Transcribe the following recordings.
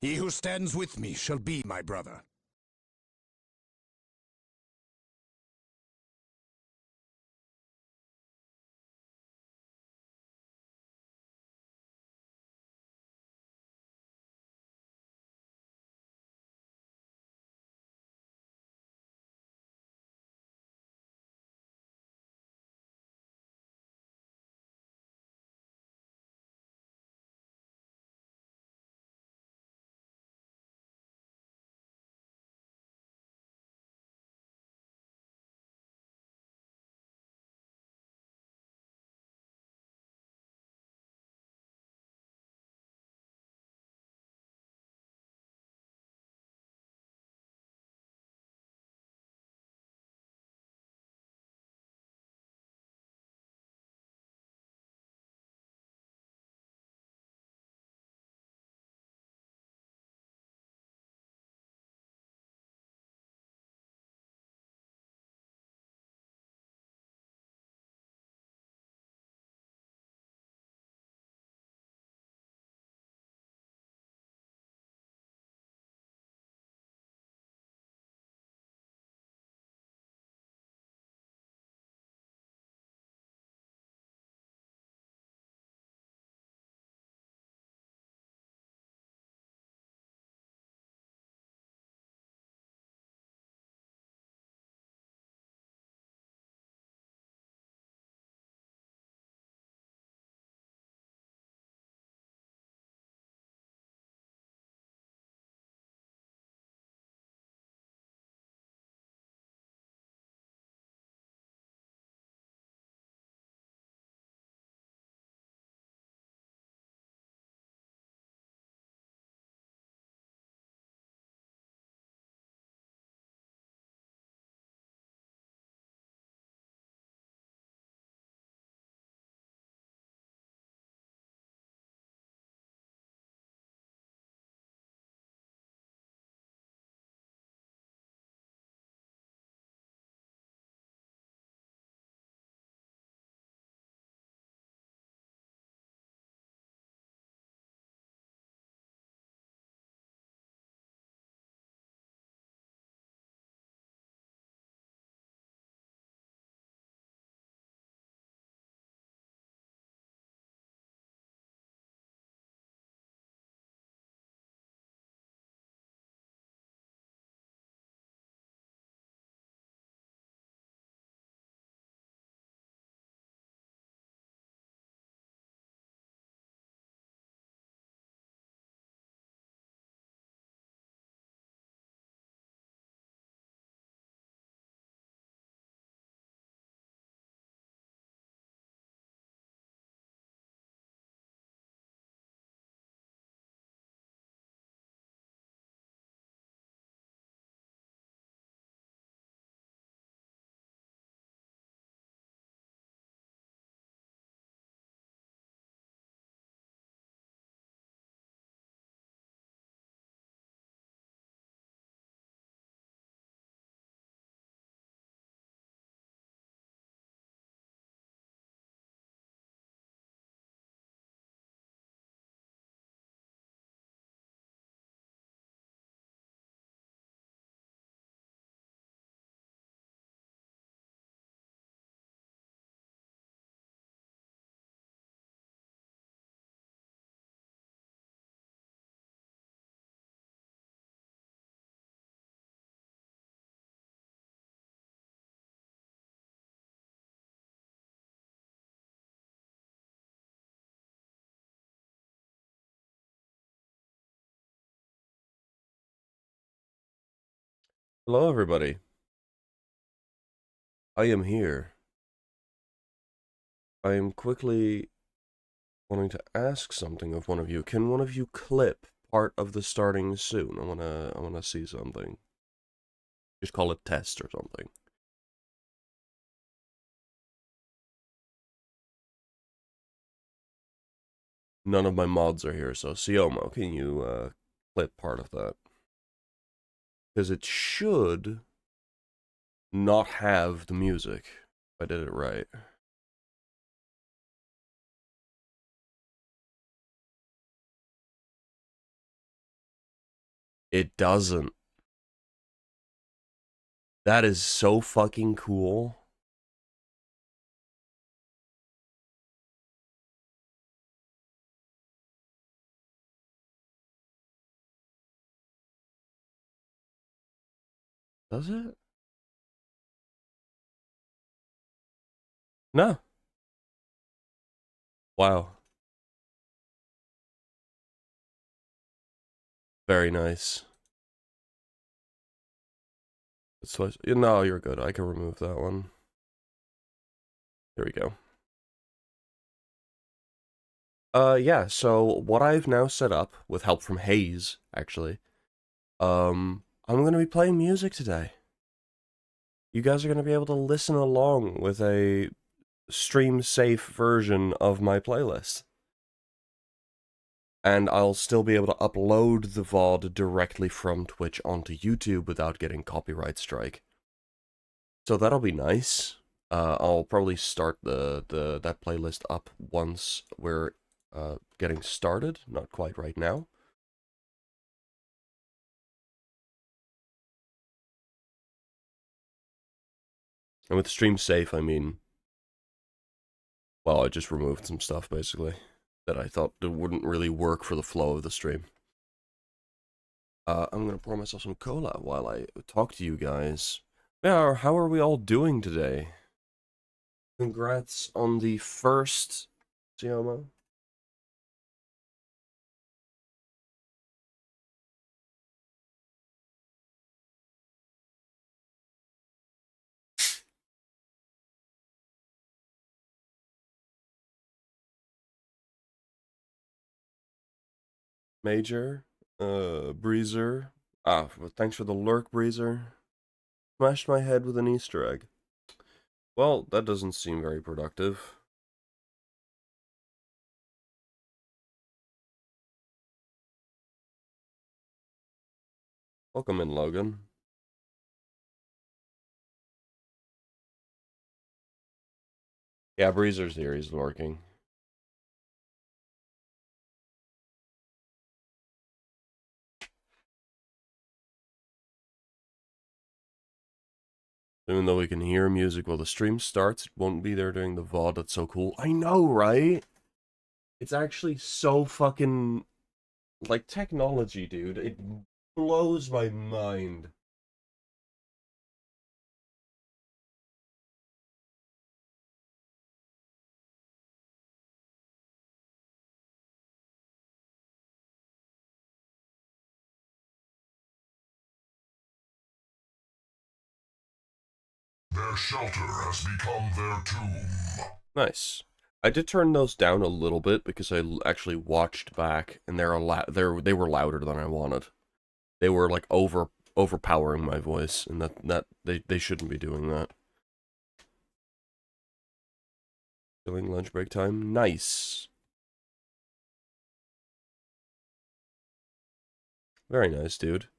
He who stands with me shall be my brother. Hello, everybody. I am here. I am quickly wanting to ask something of one of you. Can one of you clip part of the starting soon? I wanna see something. Just call it test or something. None of my mods are here, so Siomo, can you clip part of that? Because it should not have the music. If I did it right. It doesn't. That is so fucking cool. Does it? No. Wow. Very nice. It's twice. No, you're good. I can remove that one. There we go. Yeah, so what I've now set up, with help from Hayes, actually, I'm gonna be playing music today. You guys are gonna be able to listen along with a stream-safe version of my playlist. And I'll still be able to upload the VOD directly from Twitch onto YouTube without getting copyright strike. So that'll be nice. I'll probably start that playlist up once we're getting started. Not quite right now. And with stream safe, I mean, well, I just removed some stuff basically that I thought it wouldn't really work for the flow of the stream. I'm gonna pour myself some cola while I talk to you guys. Yeah, how are we all doing today? Congrats on the first Xioma. Major, Breezer. Well, thanks for the lurk, Breezer. Smashed my head with an Easter egg. Well, that doesn't seem very productive. Welcome in, Logan. Yeah, Breezer's here. He's lurking. Even though we can hear music while the stream starts, it won't be there during the VOD. That's so cool. I know, right? It's actually so fucking... like, technology, dude. It blows my mind. Their shelter has become their tomb. Nice. I did turn those down a little bit because I actually watched back, and they were louder than I wanted. They were like overpowering my voice, and they shouldn't be doing that. Doing lunch break time, nice. Very nice, dude.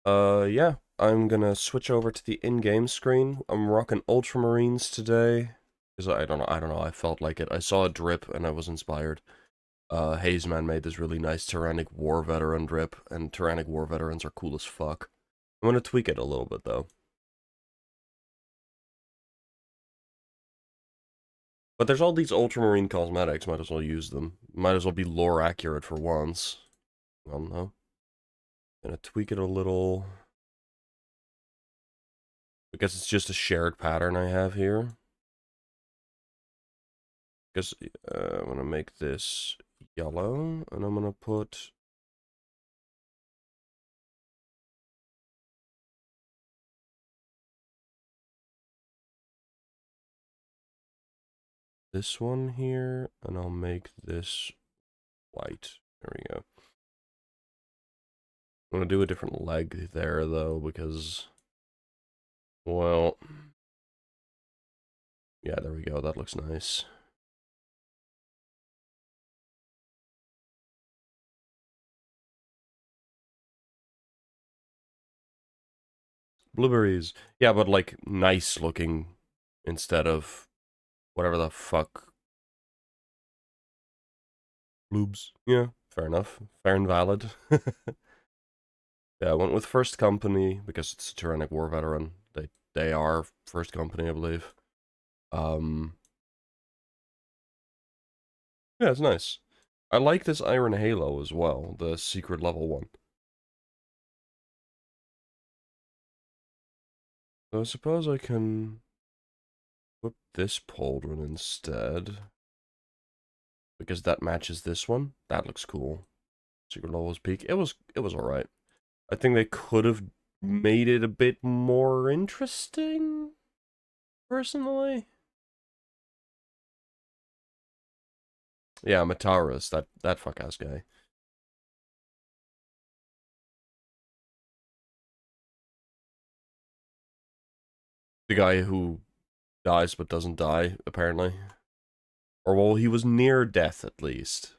Yeah, I'm gonna switch over to the in-game screen. I'm rocking Ultramarines today because I don't know. I felt like it. I saw a drip and I was inspired. Hazeman made this really nice Tyrannic War Veteran drip, and Tyrannic War Veterans are cool as fuck. I'm gonna tweak it a little bit though. But there's all these Ultramarine cosmetics, might as well use them. Might as well be lore accurate for once. I don't know. Gonna tweak it a little. I guess it's just a shared pattern I have here. Because I'm gonna make this yellow, and I'm gonna put this one here, and I'll make this white. There we go. I'm gonna do a different leg there, though, because, well, yeah, there we go. That looks nice. Blueberries. Yeah, but, like, nice looking instead of whatever the fuck. Bloobs. Yeah, fair enough. Fair and valid. Yeah, I went with First Company because it's a Tyrannic War veteran. They are First Company, I believe. Yeah, it's nice. I like this Iron Halo as well, the secret level one. So I suppose I can whip this pauldron instead. Because that matches this one. That looks cool. Secret levels peak. It was alright. I think they could have made it a bit more interesting, personally. Yeah, Mataras, that fuck-ass guy. The guy who dies but doesn't die, apparently. Or, well, he was near death, at least.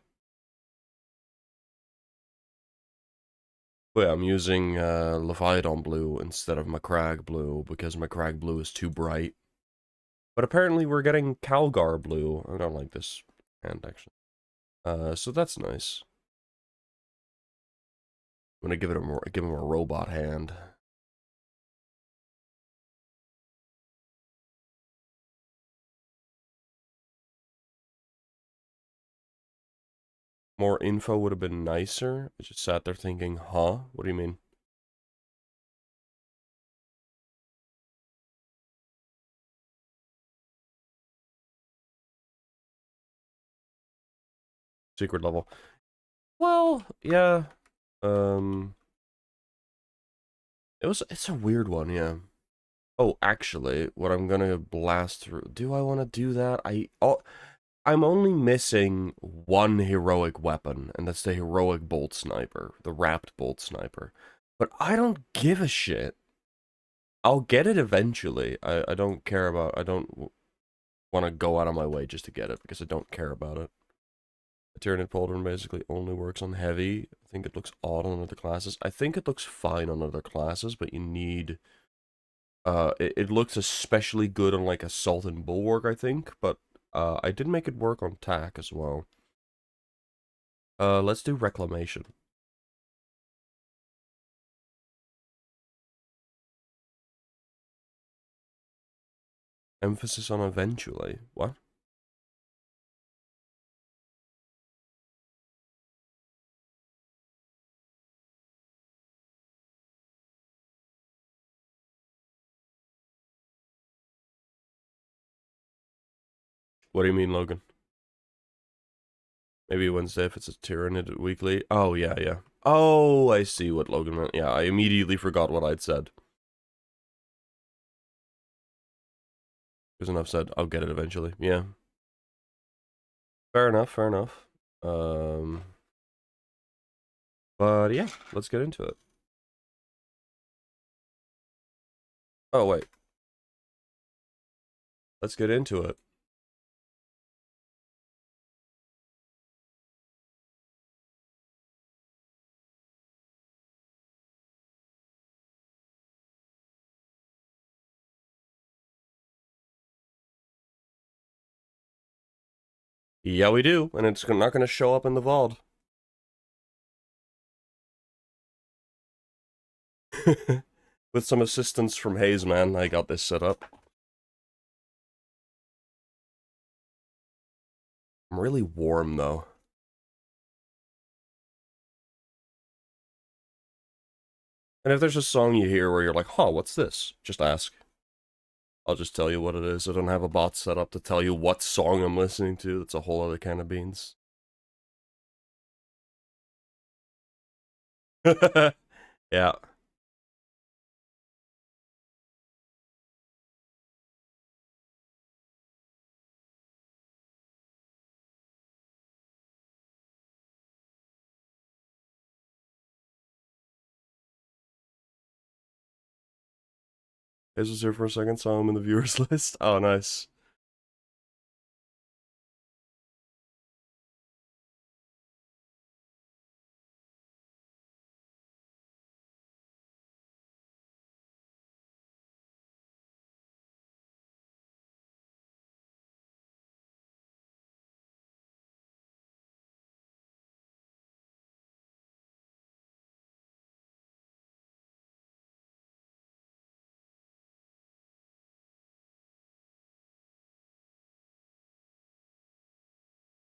But yeah, I'm using Leviathan Blue instead of Macragge Blue, because Macragge Blue is too bright. But apparently we're getting Calgar Blue. I don't like this hand, actually. So that's nice. I'm gonna give him a robot hand. More info would have been nicer. I just sat there thinking, huh? What do you mean? Secret level. Well, yeah. It's a weird one, yeah. Oh, actually, what I'm gonna blast through. Do I want to do that? I'm only missing one heroic weapon, and that's the heroic bolt sniper, the wrapped bolt sniper. But I don't give a shit. I'll get it eventually. I don't care about. I don't want to go out of my way just to get it because I don't care about it. The Tyranid Pauldron basically only works on heavy. I think it looks odd on other classes. I think it looks fine on other classes, but you need... it looks especially good on, like, Assault and Bulwark, I think, but I did make it work on TAC as well. Let's do Reclamation. Emphasis on eventually. What? What do you mean, Logan? Maybe Wednesday if it's a Tyranid weekly. Oh, yeah, yeah. Oh, I see what Logan meant. Yeah, I immediately forgot what I'd said. There's enough said. I'll get it eventually. Yeah. Fair enough, fair enough. But yeah, let's get into it. Oh, wait. Let's get into it. Yeah, we do, and it's not going to show up in the VOD. With some assistance from Hayes, man, I got this set up. I'm really warm, though. And if there's a song you hear where you're like, huh, what's this? Just ask. I'll just tell you what it is. I don't have a bot set up to tell you what song I'm listening to. That's a whole other can of beans. Yeah. Hayes was here for a second, saw him in the viewers list. Oh, nice.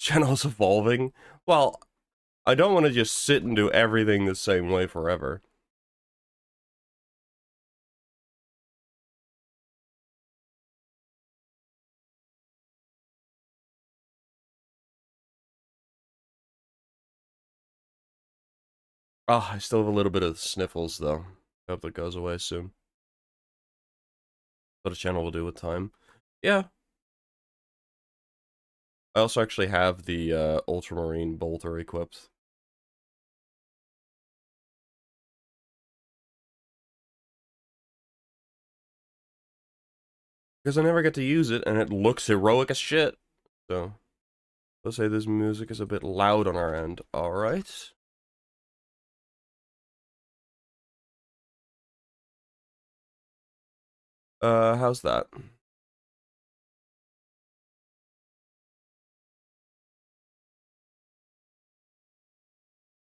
Channel's evolving. Well, I don't want to just sit and do everything the same way forever. Ah, I still have a little bit of sniffles, though. Hope that goes away soon. But a channel will do with time. Yeah. I also actually have the Ultramarine bolter equipped. Because I never get to use it, and it looks heroic as shit. So, let's say this music is a bit loud on our end. Alright. How's that?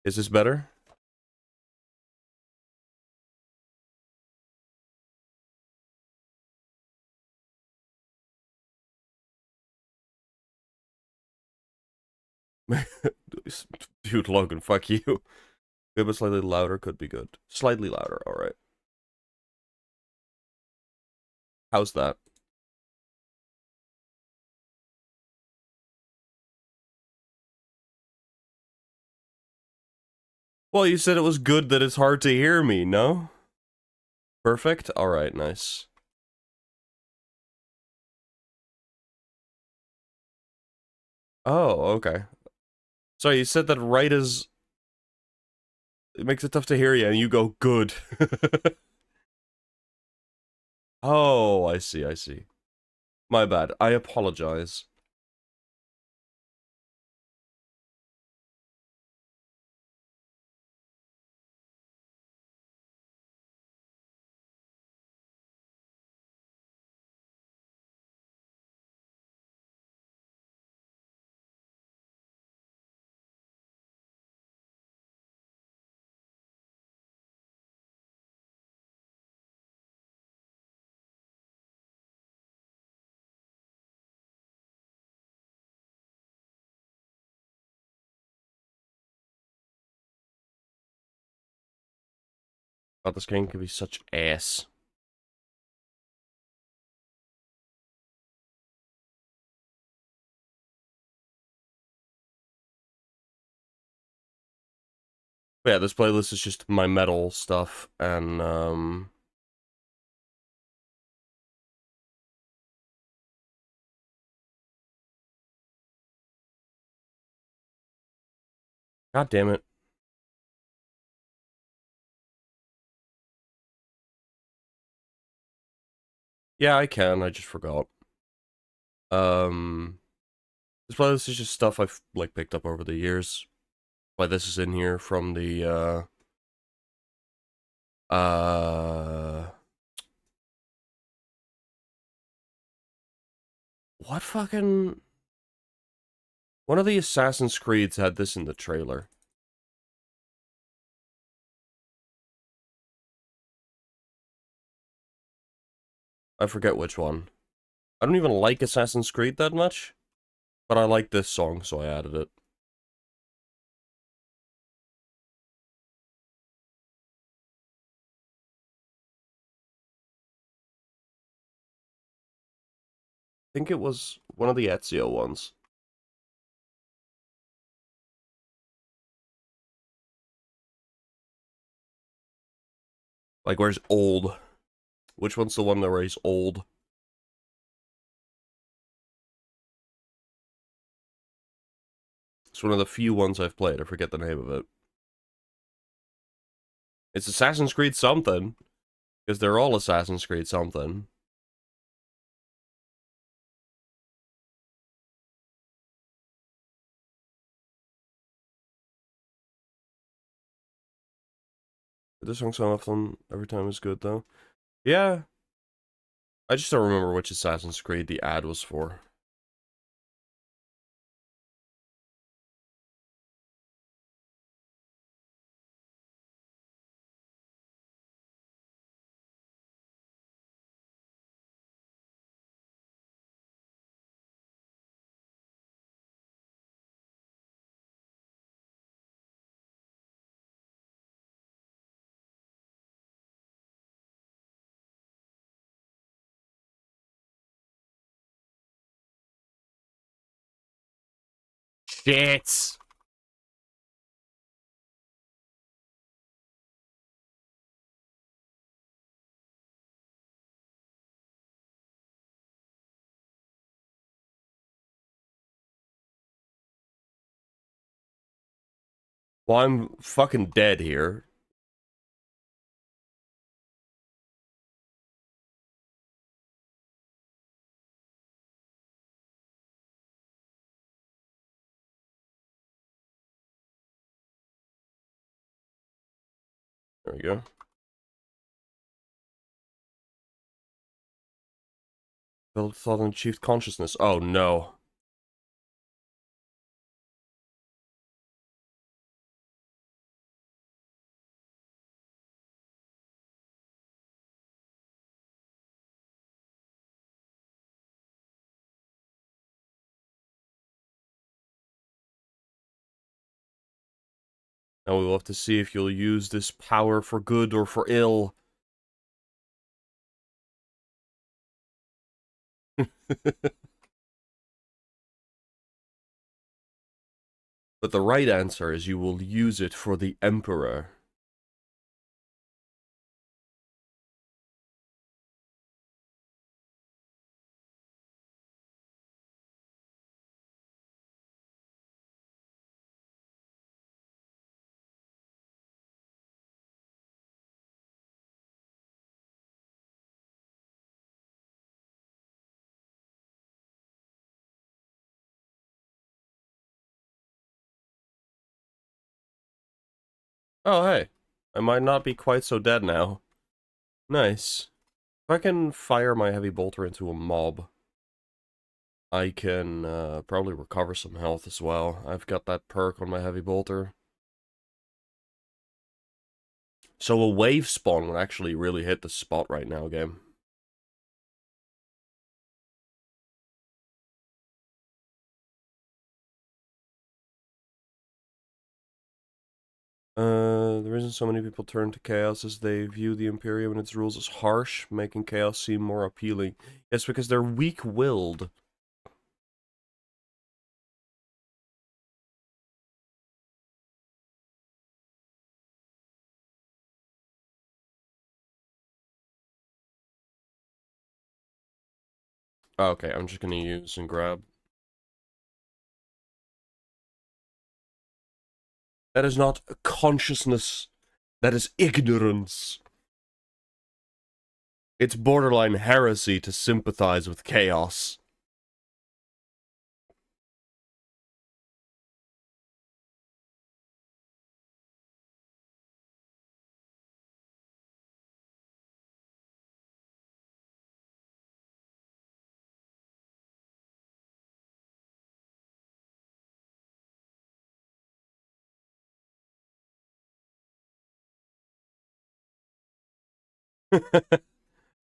Is this better? Dude, Logan, fuck you. Maybe slightly louder could be good. Slightly louder, alright. How's that? Well, you said it was good that it's hard to hear me, no? Perfect? Alright, nice. Oh, okay. Sorry, you said that right as... It makes it tough to hear you, and you go, good. Oh, I see, I see. My bad. I apologize. God, this game can be such ass. But yeah, this playlist is just my metal stuff, and, God damn it. Yeah, I can, I just forgot. This playlist is just stuff I've, like, picked up over the years. Why this is in here from the, what fucking... One of the Assassin's Creeds had this in the trailer. I forget which one. I don't even like Assassin's Creed that much, but I like this song, so I added it. I think it was one of the Ezio ones. Like, where's old? Which one's the one where he's old? It's one of the few ones I've played. I forget the name of it. It's Assassin's Creed something. Because they're all Assassin's Creed something. This song so often, every time is good, though. Yeah. I just don't remember which Assassin's Creed the ad was for. Shit! Well, I'm fucking dead here. There we go. Build thought and achieved consciousness. Oh no. Now we will have to see if you'll use this power for good or for ill. But the right answer is you will use it for the Emperor. Oh, hey. I might not be quite so dead now. Nice. If I can fire my heavy bolter into a mob, I can probably recover some health as well. I've got that perk on my heavy bolter. So a wave spawn would actually really hit the spot right now, game. The reason so many people turn to Chaos is they view the Imperium and its rules as harsh, making Chaos seem more appealing. Yes, because they're weak-willed. Oh, okay, I'm just gonna use and grab. That is not consciousness. That is ignorance. It's borderline heresy to sympathize with Chaos.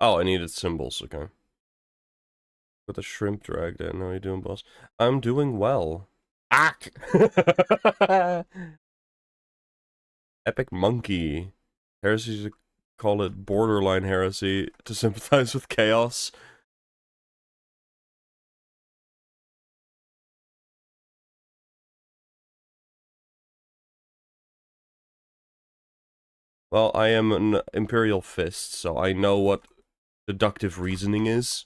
Oh, I needed symbols, okay. With the shrimp dragged in. How are you doing, boss? I'm doing well. Ack! Epic monkey. Heresy to call it borderline heresy to sympathize with Chaos. Well, I am an Imperial Fist, so I know what deductive reasoning is.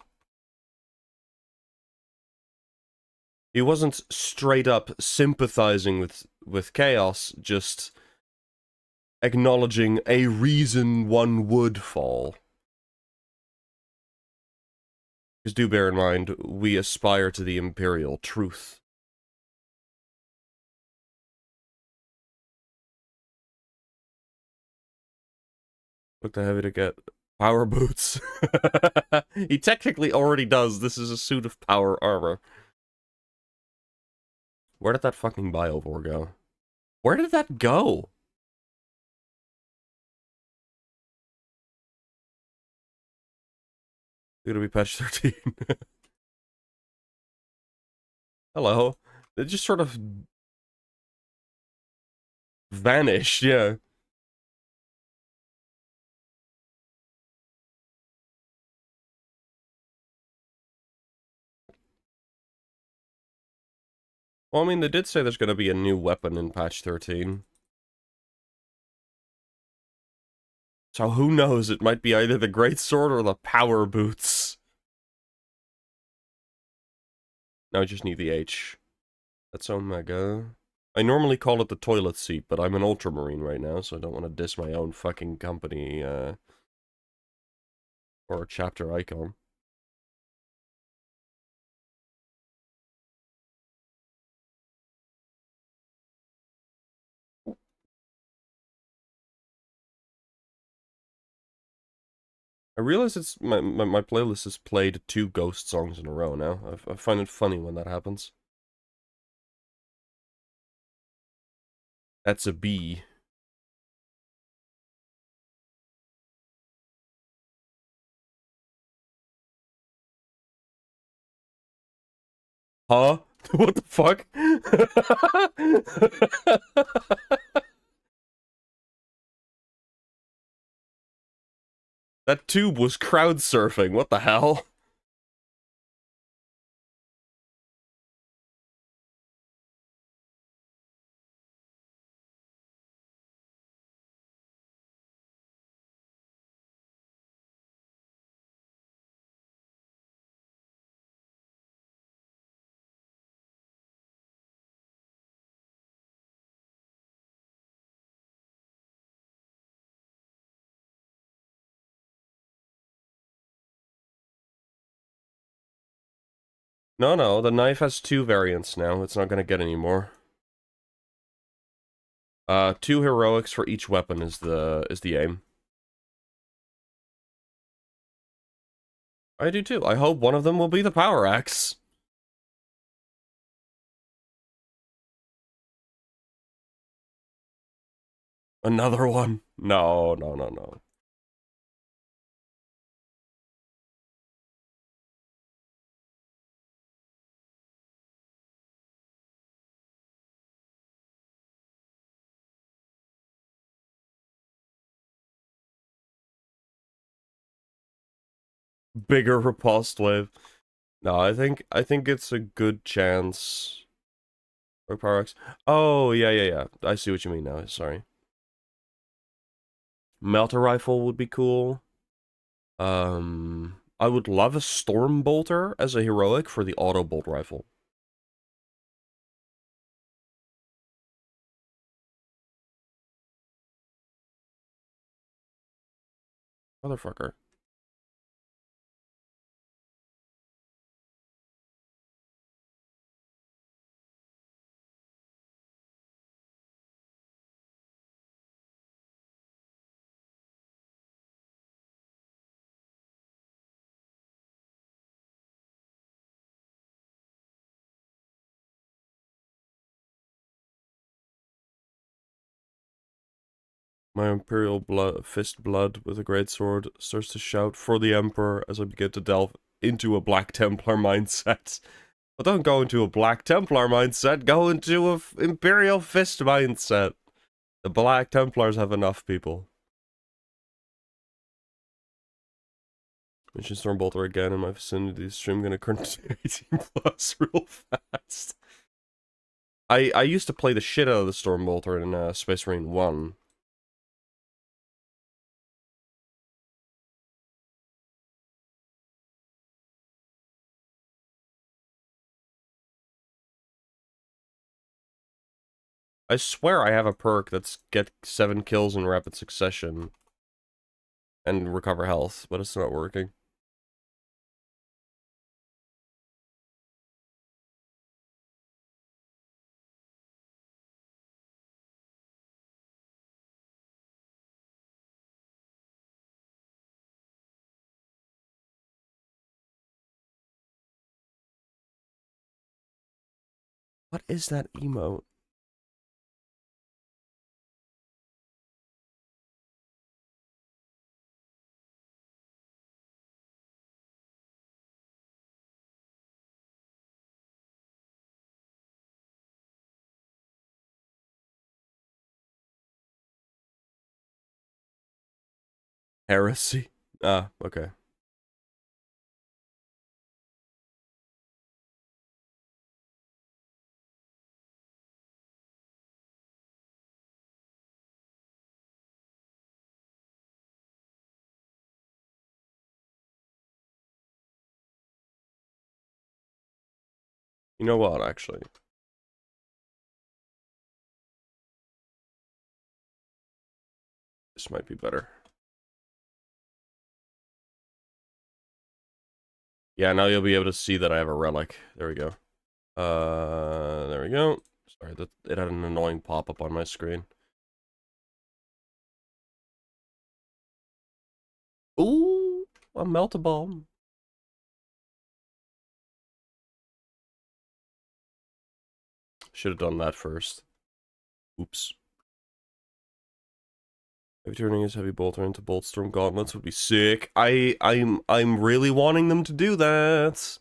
He wasn't straight up sympathizing with Chaos, just acknowledging a reason one would fall. Because do bear in mind, we aspire to the Imperial truth. Look the heavy to get power boots. He technically already does. This is a suit of power armor. Where did that fucking Biovore go? Where did that go? It'll be patch 13. Hello. It just sort of vanished, yeah. Well, I mean, they did say there's going to be a new weapon in patch 13. So who knows, it might be either the greatsword or the power boots. Now I just need the H. That's Omega. I normally call it the toilet seat, but I'm an ultramarine right now, so I don't want to diss my own fucking company, or a chapter icon. I realize it's my playlist has played 2 Ghost songs in a row now. I find it funny when that happens. That's a B. Huh? What the fuck? That tube was crowd surfing. What the hell? No, the knife has 2 variants now. It's not gonna get any more. 2 heroics for each weapon is the aim. I do too. I hope one of them will be the power axe. Another one. No. Bigger repulsed wave. No, I think it's a good chance. Or power axe. Oh, yeah. I see what you mean now. Sorry. Melter rifle would be cool. I would love a storm bolter as a heroic for the auto bolt rifle. Motherfucker. My Imperial Fist blood with a great sword starts to shout for the Emperor as I begin to delve into a Black Templar mindset. But don't go into a Black Templar mindset, go into a Imperial Fist mindset. The Black Templars have enough people. Mission Stormbolter again in my vicinity. Stream gonna turn to 18 plus real fast. I used to play the shit out of the Stormbolter in Space Marine 1. I swear I have a perk that's get 7 kills in rapid succession and recover health, but it's not working. What is that emote? Heresy? Ah, okay. You know what, actually? This might be better. Yeah, now you'll be able to see that I have a relic. There we go. There we go. Sorry, that it had an annoying pop-up on my screen. Ooh, a melt-a-bomb. Should have done that first. Oops. Maybe turning his heavy bolter into Boltstorm gauntlets would be sick. I'm really wanting them to do that.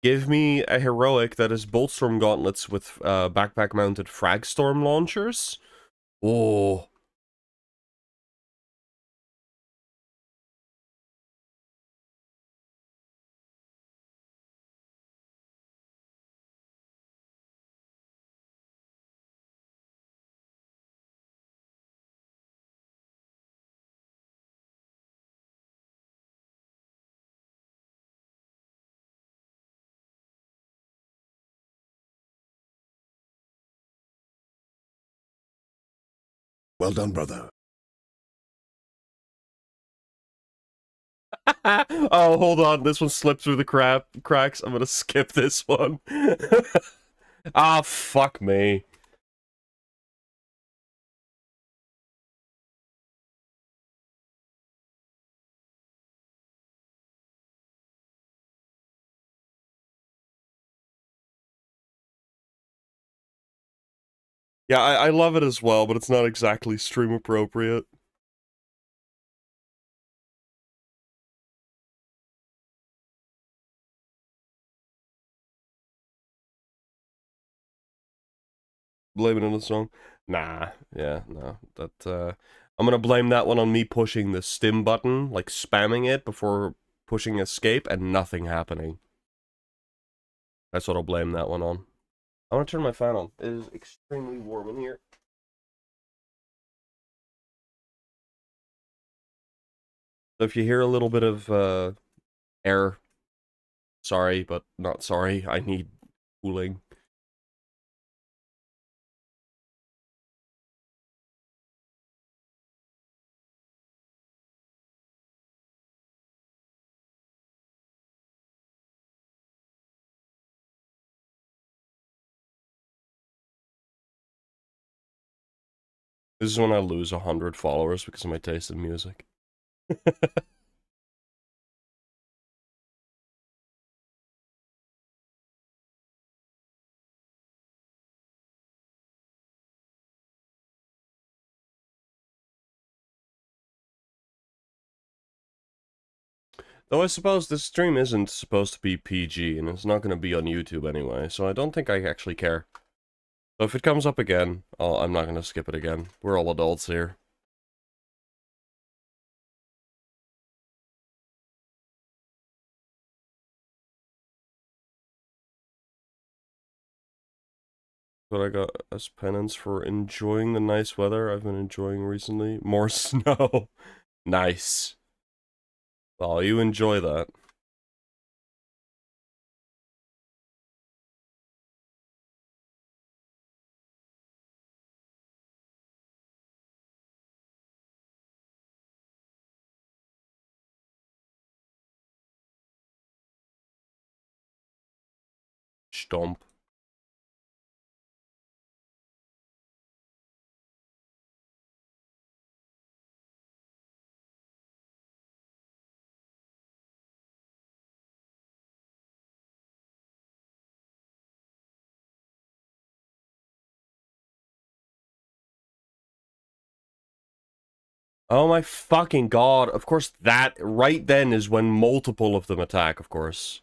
Give me a heroic that is Boltstorm gauntlets with backpack mounted Fragstorm launchers. Oh. Well done, brother. Oh, hold on. This one slipped through the cracks. I'm gonna skip this one. Ah, fuck me. Yeah, I love it as well, but it's not exactly stream appropriate. Blame it on the song. Nah, yeah, no. I'm gonna blame that one on me pushing the stim button, like spamming it before pushing escape and nothing happening. That's what I'll blame that one on. I want to turn my fan on. It is extremely warm in here. So if you hear a little bit of air, sorry, but not sorry. I need cooling. This is when I lose 100 followers because of my taste in music. Though I suppose this stream isn't supposed to be PG, and it's not going to be on YouTube anyway, so I don't think I actually care. So if it comes up again, I'm not going to skip it again. We're all adults here. But I got as penance for enjoying the nice weather I've been enjoying recently. More snow. Nice. Well, you enjoy that. Stomp. Oh my fucking god. Of course that right then is when multiple of them attack, of course.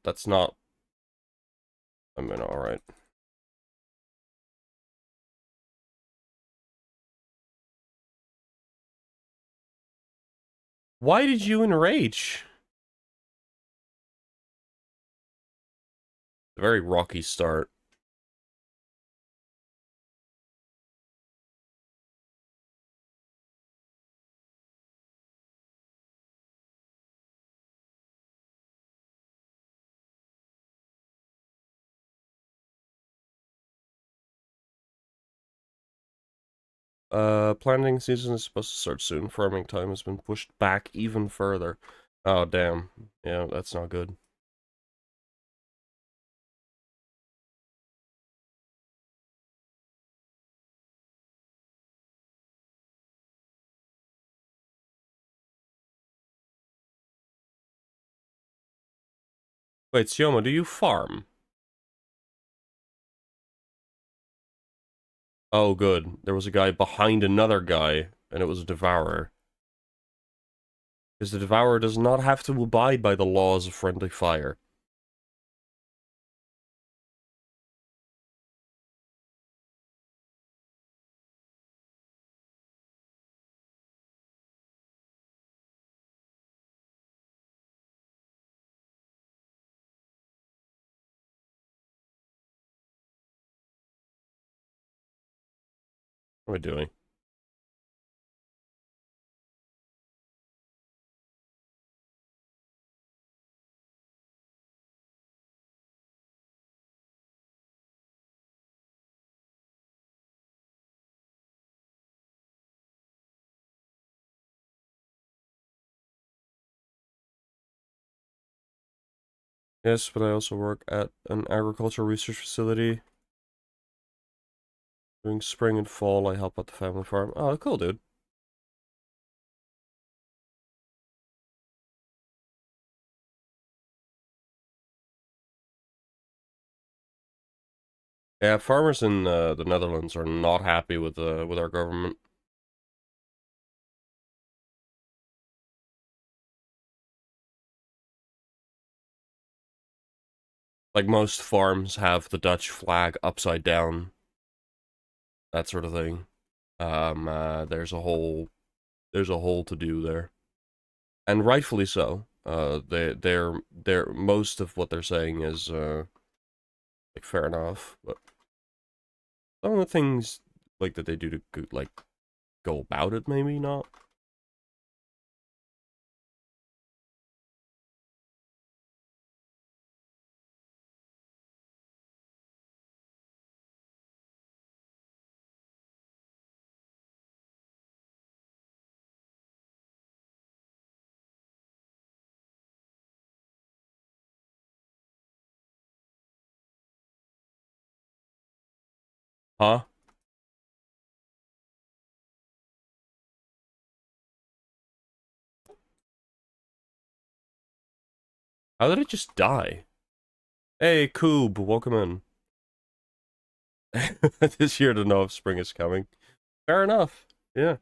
That's not... I mean, alright. Why did you enrage? A very rocky start. Planting season is supposed to start soon. Farming time has been pushed back even further. Oh, damn. Yeah, that's not good. Wait, Sioma, do you farm? Oh, good. There was a guy behind another guy, and it was a devourer. Because the devourer does not have to abide by the laws of friendly fire. What am I doing? Yes, but I also work at an agricultural research facility. During spring and fall, I help out the family farm. Oh, cool, dude. Yeah, farmers in the Netherlands are not happy with our government. Like most farms have the Dutch flag upside down, that sort of thing. There's a whole to do there, and rightfully so. They're most of what they're saying is like fair enough, but some of the things like that they do to like go about it, maybe not. Huh? How did it just die? Hey, Coob, welcome in. This year to know if spring is coming. Fair enough. Yeah.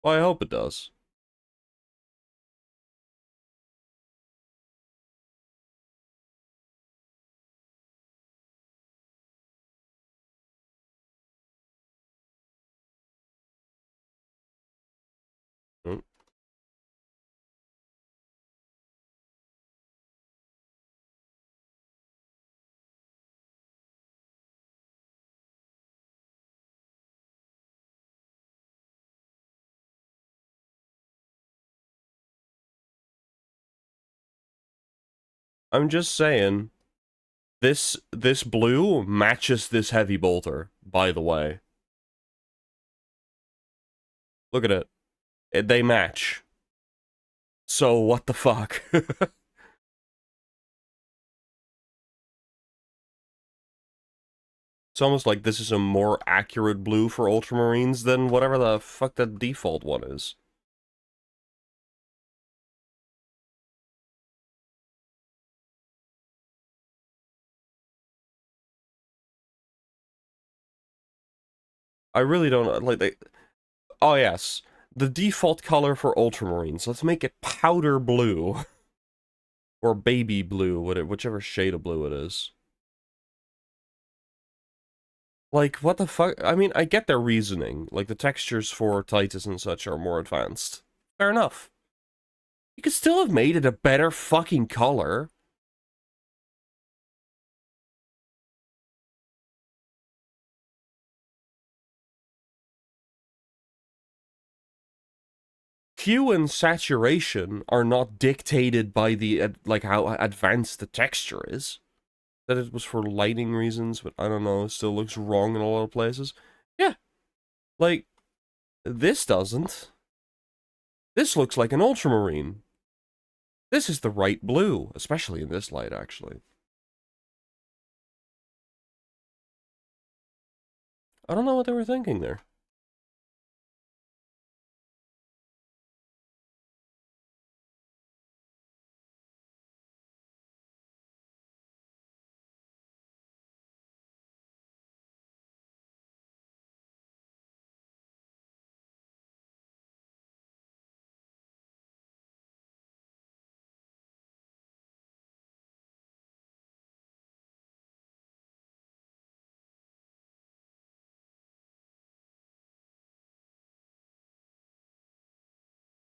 Well, I hope it does. Mm. I'm just saying, this blue matches this heavy bolter, by the way. Look at it. They match. So what the fuck? It's almost like this is a more accurate blue for Ultramarines than whatever the fuck the default one is. I really don't like they. Oh yes, the default color for Ultramarines. Let's make it powder blue or baby blue, whichever shade of blue it is. Like, what the fuck? I mean, I get their reasoning. Like, the textures for Titus and such are more advanced. Fair enough. You could still have made it a better fucking color. Hue and saturation are not dictated by the, like, how advanced the texture is. That it was for lighting reasons, but I don't know, it still looks wrong in a lot of places. Yeah. Like, this doesn't. This looks like an ultramarine. This is the right blue, especially in this light, actually. I don't know what they were thinking there.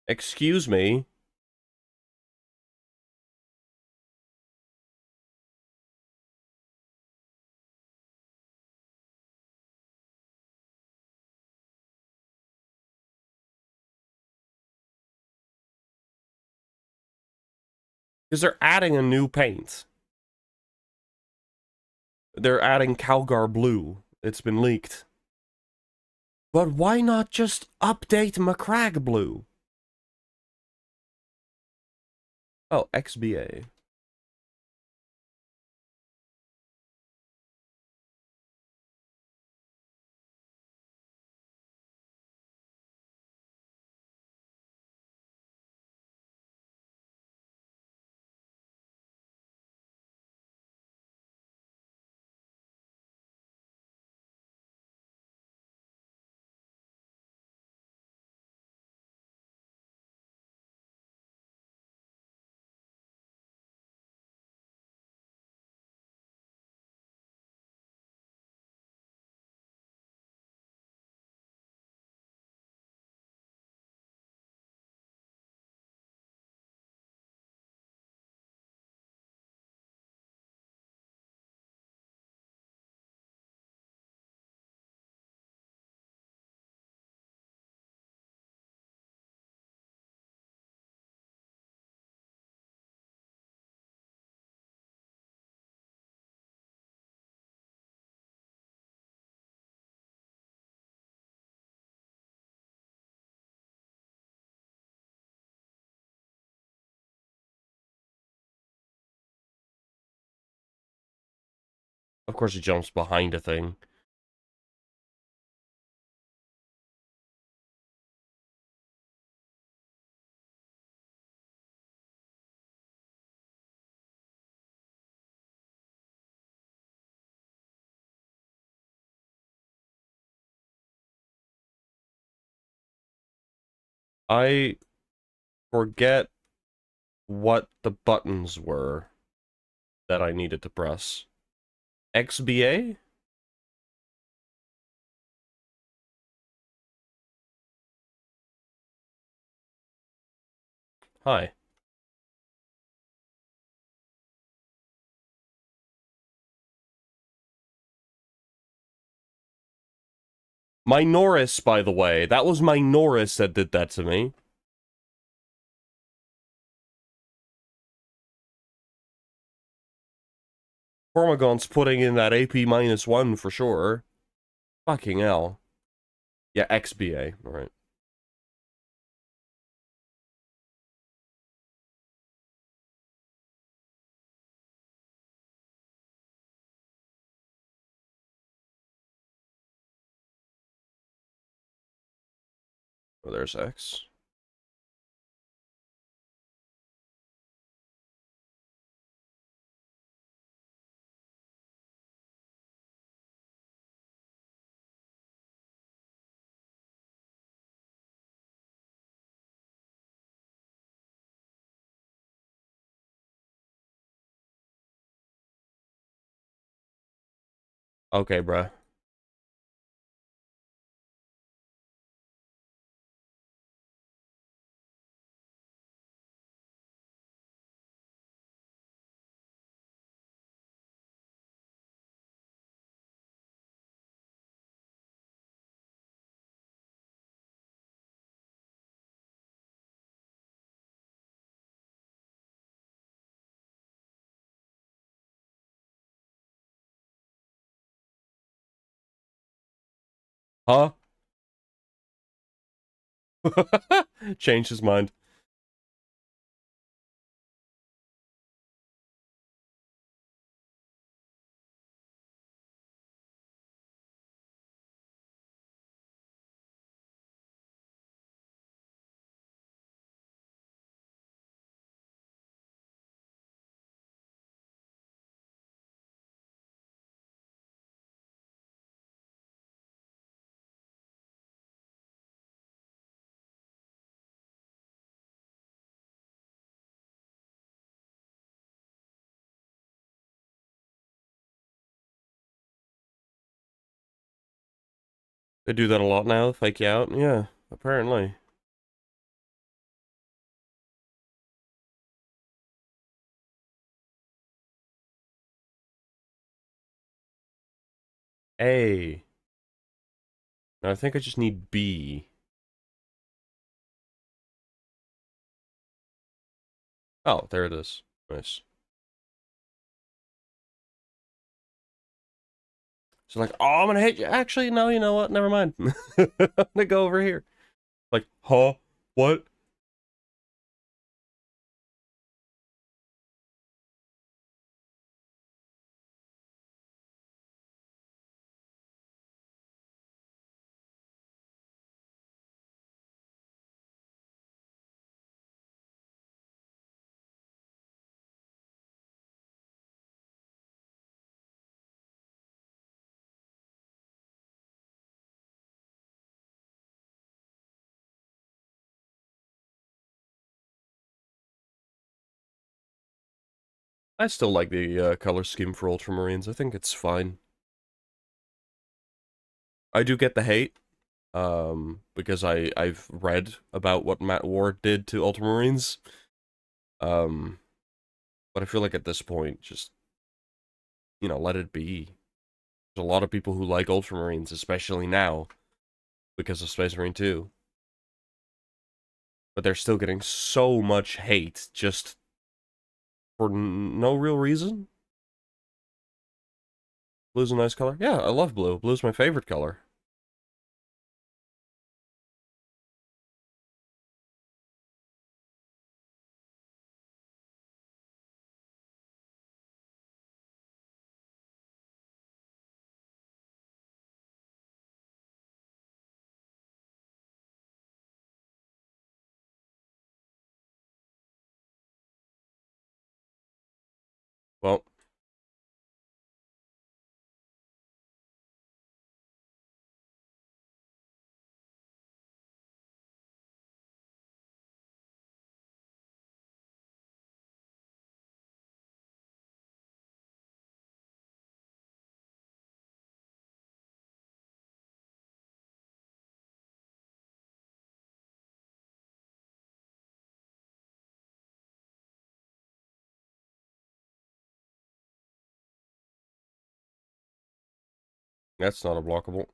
Excuse me. Because they're adding a new paint. They're adding Calgar Blue. It's been leaked. But why not just update Macragge Blue? Oh, XBA. Of course he jumps behind a thing. I forget what the buttons were that I needed to press. XBA? Hi. Minoris, by the way. That was Minoris that did that to me. Cormagon's putting in that AP -1 for sure. Fucking hell. Yeah, XBA. Alright. Oh, there's X. Okay, bruh. Huh? Changed his mind. They do that a lot now, fake you out? Yeah, apparently. A. Now I think I just need B. Oh, there it is. Nice. So like, oh, I'm gonna hit you. Actually, no, you know what? Never mind. I'm gonna go over here. Like, huh? What? I still like the color scheme for Ultramarines. I think it's fine. I do get the hate, because I've read about what Matt Ward did to Ultramarines. Um, but I feel like at this point, just, you know, let it be. There's a lot of people who like Ultramarines, especially now, because of Space Marine 2. But they're still getting so much hate just for no real reason. Blue's a nice color. Yeah, I love blue. Blue's my favorite color. Well, that's not a blockable.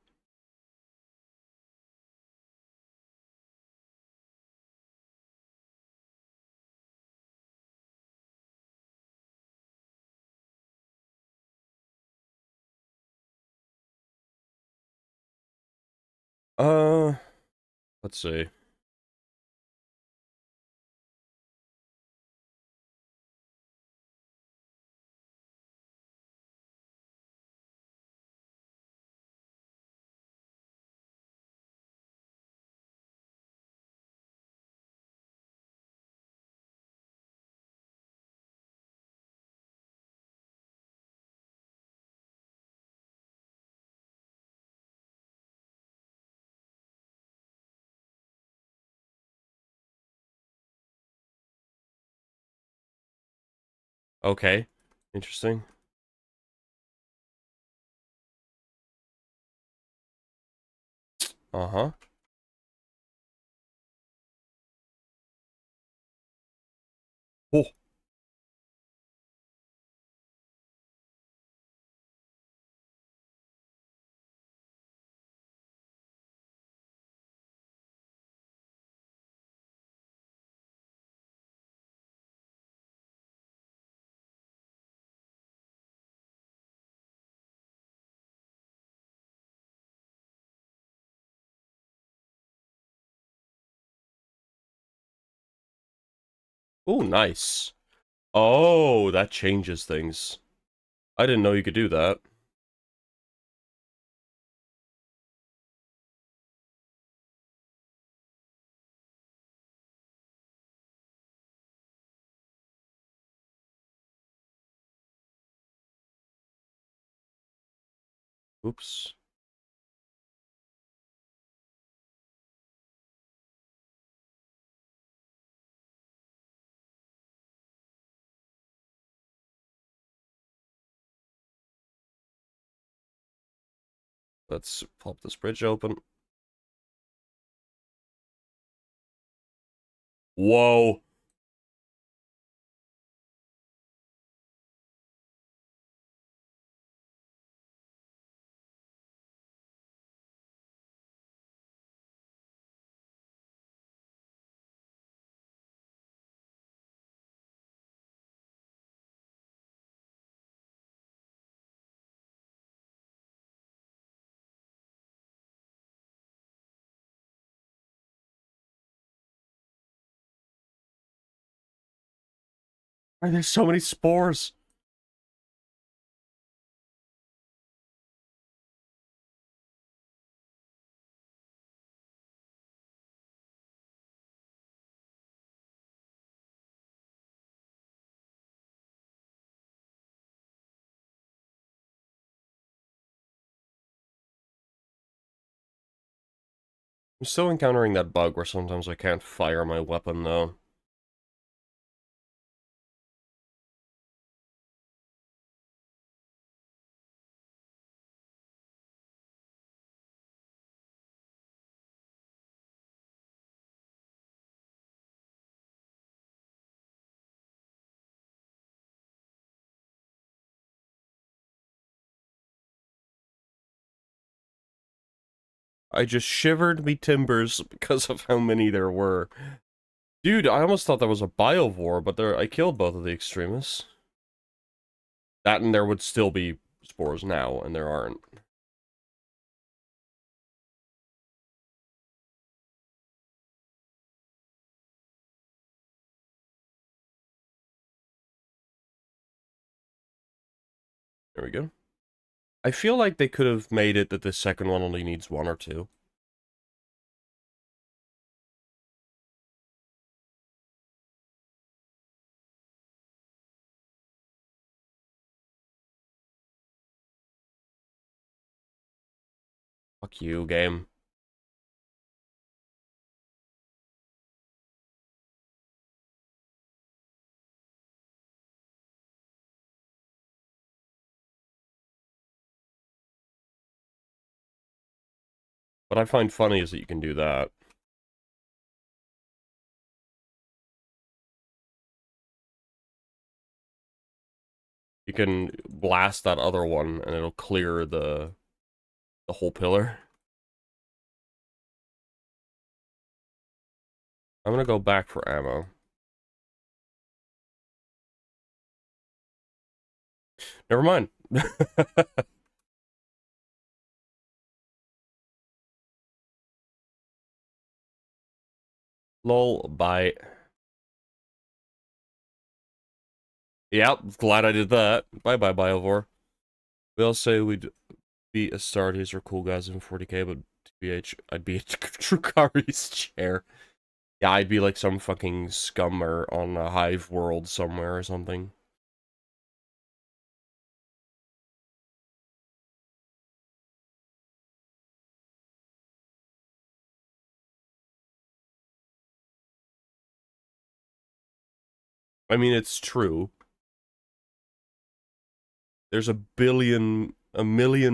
Uh, let's see. Okay. Interesting. Uh-huh. Oh. Oh, nice. Oh, that changes things. I didn't know you could do that. Oops. Let's pop this bridge open. Whoa. Why are there so many spores? I'm still encountering that bug where sometimes I can't fire my weapon, though. I just shivered me timbers because of how many there were. Dude, I almost thought that was a biovore, but I killed both of the extremists. That and there would still be spores now, and there aren't. There we go. I feel like they could have made it that the second one only needs one or two. Fuck you, game. What I find funny is that you can do that. You can blast that other one, and it'll clear the whole pillar. I'm gonna go back for ammo. Never mind. Lol, bye. Yep, glad I did that. Bye-bye, Biovore. We all say we'd be Astartes or cool guys in 40k, but TBH, I'd be a Trukari's chair. Yeah, I'd be like some fucking scummer on a hive world somewhere or something. I mean, it's true. There's a million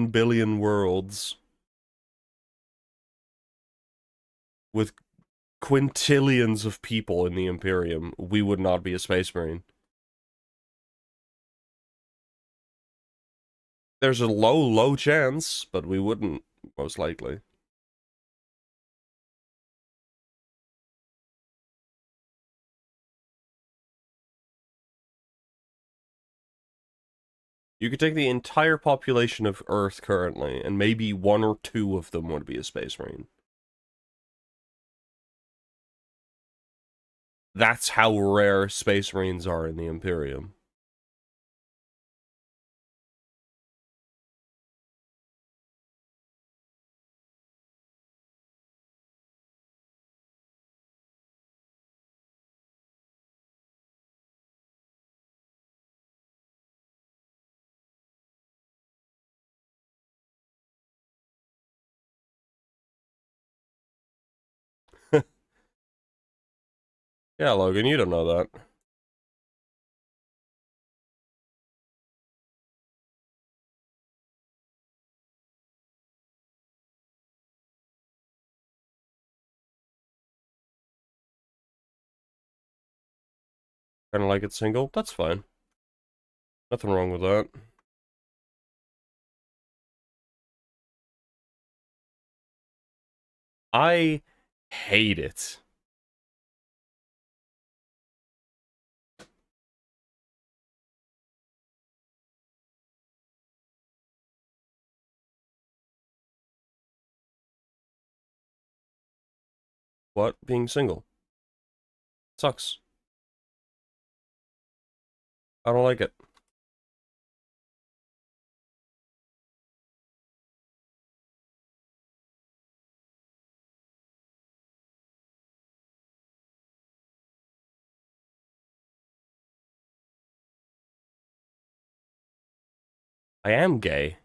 billion worlds with quintillions of people in the Imperium. We would not be a space marine. There's a low chance, but we wouldn't, most likely. You could take the entire population of Earth currently, and maybe one or two of them would be a space marine. that's how rare Space Marines are in the Imperium. Yeah, Logan, you don't know that. Kind of like it single? That's fine. Nothing wrong with that. I hate it. What? Being single? Sucks. I don't like it. I am gay.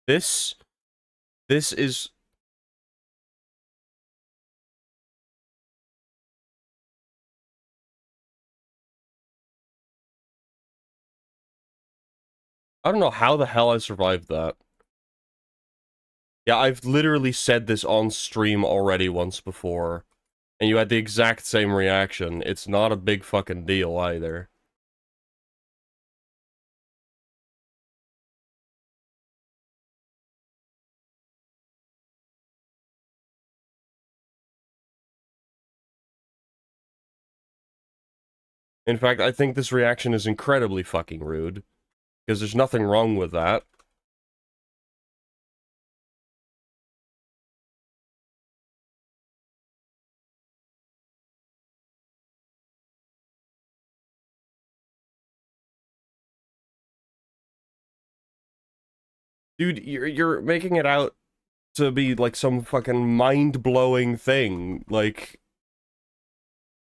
This is... I don't know how the hell I survived that. Yeah, I've literally said this on stream already once before, and you had the exact same reaction. It's not a big fucking deal either. In fact, I think this reaction is incredibly fucking rude, because there's nothing wrong with that. Dude, you're making it out to be like some fucking mind-blowing thing. Like,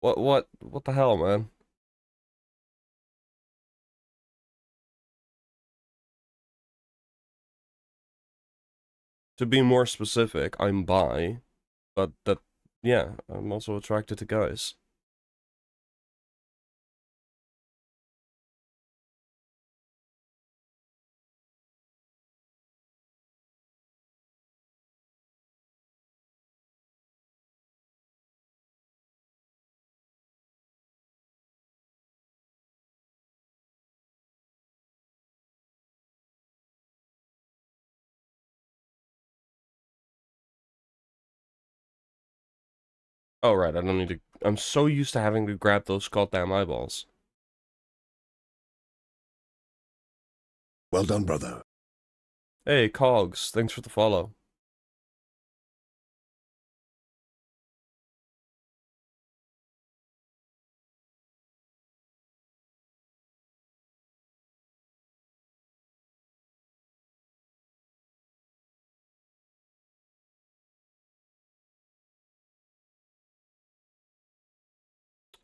what the hell, man? To be more specific, I'm bi, but that, yeah, I'm also attracted to guys. Oh, right, I don't need to... I'm so used to having to grab those goddamn eyeballs. Well done, brother. Hey, Cogs, thanks for the follow.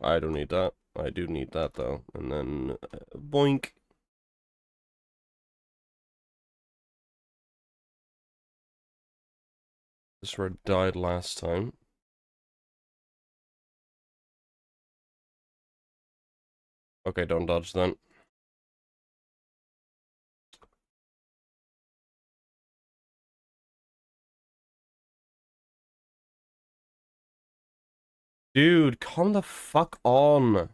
I don't need that. I do need that, though. And then... boink. This is where it died last time. Okay, don't dodge then. Dude, come the fuck on.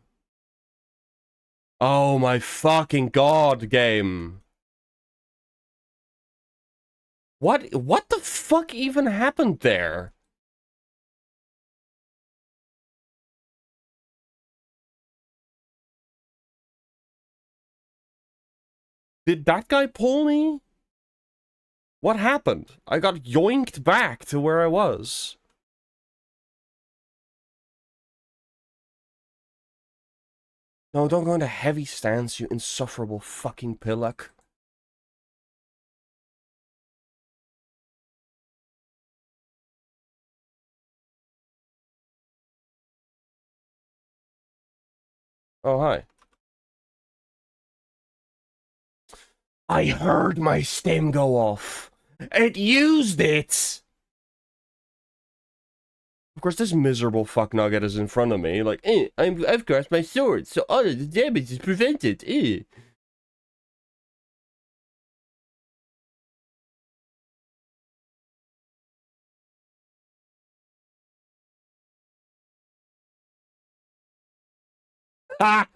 Oh my fucking god, game. What the fuck even happened there? Did that guy pull me? What happened? I got yoinked back to where I was. No, don't go into heavy stance, you insufferable fucking pillock. Oh, hi. I heard my stem go off. It used it! Of course, this miserable fucknugget is in front of me, like, I've grasped my sword, so all of the damage is prevented, Ha!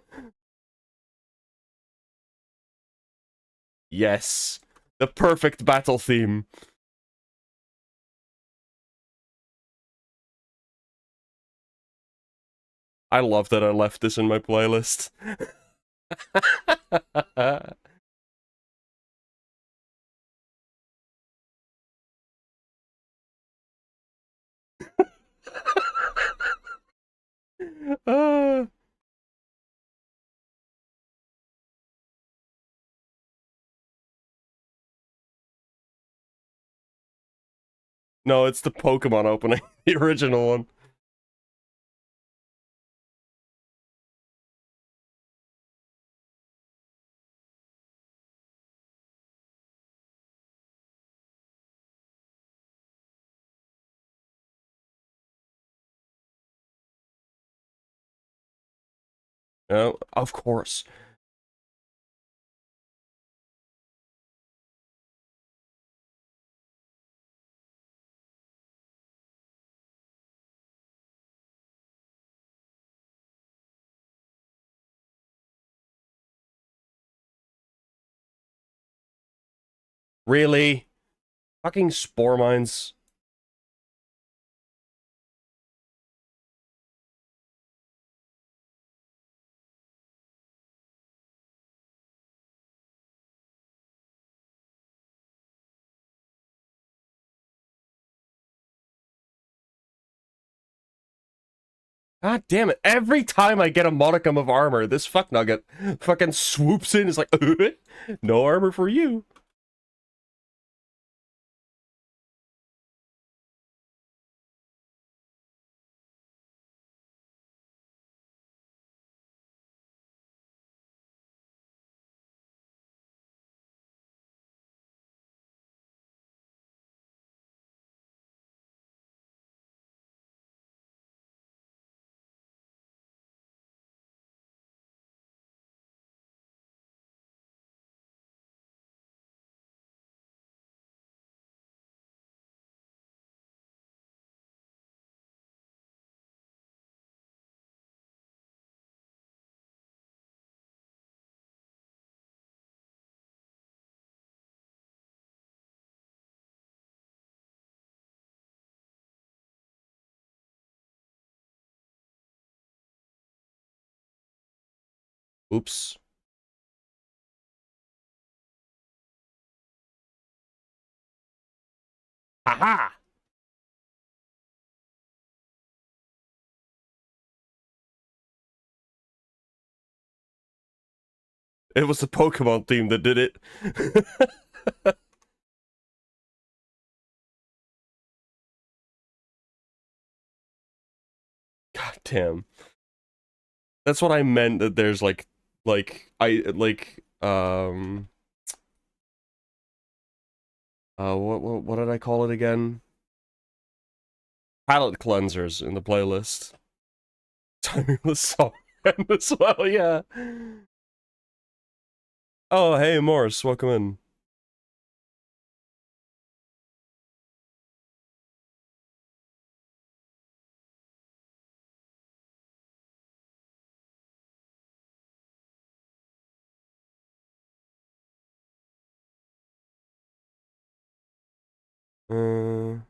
Yes. The perfect battle theme. I love that I left this in my playlist. uh, no, it's the Pokemon opening, the original one. Oh, of course. Really? Fucking spore mines. God damn it. Every time I get a modicum of armor, this fucknugget fucking swoops in. It's like, no armor for you. Oops. Haha! It was the Pokemon theme that did it. God damn. That's what I meant, that there's what did I call it again? Palette cleansers in the playlist. Timeless song as well, yeah. Oh, hey, Morris, welcome in. No,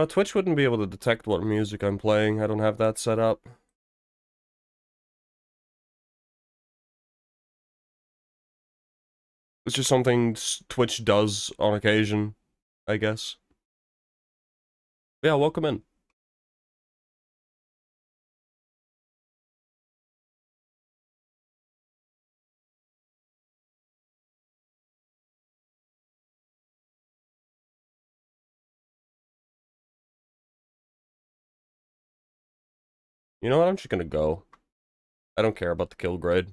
Twitch wouldn't be able to detect what music I'm playing. I don't have that set up. It's just something Twitch does on occasion, I guess. Yeah, welcome in. You know what? I'm just gonna go. I don't care about the kill grade.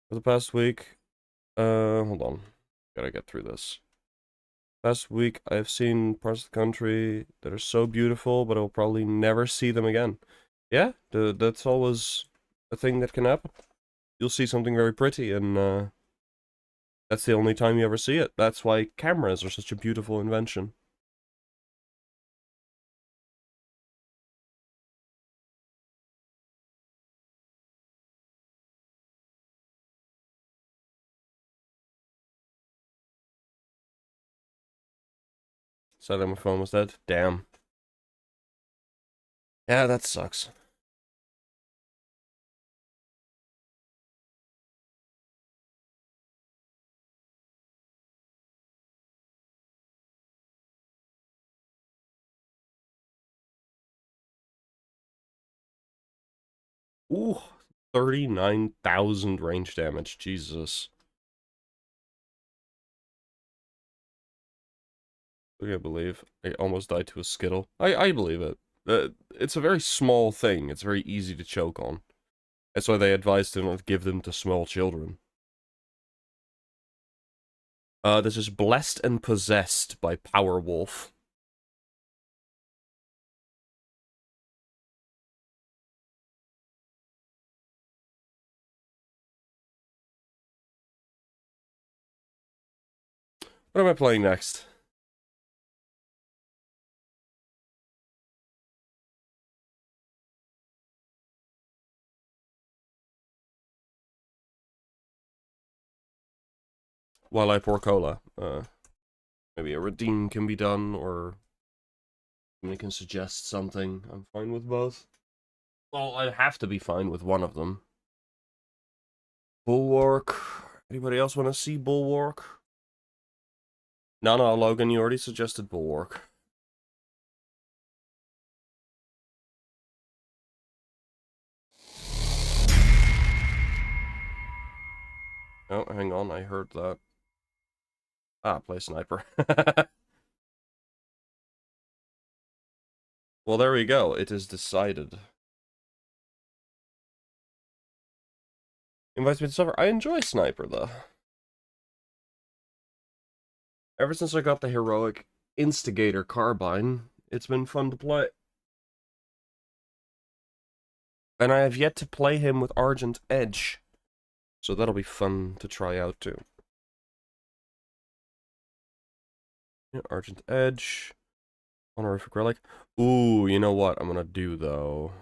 For the past week, hold on. Gotta get through this. Past week, I've seen parts of the country that are so beautiful, but I'll probably never see them again. Yeah, that's always a thing that can happen. You'll see something very pretty, and that's the only time you ever see it. That's why cameras are such a beautiful invention. Said that my phone was dead. Damn. Yeah, that sucks. Ooh, 39,000 range damage. Jesus. I can't believe I almost died to a Skittle. I believe it. It's a very small thing. It's very easy to choke on. That's why they advise to not give them to small children. This is Blessed and Possessed by Powerwolf. What am I playing next? While I pour cola. Maybe a redeem can be done, or somebody can suggest something. I'm fine with both. Well, I have to be fine with one of them. Bulwark. Anybody else want to see Bulwark? No, Logan, you already suggested Bulwark. Oh, hang on, I heard that. Ah, play Sniper. Well, there we go. It is decided. Invites me to suffer. I enjoy Sniper, though. Ever since I got the heroic Instigator carbine, it's been fun to play. And I have yet to play him with Argent Edge. So that'll be fun to try out, too. Yeah, Argent Edge. Honorific Relic. Ooh, you know what I'm gonna do, though?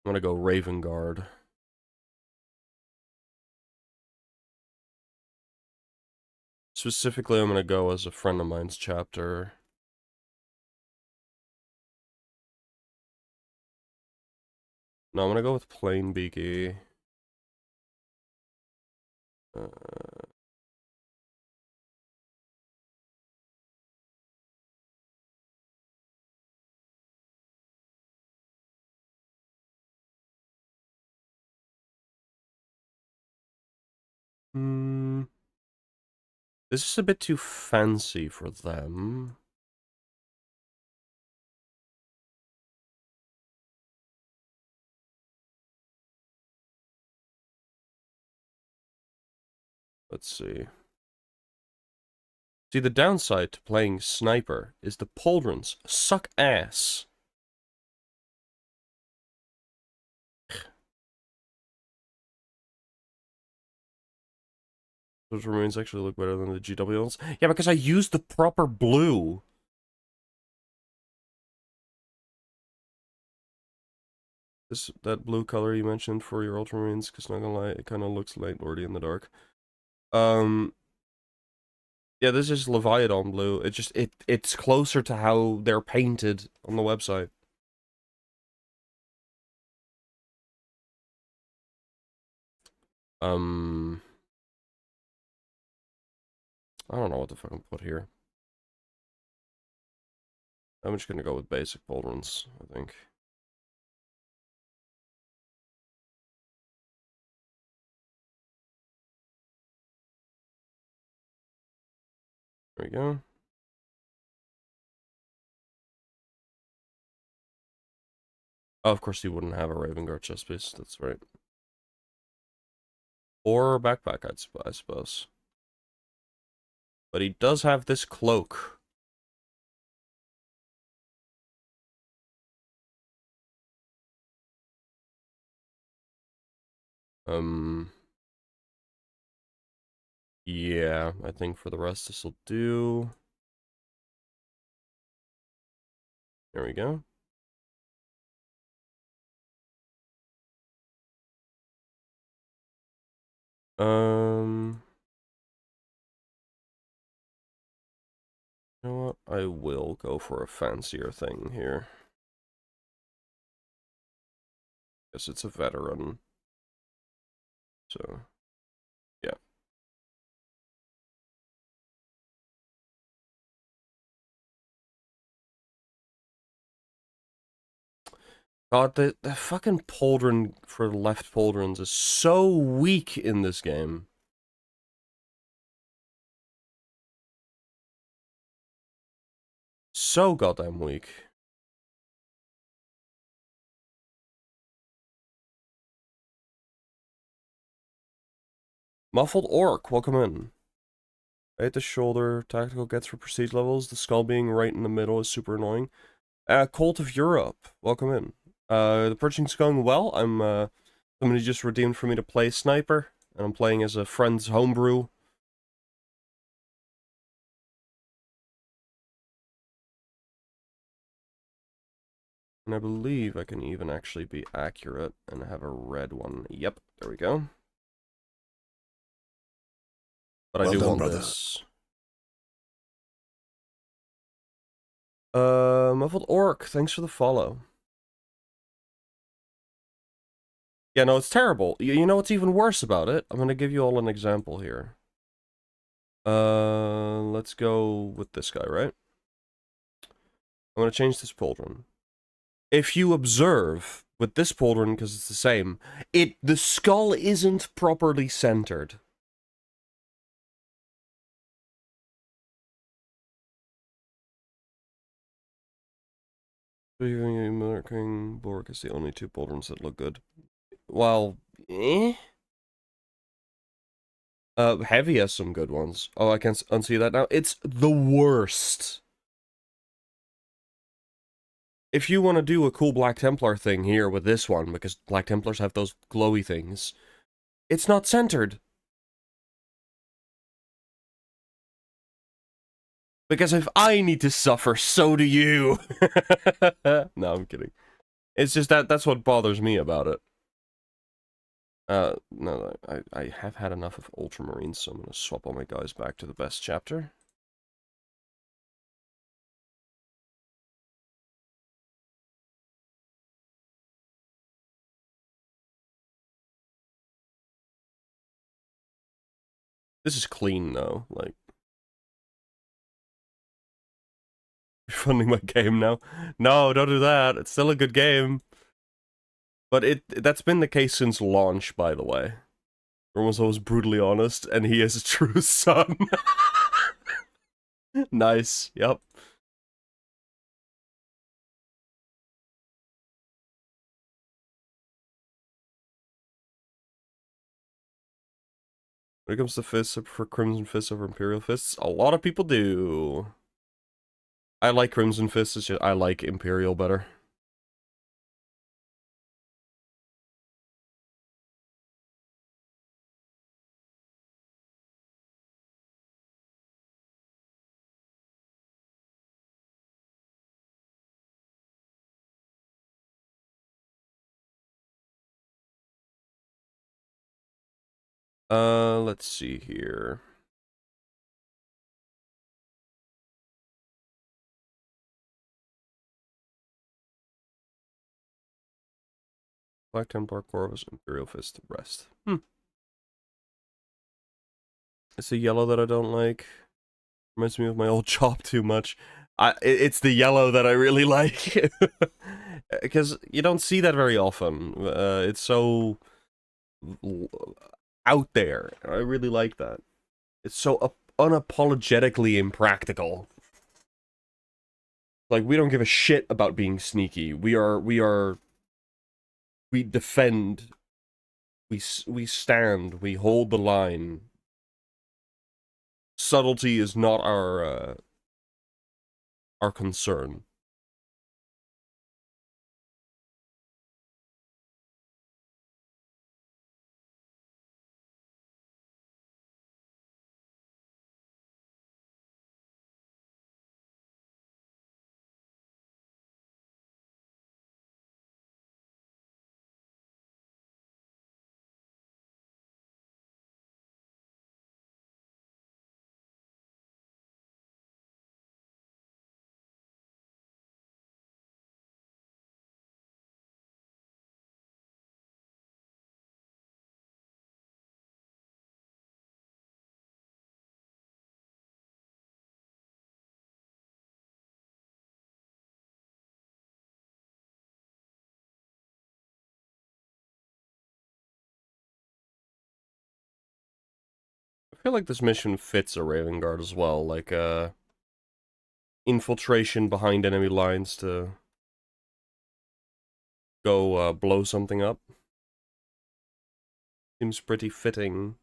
I'm gonna go Raven Guard. Specifically, I'm gonna go as a friend of mine's chapter. No, I'm gonna go with Plain Beaky. Uh, This is a bit too fancy for them. Let's see. See, the downside to playing Sniper is the pauldrons suck ass. Those remains actually look better than the GW ones. Yeah, because I used the proper blue. that blue color you mentioned for your Ultramarines, because not gonna lie, it kind of looks light lordy in the dark. Yeah, this is Leviathan blue. It's closer to how they're painted on the website. I don't know what the fuck I'm put here. I'm just gonna go with basic pauldrons, I think. There we go. Oh, of course, he wouldn't have a Raven Guard chest piece. That's right. Or a backpack, I suppose. But he does have this cloak. Yeah, I think for the rest this will do. There we go. You know what? I will go for a fancier thing here. Guess it's a veteran. So, yeah. God, the fucking pauldron for left pauldrons is so weak in this game. So goddamn weak. Muffled Orc, welcome in. Right, the shoulder, tactical gets for prestige levels. The skull being right in the middle is super annoying. Cult of Europe, welcome in. The purchasing's going well. Somebody just redeemed for me to play Sniper, and I'm playing as a friend's homebrew. And I believe I can even actually be accurate and have a red one. Yep, there we go. But I do want this. Muffled Orc, thanks for the follow. Yeah, no, it's terrible. You know what's even worse about it? I'm gonna give you all an example here. Let's go with this guy, right? I'm gonna change this pauldron. If you observe with this pauldron, because it's the same, the skull isn't properly centered. Miller King, Borg is the only two pauldrons that look good. Well, eh? Heavy has some good ones. Oh, I can unsee that now. It's the worst. If you want to do a cool Black Templar thing here with this one, because Black Templars have those glowy things, it's not centered. Because if I need to suffer, so do you. No, I'm kidding. It's just that's what bothers me about it. No, I have had enough of Ultramarines, so I'm gonna swap all my guys back to the best chapter. This is clean, though, like... You're funding my game now? No, don't do that. It's still a good game. But that's been the case since launch, by the way. Everyone's always brutally honest, and he is a true son. Nice, yep. When it comes to fists, I prefer Crimson Fists over Imperial Fists. A lot of people do. I like Crimson Fists, it's just I like Imperial better. Let's see here. Black Templar, Corvus, Imperial Fist, Rest. It's a yellow that I don't like. Reminds me of my old job too much. It's the yellow that I really like. Because you don't see that very often. It's so out there. I really like that. It's so unapologetically impractical. Like, we don't give a shit about being sneaky. We defend. We stand. We hold the line. Subtlety is not our concern. I feel like this mission fits a Raven Guard as well, like, infiltration behind enemy lines to go, blow something up. Seems pretty fitting.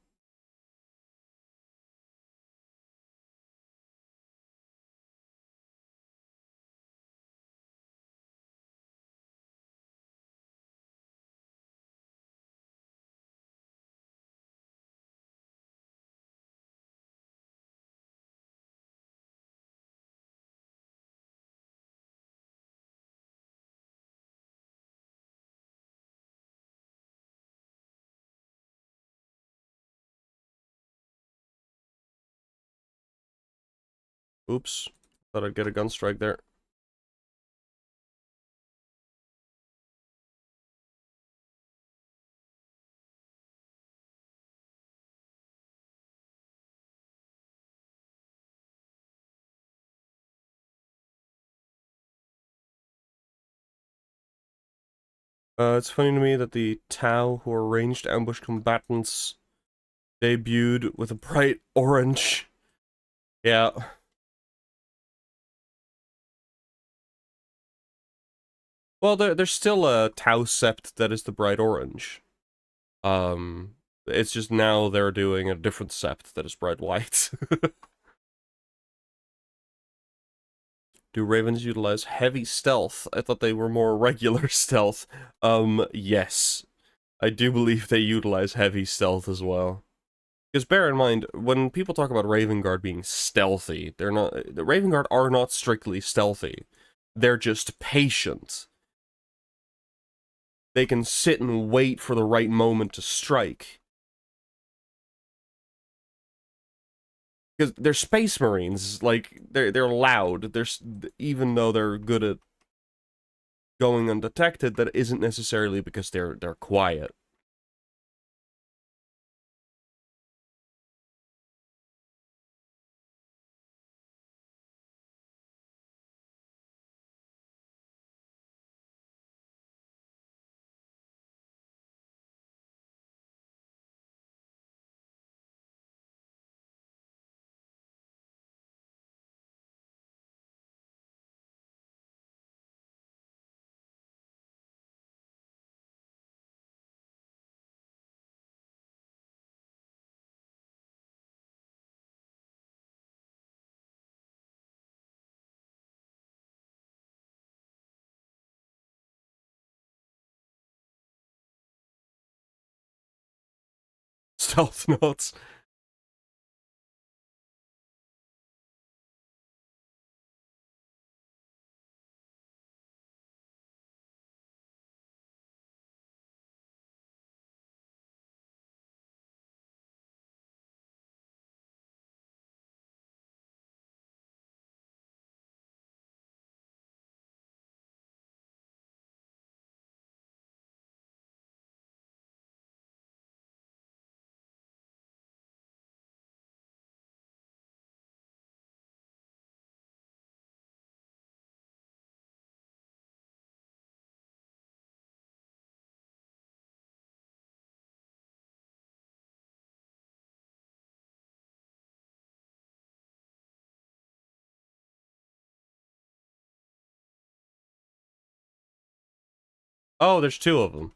Oops. Thought I'd get a gun strike there. It's funny to me that the Tau, who are ranged ambush combatants, debuted with a bright orange. Yeah. Well, there's still a Tau Sept that is the bright orange. It's just now they're doing a different Sept that is bright white. Do Ravens utilize heavy stealth? I thought they were more regular stealth. Yes. I do believe they utilize heavy stealth as well. Because bear in mind, when people talk about Raven Guard being stealthy, they're not. The Raven Guard are not strictly stealthy. They're just patient. They can sit and wait for the right moment to strike. Because they're Space Marines, like they're loud. Even though they're good at going undetected, that isn't necessarily because they're quiet. Stealth notes. Oh, there's two of them.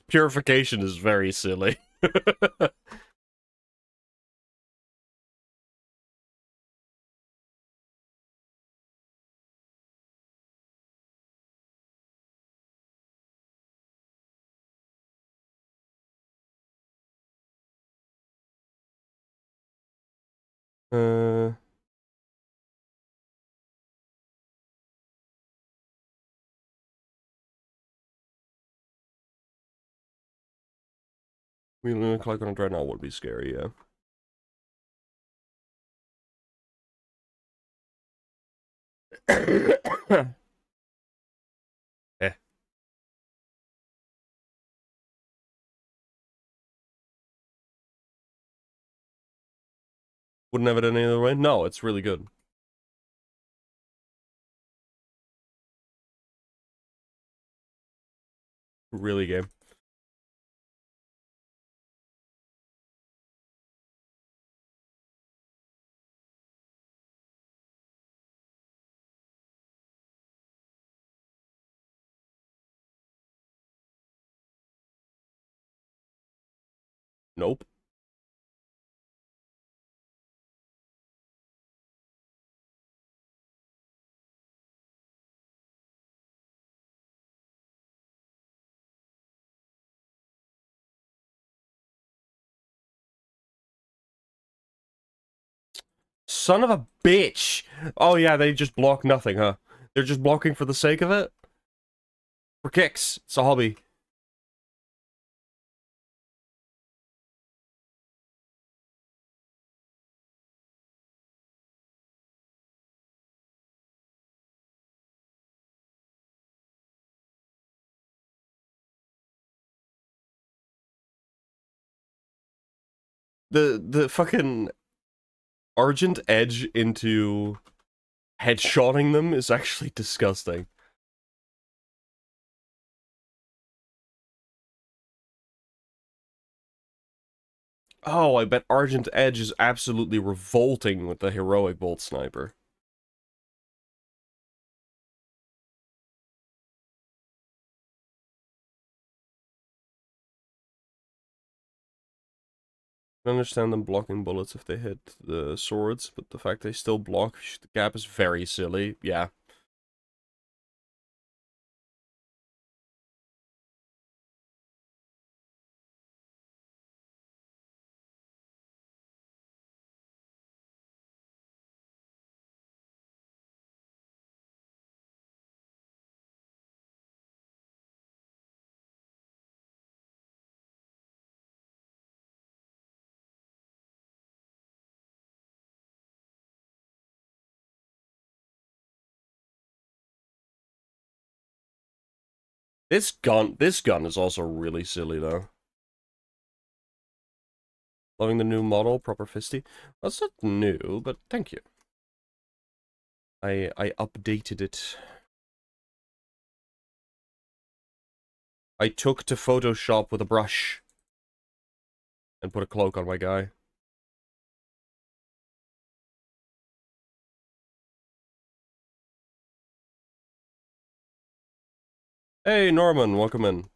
Purification is very silly. uh... Wheeling a clock on a dreadnought would be scary, yeah. Eh. Wouldn't have it any other way? No, it's really good. Really game. Nope. Son of a bitch! Oh yeah, they just block nothing, huh? They're just blocking for the sake of it? For kicks. It's a hobby. The fucking Argent edge into headshotting them is actually disgusting. Oh, I bet Argent Edge is absolutely revolting with the heroic bolt sniper. I understand them blocking bullets if they hit the swords, but the fact they still block the gap is very silly. Yeah. This gun is also really silly though. Loving the new model, proper fisty. That's not new, but thank you. I updated it. I took to Photoshop with a brush and put a cloak on my guy. Hey Norman, welcome in.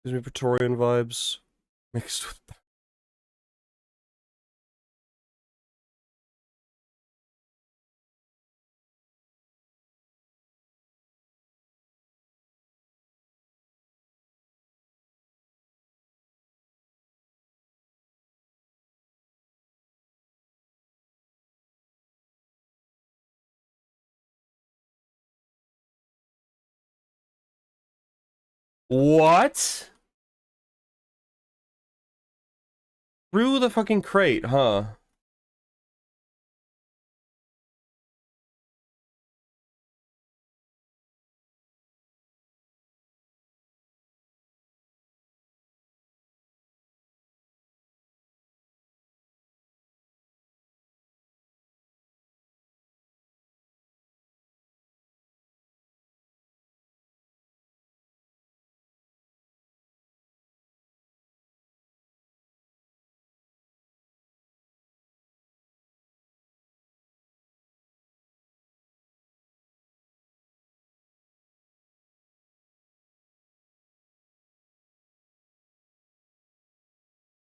Gives me Praetorian vibes. Mixed with... What? Through the fucking crate, huh?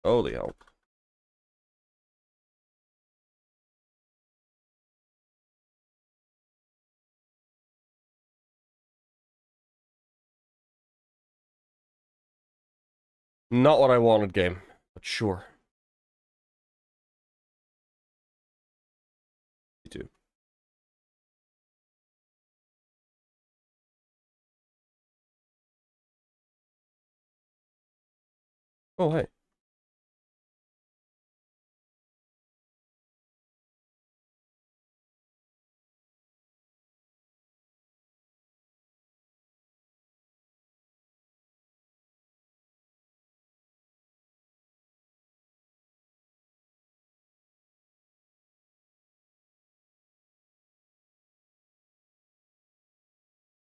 Holy hell. Not what I wanted, game, but sure. Me too. Oh, hey.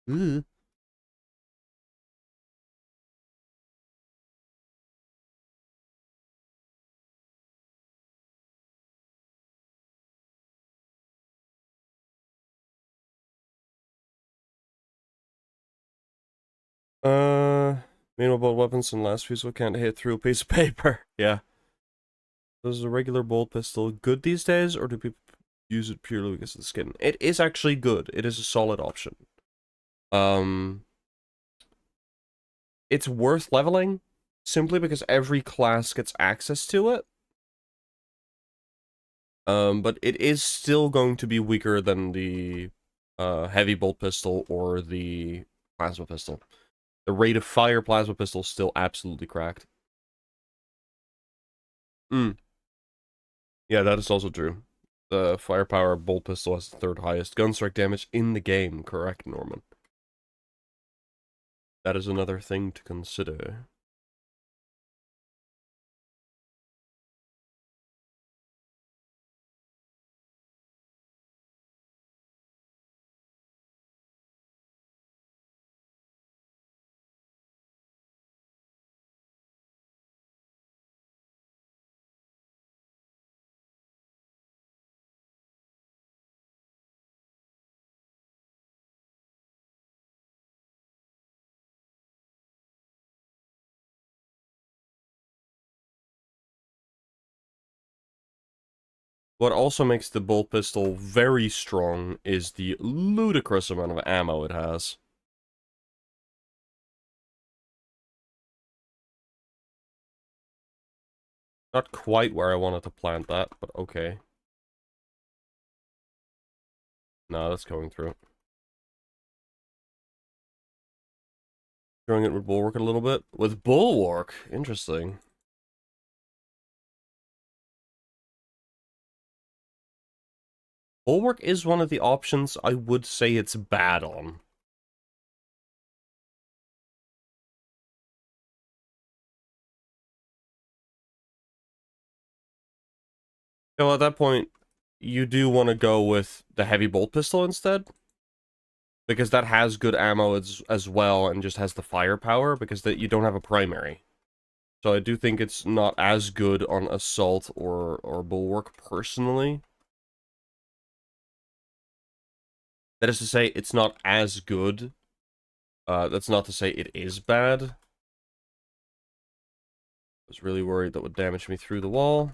Ooh. Meanwhile, bolt weapons and last fusel can't hit through a piece of paper. Yeah. Is a regular bolt pistol good these days, or do people use it purely because of the skin? It is actually good. It is a solid option. It's worth leveling, simply because every class gets access to it. But it is still going to be weaker than the heavy bolt pistol or the plasma pistol. The rate of fire plasma pistol is still absolutely cracked. Yeah, that is also true. The firepower bolt pistol has the third highest gunstrike damage in the game, correct, Norman? That is another thing to consider. What also makes the bolt pistol very strong is the ludicrous amount of ammo it has. Not quite where I wanted to plant that, but okay. No, that's going through. Throwing it with Bulwark a little bit. With Bulwark? Interesting. Bulwark is one of the options I would say it's bad on. So at that point, you do want to go with the heavy bolt pistol instead. Because that has good ammo as well, and just has the firepower, because you don't have a primary. So I do think it's not as good on Assault or Bulwark, personally. That is to say, it's not as good. That's not to say it is bad. was really worried that would damage me through the wall.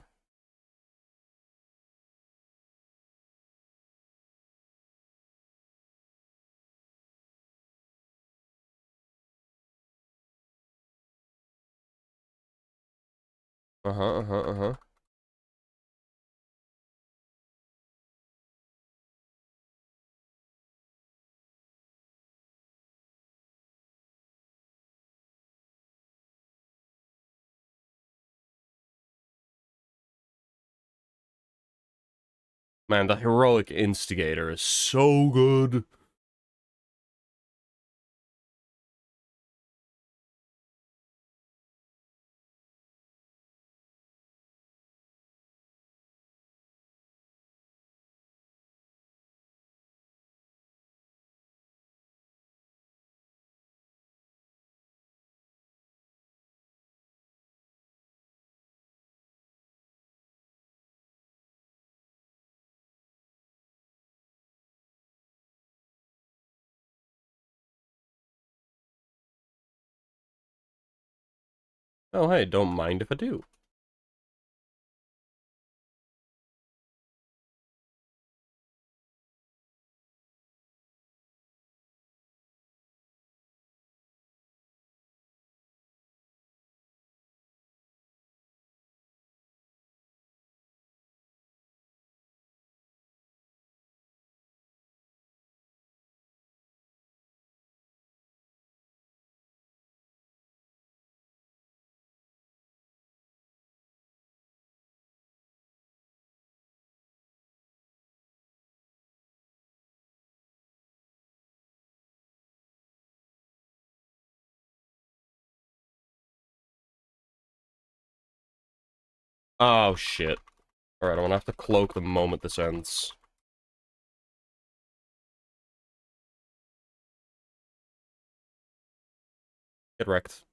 Uh-huh. Man, the heroic instigator is so good. Oh, hey, don't mind if I do. Oh, shit. Alright, I'm gonna have to cloak the moment this ends. Get wrecked.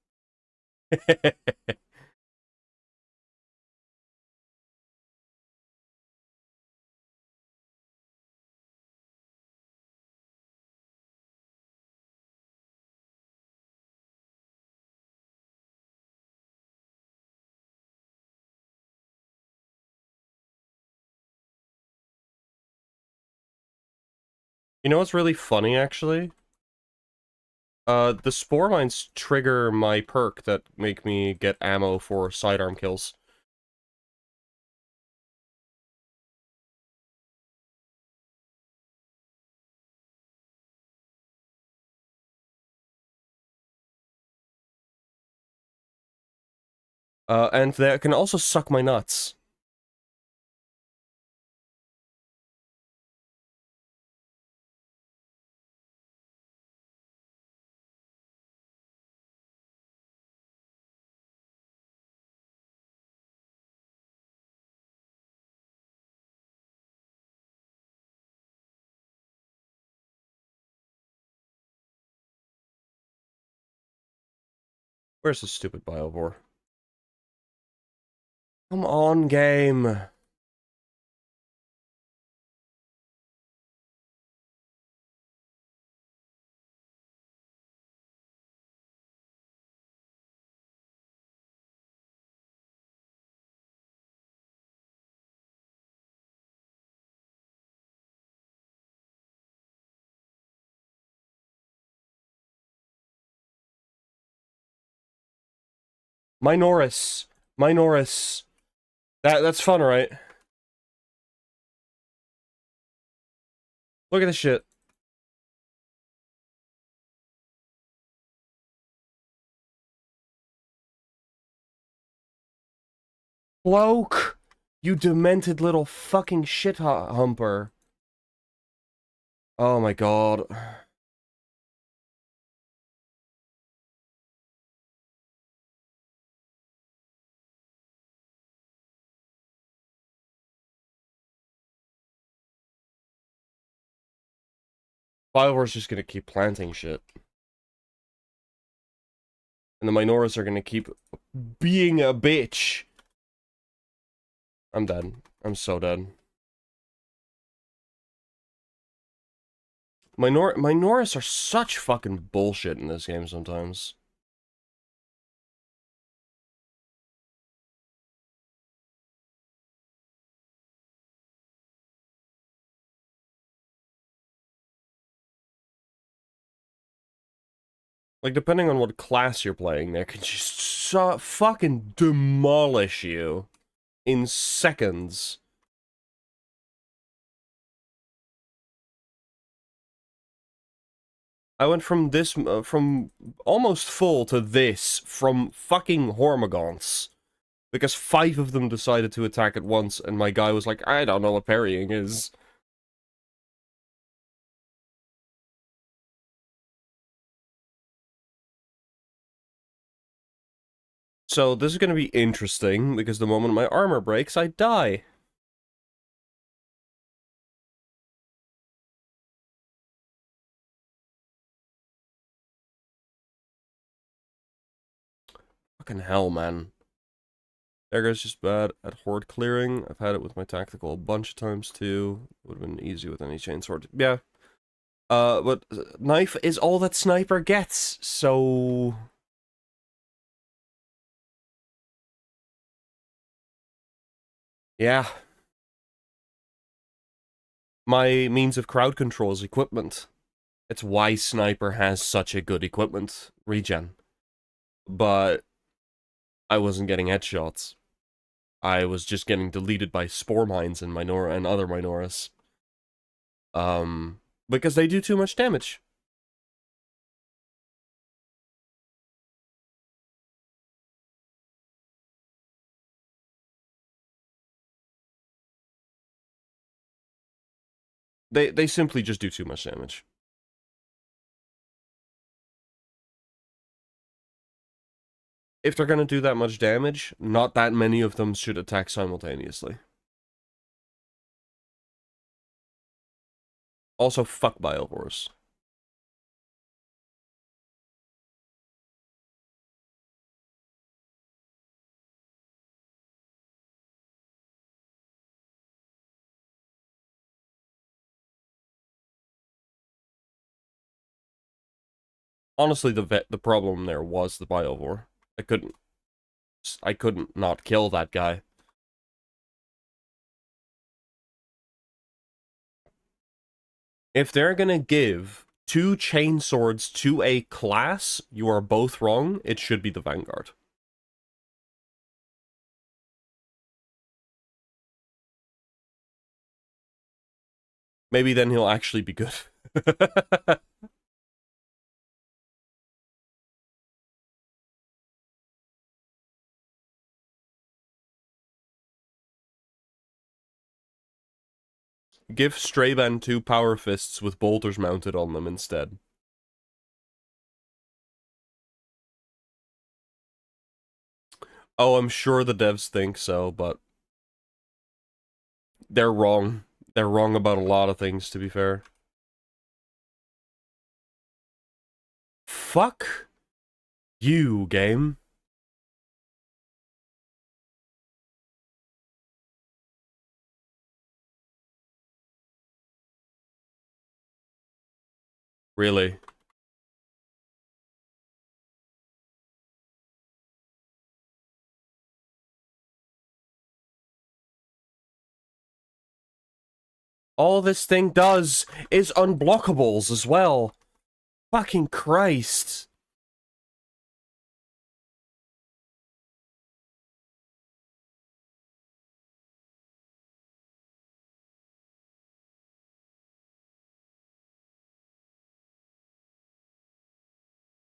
You know what's really funny, actually? The spore mines trigger my perk that make me get ammo for sidearm kills. And they can also suck my nuts. Where's the stupid Biovore? Come on, game. Minoris. Minoris. That's fun, right? Look at this shit. Cloak! You demented little fucking shit humper. Oh my god. Biovore's just gonna keep planting shit. And the Minoris are gonna keep being a bitch. I'm dead. I'm so dead. Minoris are such fucking bullshit in this game sometimes. Like, depending on what class you're playing, they can just fucking demolish you in seconds. I went from this, from almost full to this, from fucking Hormagaunts. Because 5 of them decided to attack at once, and my guy was like, I don't know what parrying is. So this is going to be interesting, because the moment my armor breaks, I die. Fucking hell, man. Dagger's just bad at horde clearing. I've had it with my tactical a bunch of times, too. Would have been easy with any chainsword. Yeah. But knife is all that sniper gets, so... Yeah. My means of crowd control is equipment. It's why Sniper has such a good equipment regen. But I wasn't getting headshots. I was just getting deleted by spore mines and other Minoras. Because they do too much damage. They simply just do too much damage. If they're gonna do that much damage, not that many of them should attack simultaneously. Also, fuck Biovores. Honestly, the problem there was the Biovore. I couldn't not kill that guy. If they're gonna give 2 chainswords to a class, you are both wrong. It should be the Vanguard. Maybe then he'll actually be good. Give Straban 2 power fists with bolters mounted on them instead. Oh, I'm sure the devs think so, but they're wrong. They're wrong about a lot of things, to be fair. Fuck you, game. Really. All this thing does is unblockables as well. Fucking Christ.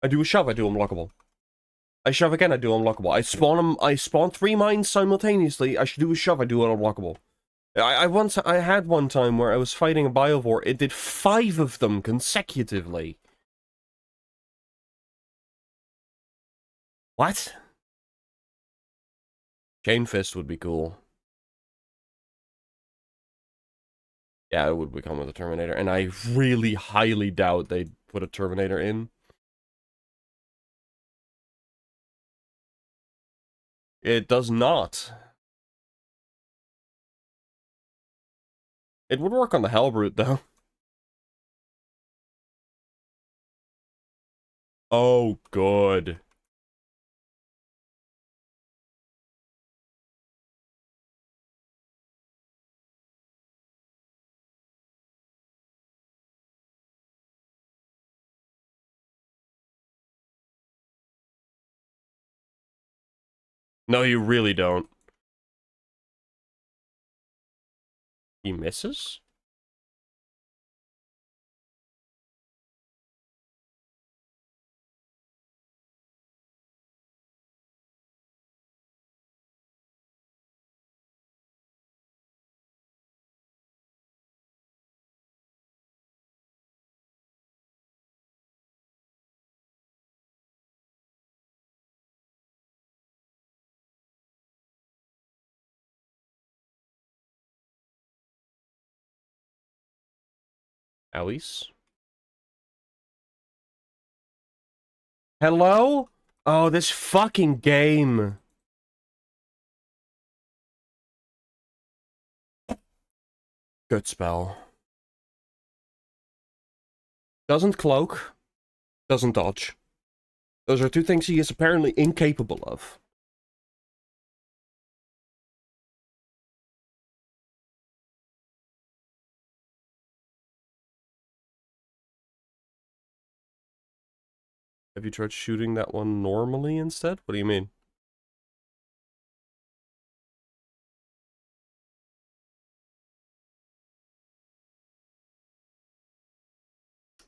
I do a shove, I do unblockable. I shove again, I do unblockable. I spawn 3 mines simultaneously, I should do a shove, I do an unblockable. I had one time where I was fighting a Biovore, it did 5 of them consecutively. What? Chain Fist would be cool. Yeah, it would become with a Terminator, and I really highly doubt they'd put a Terminator in. It does not. It would work on the Hellbrute, though. Oh, good. No, you really don't. He misses? Alice? Hello? Oh, this fucking game. Good spell. Doesn't cloak. Doesn't dodge. Those are two things he is apparently incapable of. Have you tried shooting that one normally instead? What do you mean?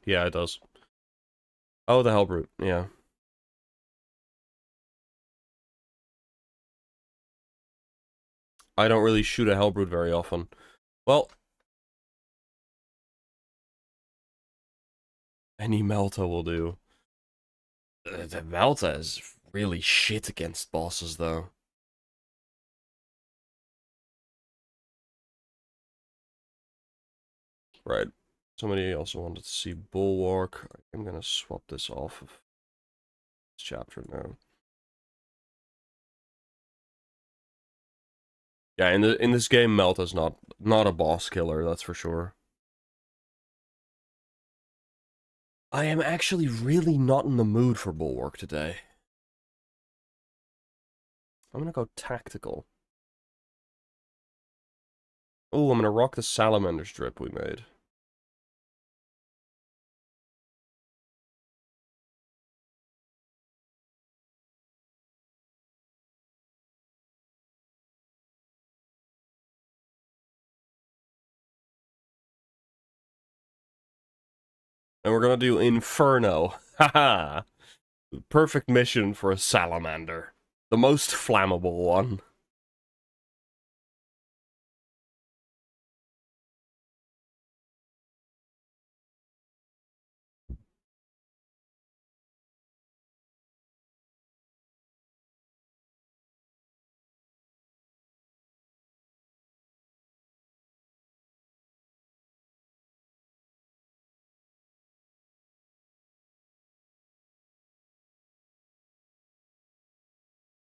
Yeah, it does. Oh, the Hellbrute. Yeah. I don't really shoot a Hellbrute very often. Well, any Melta will do. The Melta is really shit against bosses, though. Right. Somebody also wanted to see Bulwark. I'm gonna swap this off of this chapter now. Yeah, in this game, Melta's not a boss killer, that's for sure. I am actually really not in the mood for Bulwark today. I'm gonna go tactical. Oh, I'm gonna rock the salamander strip we made. And we're gonna do Inferno. Haha! Perfect mission for a salamander. The most flammable one.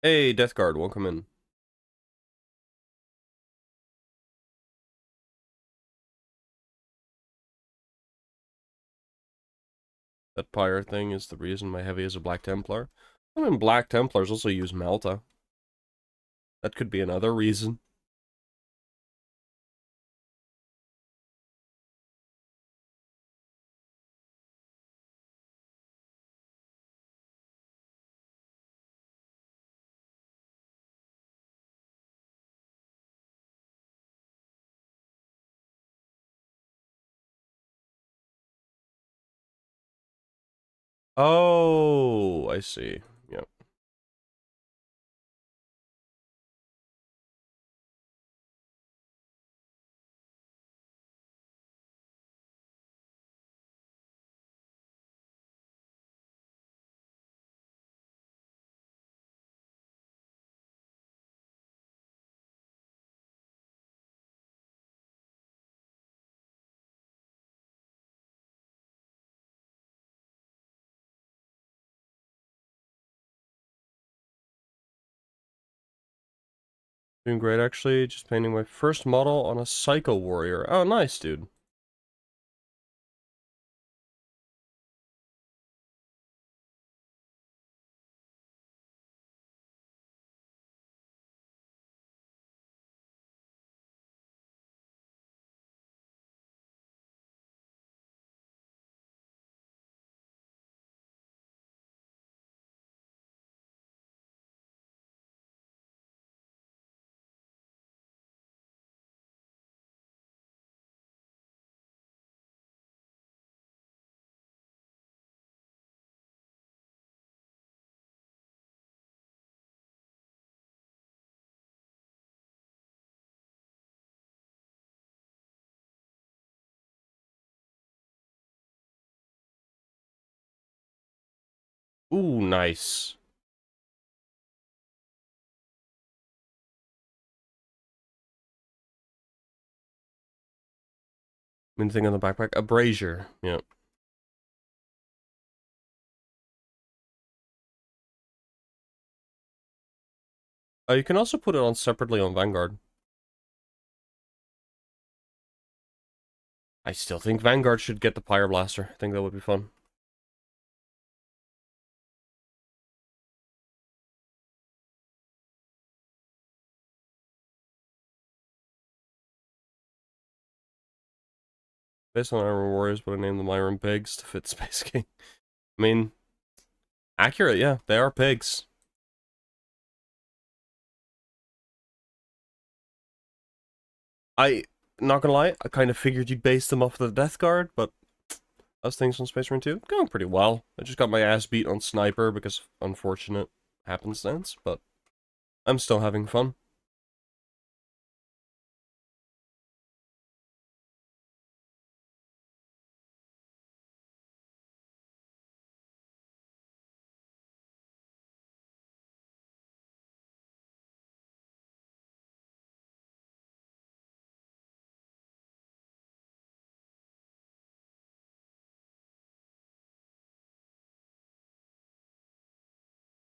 Hey, Death Guard, welcome in. That pyre thing is the reason my heavy is a Black Templar. I mean, Black Templars also use Melta. That could be another reason. Oh, I see. Yep. Doing great, actually. Just painting my first model on a Psycho Warrior. Oh, nice, dude. Ooh, nice. Main thing on the backpack, a brazier. Yeah. You can also put it on separately on Vanguard. I still think Vanguard should get the Pyre Blaster. I think that would be fun. Based on Iron Warriors, but I named them Iron Pigs to fit Space King. I mean, accurate, yeah. They are pigs. Not gonna lie, I kind of figured you'd base them off the Death Guard, but as things on Space Marine 2, going pretty well. I just got my ass beat on Sniper because of unfortunate happenstance, but I'm still having fun.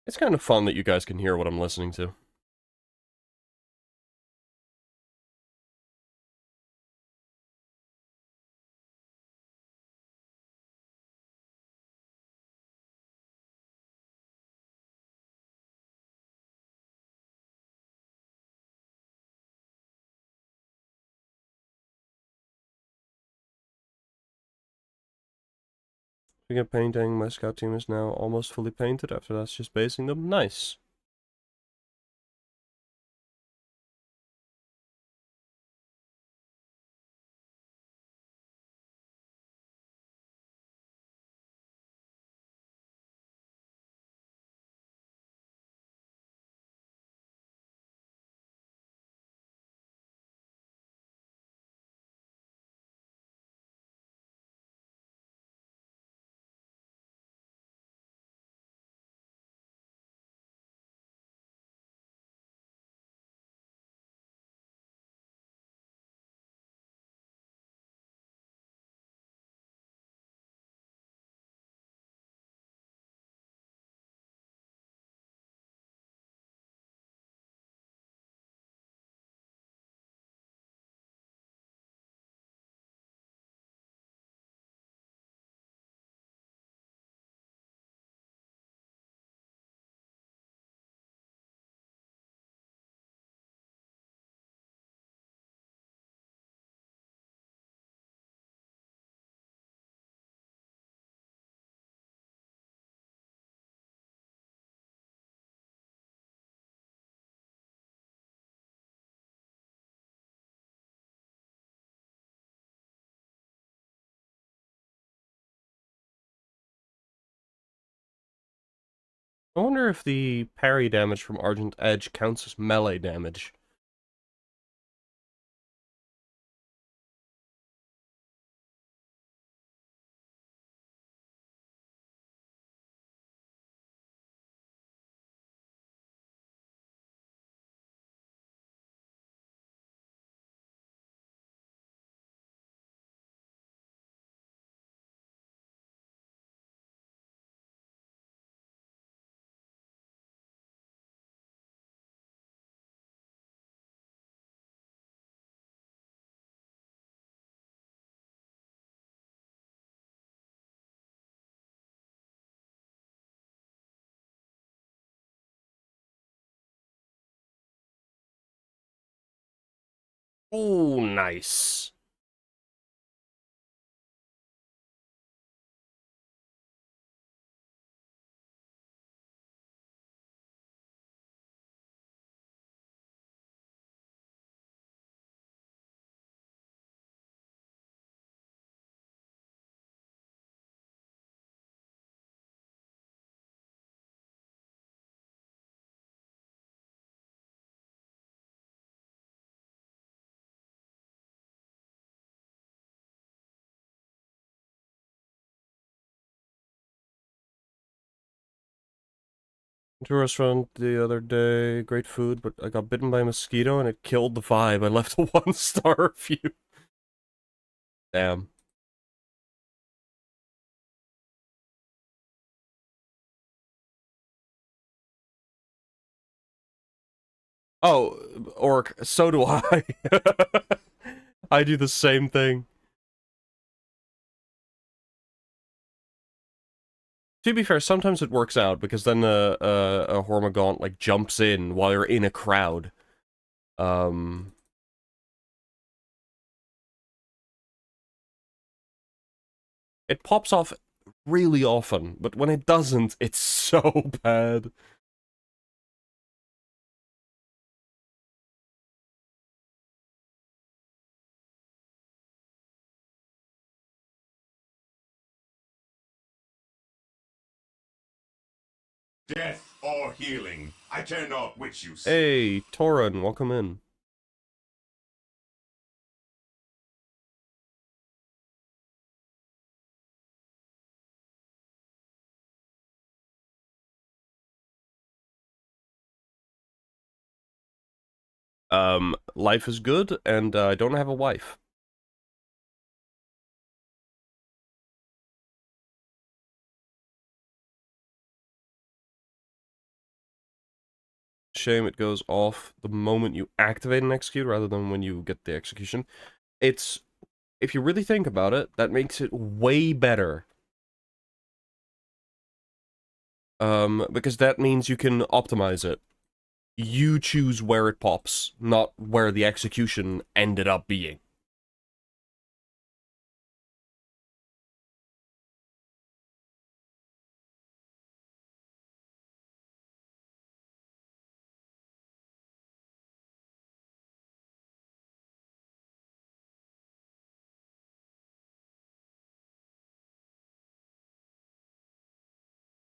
It's kind of fun that you guys can hear what I'm listening to. Speaking of painting, my scout team is now almost fully painted. After that's just basing them. Nice. I wonder if the parry damage from Argent Edge counts as melee damage. Oh, nice. Went to a restaurant the other day, great food, but I got bitten by a mosquito and it killed the vibe. I left a 1-star review. Damn. Oh, Orc, so do I. I do the same thing. To be fair, sometimes it works out, because then a Hormagaunt, like, jumps in while you're in a crowd. It pops off really often, but when it doesn't, it's so bad. Death or healing, I care not which you seek. Hey, Torin, welcome in. Life is good, and I don't have a wife. Shame it goes off the moment you activate and execute rather than when you get the execution. It's, if you really think about it, that makes it way better. Because that means you can optimize it. You choose where it pops, not where the execution ended up being.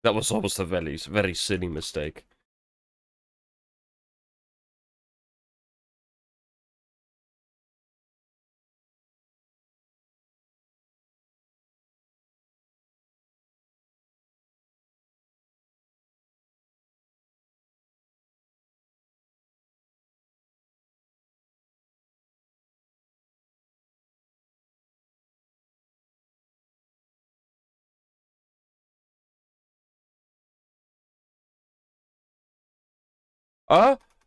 That was almost a very, very silly mistake.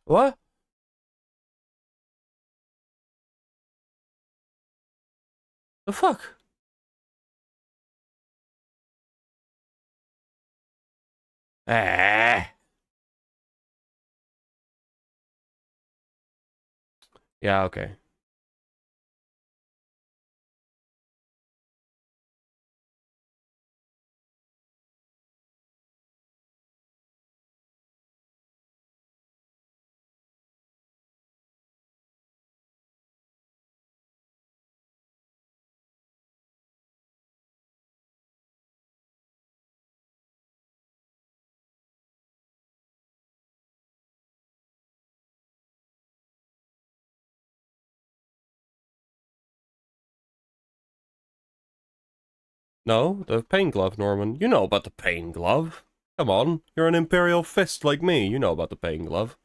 What? The fuck? Ah. Yeah, okay. No, the pain glove, Norman. You know about the pain glove. Come on, you're an Imperial Fist like me. You know about the pain glove.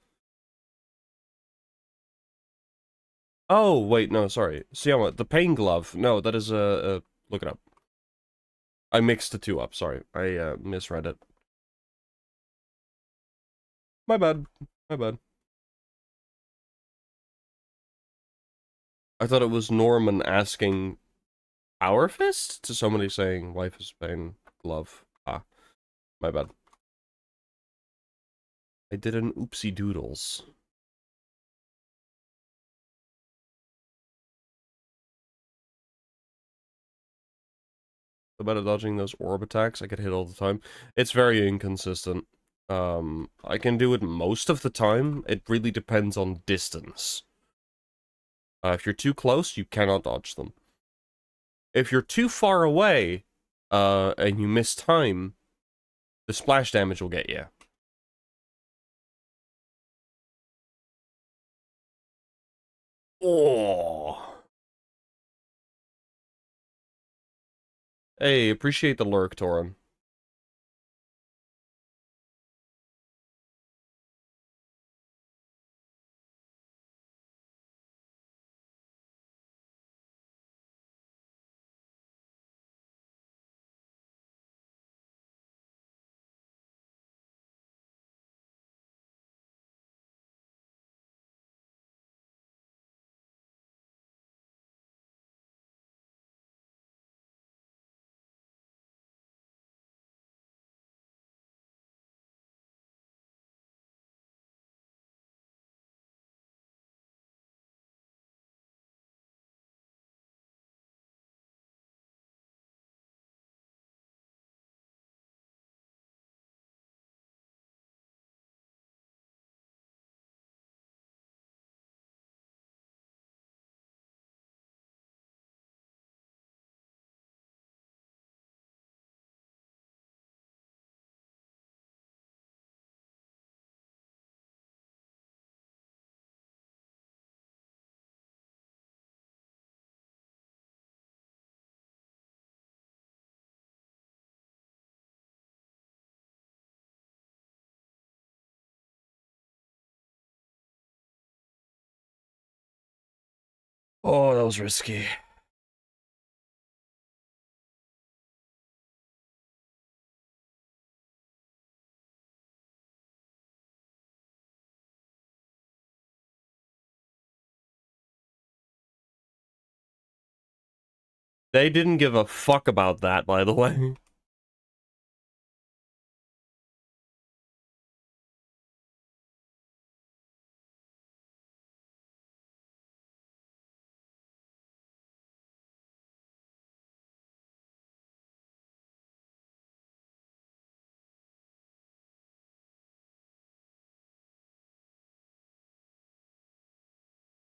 Oh, wait, no, sorry. Siama, the pain glove. No, that is look it up. I mixed the two up, sorry. I misread it. My bad. My bad. I thought it was Norman asking Power Fist to somebody saying life is pain glove. Ah, my bad. I did an oopsie doodles. About dodging those orb attacks I get hit all the time. It's very inconsistent. I can do it most of the time. It really depends on distance. If you're too close, you cannot dodge them. If you're too far away, and you miss time, the splash damage will get you. Oh. Hey, appreciate the lurk, Torin. Oh, that was risky. They didn't give a fuck about that, by the way.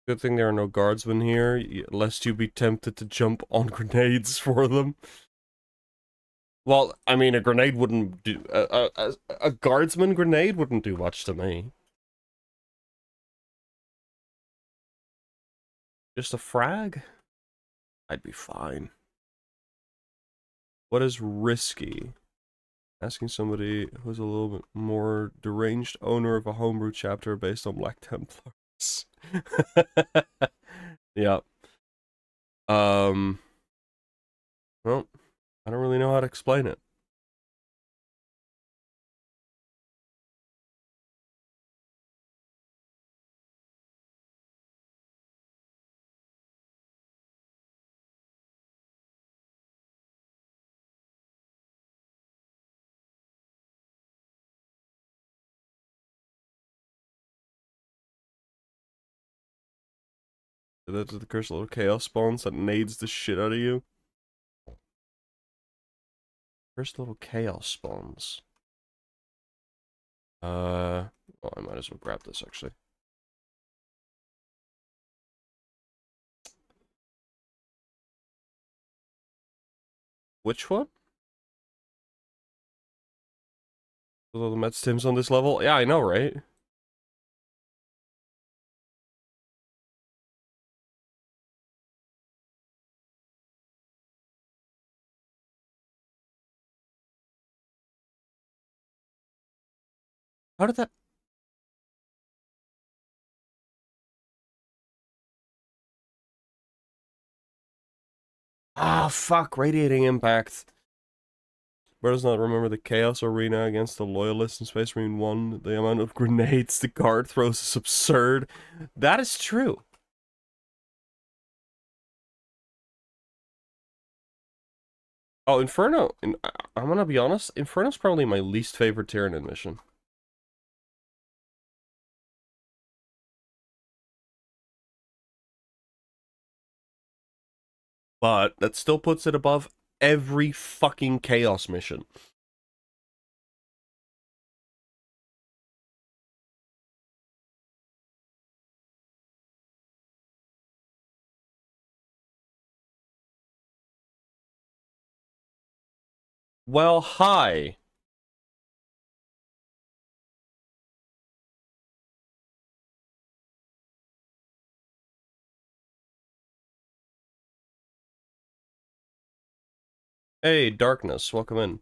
Good thing there are no guardsmen here, lest you be tempted to jump on grenades for them. Well, I mean, a grenade wouldn't do... A guardsman grenade wouldn't do much to me. Just a frag? I'd be fine. What is risky? Asking somebody who's a little bit more deranged owner of a homebrew chapter based on Black Templars. Yeah. Well, I don't really know how to explain it. That's the cursed little chaos spawns that nades the shit out of you. Cursed little chaos spawns. Well, I might as well grab this actually. Which one? The Mets Tim's on this level? Yeah, I know, right? How did that... Ah, fuck, radiating impact. Where does not remember the Chaos Arena against the Loyalists in Space Marine 1? The amount of grenades the guard throws is absurd. That is true. Oh, Inferno. I'm gonna be honest, Inferno's probably my least favorite Tyranid mission. But that still puts it above every fucking Chaos mission. Well, hi. Hey, Darkness, welcome in.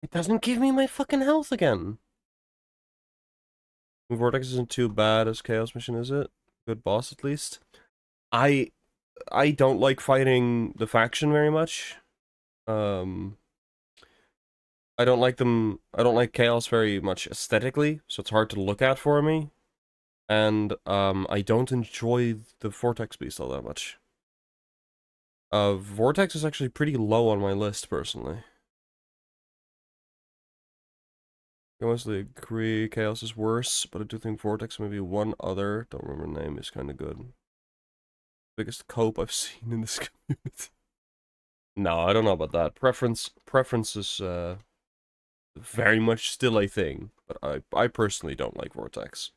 It doesn't give me my fucking health again. Vortex isn't too bad as Chaos mission, is it? Good boss, at least. I don't like fighting the faction very much. I don't like them... I don't like Chaos very much aesthetically, so it's hard to look at for me. And, I don't enjoy the Vortex Beast all that much. Vortex is actually pretty low on my list, personally. I mostly agree Chaos is worse, but I do think Vortex, maybe one other, don't remember the name, is kind of good. Biggest cope I've seen in this community. No, I don't know about that. Preference is, very much still a thing, but I personally don't like Vortex.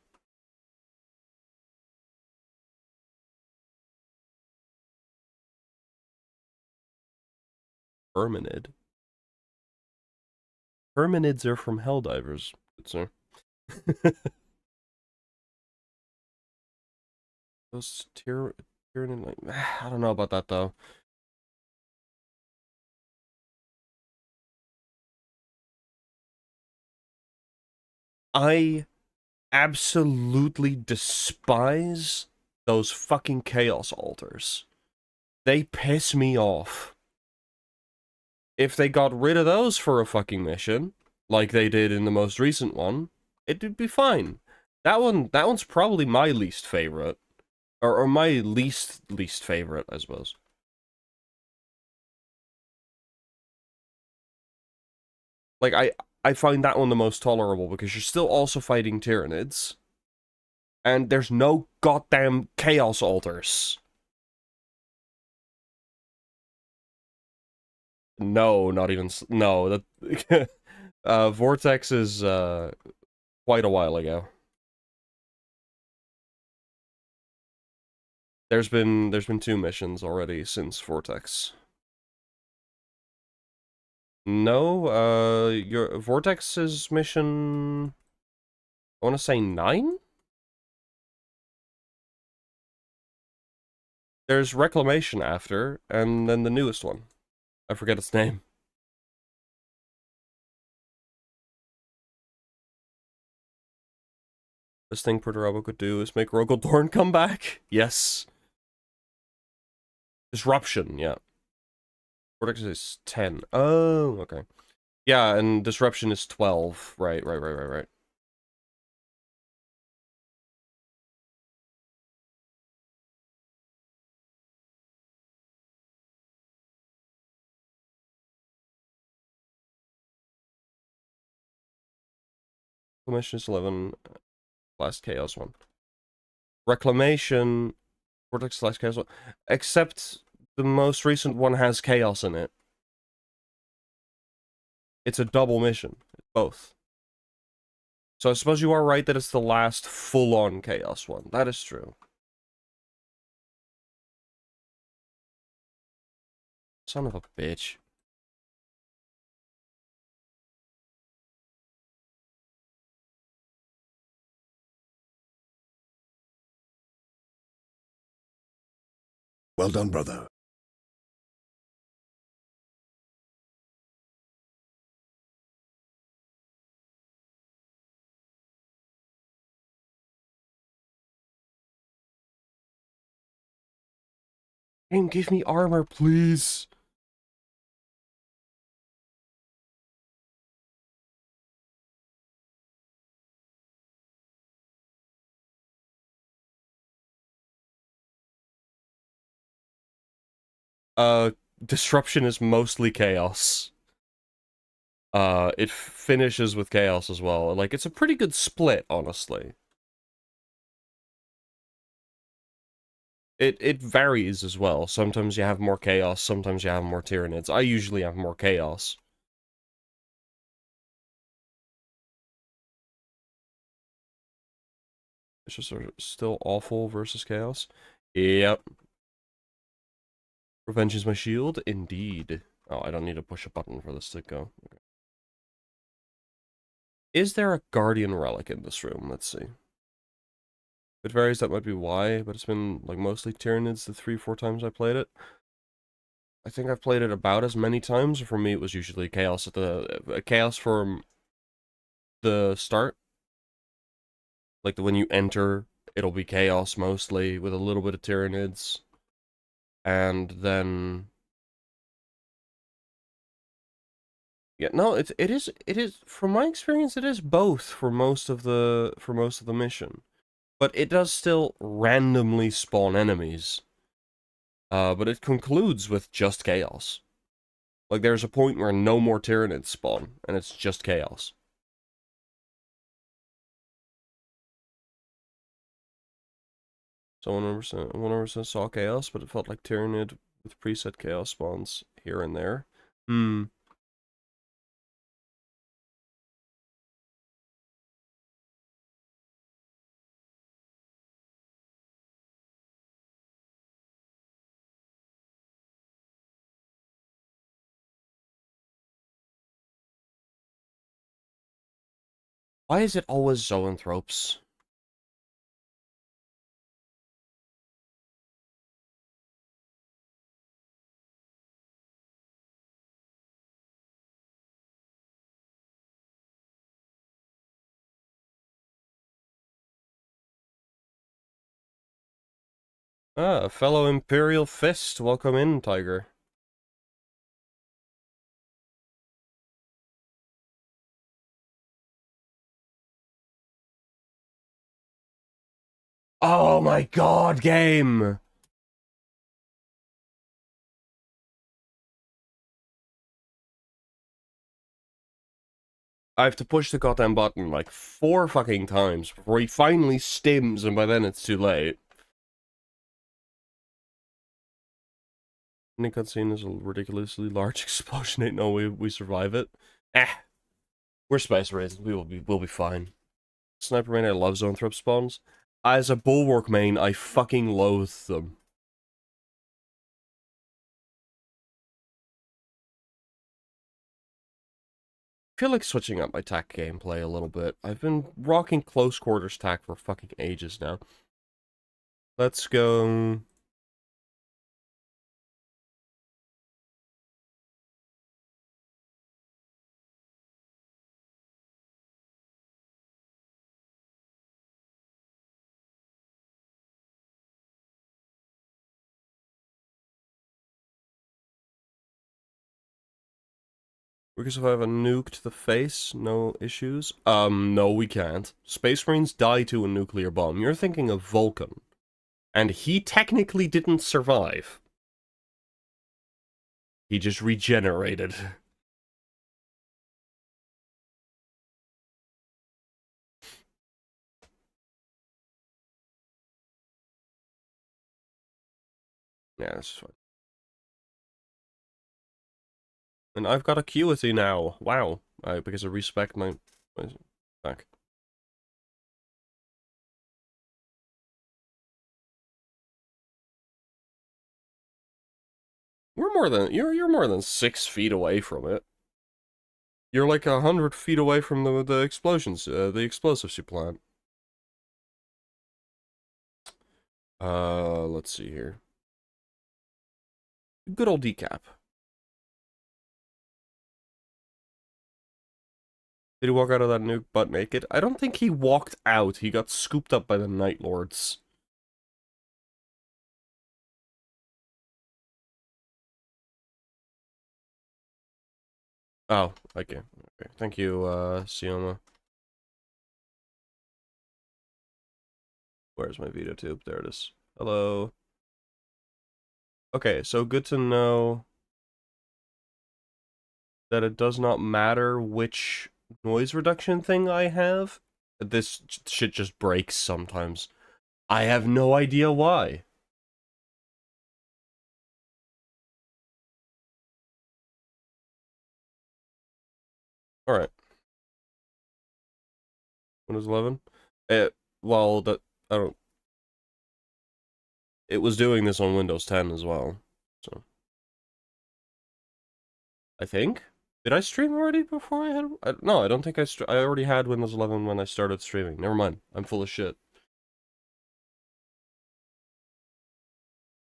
Permanid. Permanids are from Helldivers, good sir. Those Tyranid, like, I don't know about that though. I absolutely despise those fucking chaos altars. They piss me off. If they got rid of those for a fucking mission, like they did in the most recent one, it'd be fine. That one's probably my least favorite. Or my least favorite, I suppose. Like, I find that one the most tolerable, because you're still also fighting Tyranids. And there's no goddamn Chaos Altars. No, not even... No, that... Vortex is, quite a while ago. There's been 2 missions already since Vortex. No, your Vortex's mission... I want to say 9? There's Reclamation after, and then the newest one. I forget its name. Best thing Perturabo could do is make Rogaldorn come back. Yes. Disruption, yeah. Vortex is 10. Oh, okay. Yeah, and Disruption is 12. Right. Reclamation is 11. Last Chaos one. Reclamation... Vortex last Chaos one. Except the most recent one has Chaos in it. It's a double mission. Both. So I suppose you are right that it's the last full-on Chaos one. That is true. Son of a bitch. Well done, brother. Game, give me armor, please. Disruption is mostly chaos. It finishes with chaos as well. Like, it's a pretty good split, honestly. It varies as well. Sometimes you have more chaos, sometimes you have more Tyranids. I usually have more chaos. It's just still awful versus chaos. Yep. Revenge is my shield? Indeed. Oh, I don't need to push a button for this to go. Okay. Is there a Guardian Relic in this room? Let's see. If it varies, that might be why, but it's been, like, mostly Tyranids the 3-4 times I played it. I think I've played it about as many times. For me, it was usually Chaos at the... Chaos from the start. Like, when you enter, it'll be Chaos mostly, with a little bit of Tyranids. And then... Yeah, no, it is, from my experience, it is both for most of the mission. But it does still randomly spawn enemies. But it concludes with just chaos. Like, there's a point where no more Tyranids spawn, and it's just chaos. So 100% saw chaos, but it felt like Tyranid with preset chaos spawns here and there. Why is it always zoanthropes? Ah, fellow Imperial Fist, welcome in, Tiger. Oh my god, game! I have to push the goddamn button like 4 fucking times before he finally stims, and by then it's too late. Any cutscene is a ridiculously large explosion. Ain't no way we survive it. We're Space Raisins. We'll be fine. Sniper main, I love Zoanthrope spawns. As a Bulwark main, I fucking loathe them. I feel like switching up my tack gameplay a little bit. I've been rocking close quarters tack for fucking ages now. Let's go... Because if I have a nuke to the face, no issues? No we can't. Space Marines die to a nuclear bomb. You're thinking of Vulcan. And he technically didn't survive. He just regenerated. Yeah, that's fine. And I've got acuity now. Wow. Because I respect my back. You're more than 6 feet away from it. You're like 100 feet away from the explosions, the explosives you plant. Let's see here. Good old decap. Did he walk out of that nuke butt naked? I don't think he walked out. He got scooped up by the Night Lords. Oh, okay. Okay. Thank you, Sioma. Where's my Vito tube? There it is. Hello. Okay, so good to know that it does not matter which noise reduction thing I have. This shit just breaks sometimes. I have no idea why. Alright. Windows 11? Well, I don't... It was doing this on Windows 10 as well, so... I think? Did I stream already before I had... no, I don't think I already had Windows 11 when I started streaming. Never mind. I'm full of shit.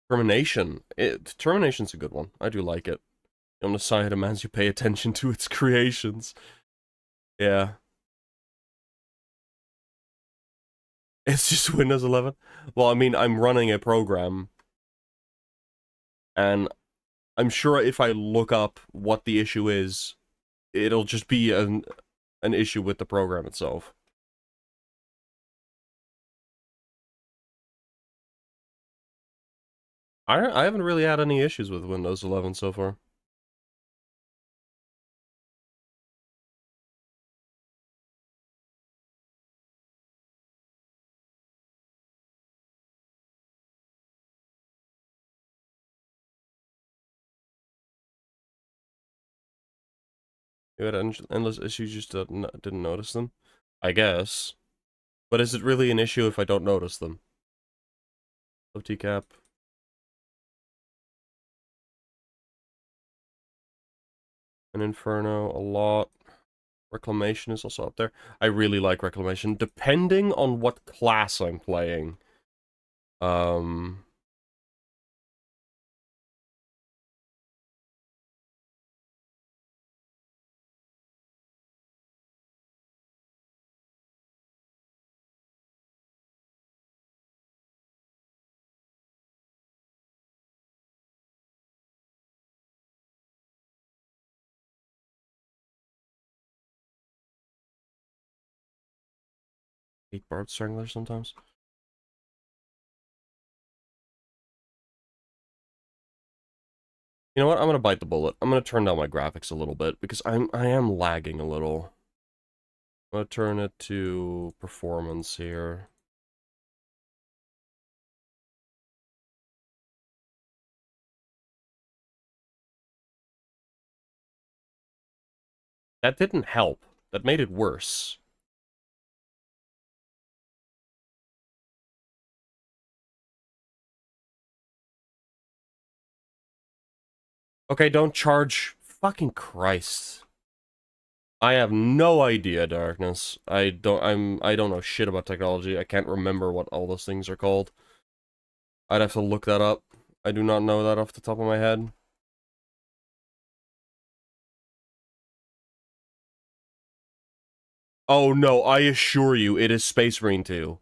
Termination. Termination's a good one. I do like it. On the side, it demands you pay attention to its creations. Yeah. It's just Windows 11. Well, I mean, I'm running a program, and I'm sure if I look up what the issue is, it'll just be an issue with the program itself. I haven't really had any issues with Windows 11 so far. You had endless issues, you just didn't notice them? I guess. But is it really an issue if I don't notice them? OTCap. An Inferno, a lot. Reclamation is also up there. I really like Reclamation, depending on what class I'm playing. hate Bard Strangler sometimes. You know what? I'm gonna bite the bullet. I'm gonna turn down my graphics a little bit because I am lagging a little. I'm gonna turn it to performance here. That didn't help. That made it worse. Okay, don't charge. Fucking Christ. I have no idea, Darkness. I don't know shit about technology. I can't remember what all those things are called. I'd have to look that up. I do not know that off the top of my head. Oh no, I assure you, it is Space Marine 2.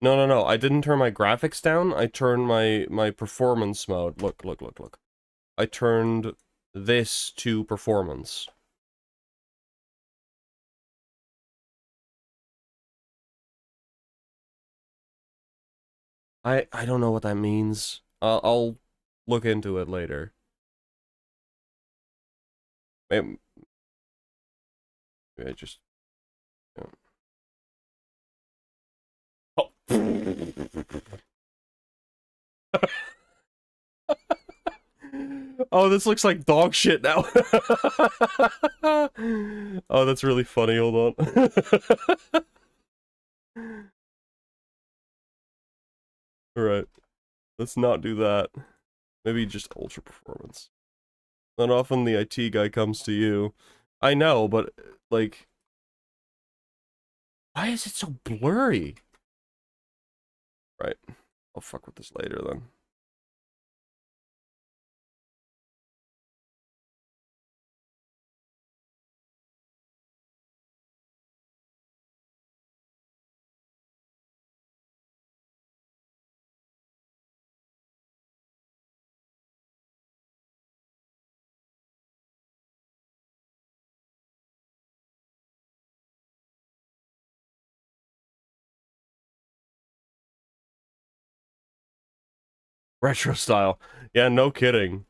No, no, no, I didn't turn my graphics down. I turned my performance mode. Look, look, look, look. I turned this to performance. I don't know what that means. I'll look into it later. Maybe I just... Yeah. Oh. Oh, this looks like dog shit now. Oh, that's really funny. Hold on. Alright. Let's not do that. Maybe just ultra performance. Not often the IT guy comes to you. I know, but, like... Why is it so blurry? Right. I'll fuck with this later, then. Retro style. Yeah, no kidding.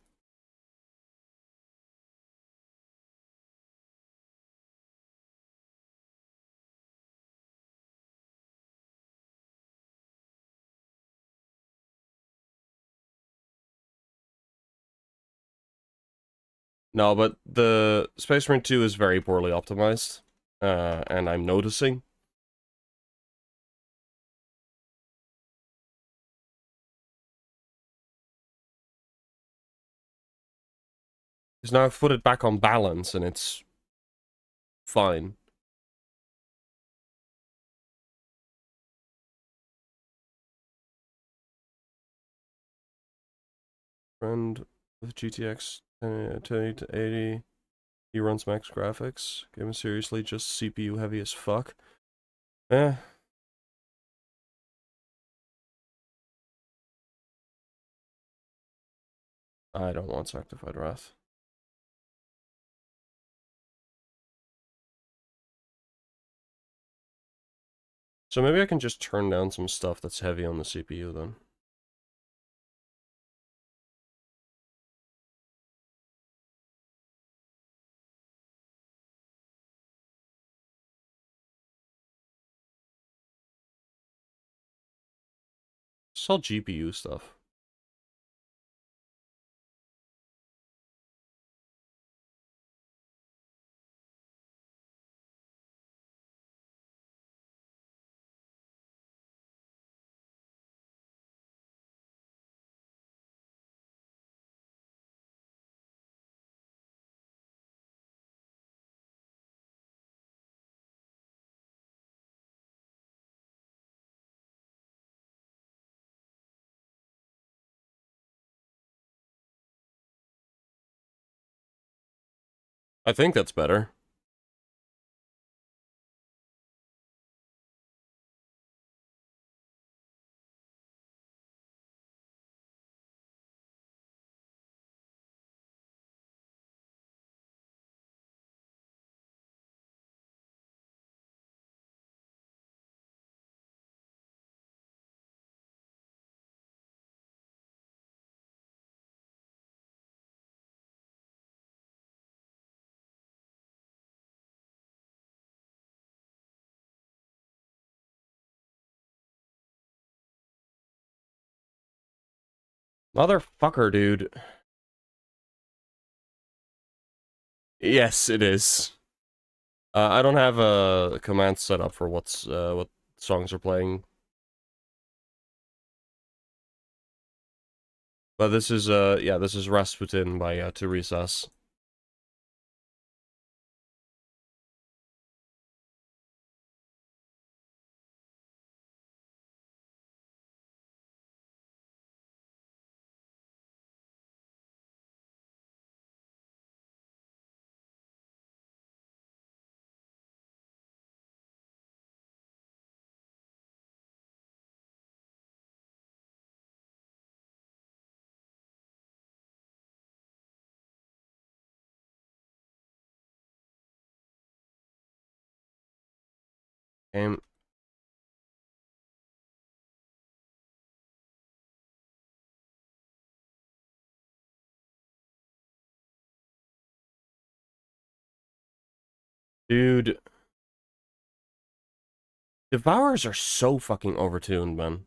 No, but the Space Marine 2 is very poorly optimized. And I'm noticing. Because now I've put it back on balance and it's fine. Friend with GTX 1080, he runs max graphics. Game is seriously just CPU heavy as fuck. Eh. I don't want Sanctified Wrath. So maybe I can just turn down some stuff that's heavy on the CPU then. It's all GPU stuff. I think that's better. Motherfucker, dude. Yes, it is. I don't have a command set up for what songs are playing. But this is, yeah, this is Rasputin by, Teresa's. And dude, Devourers are so fucking overtuned, man.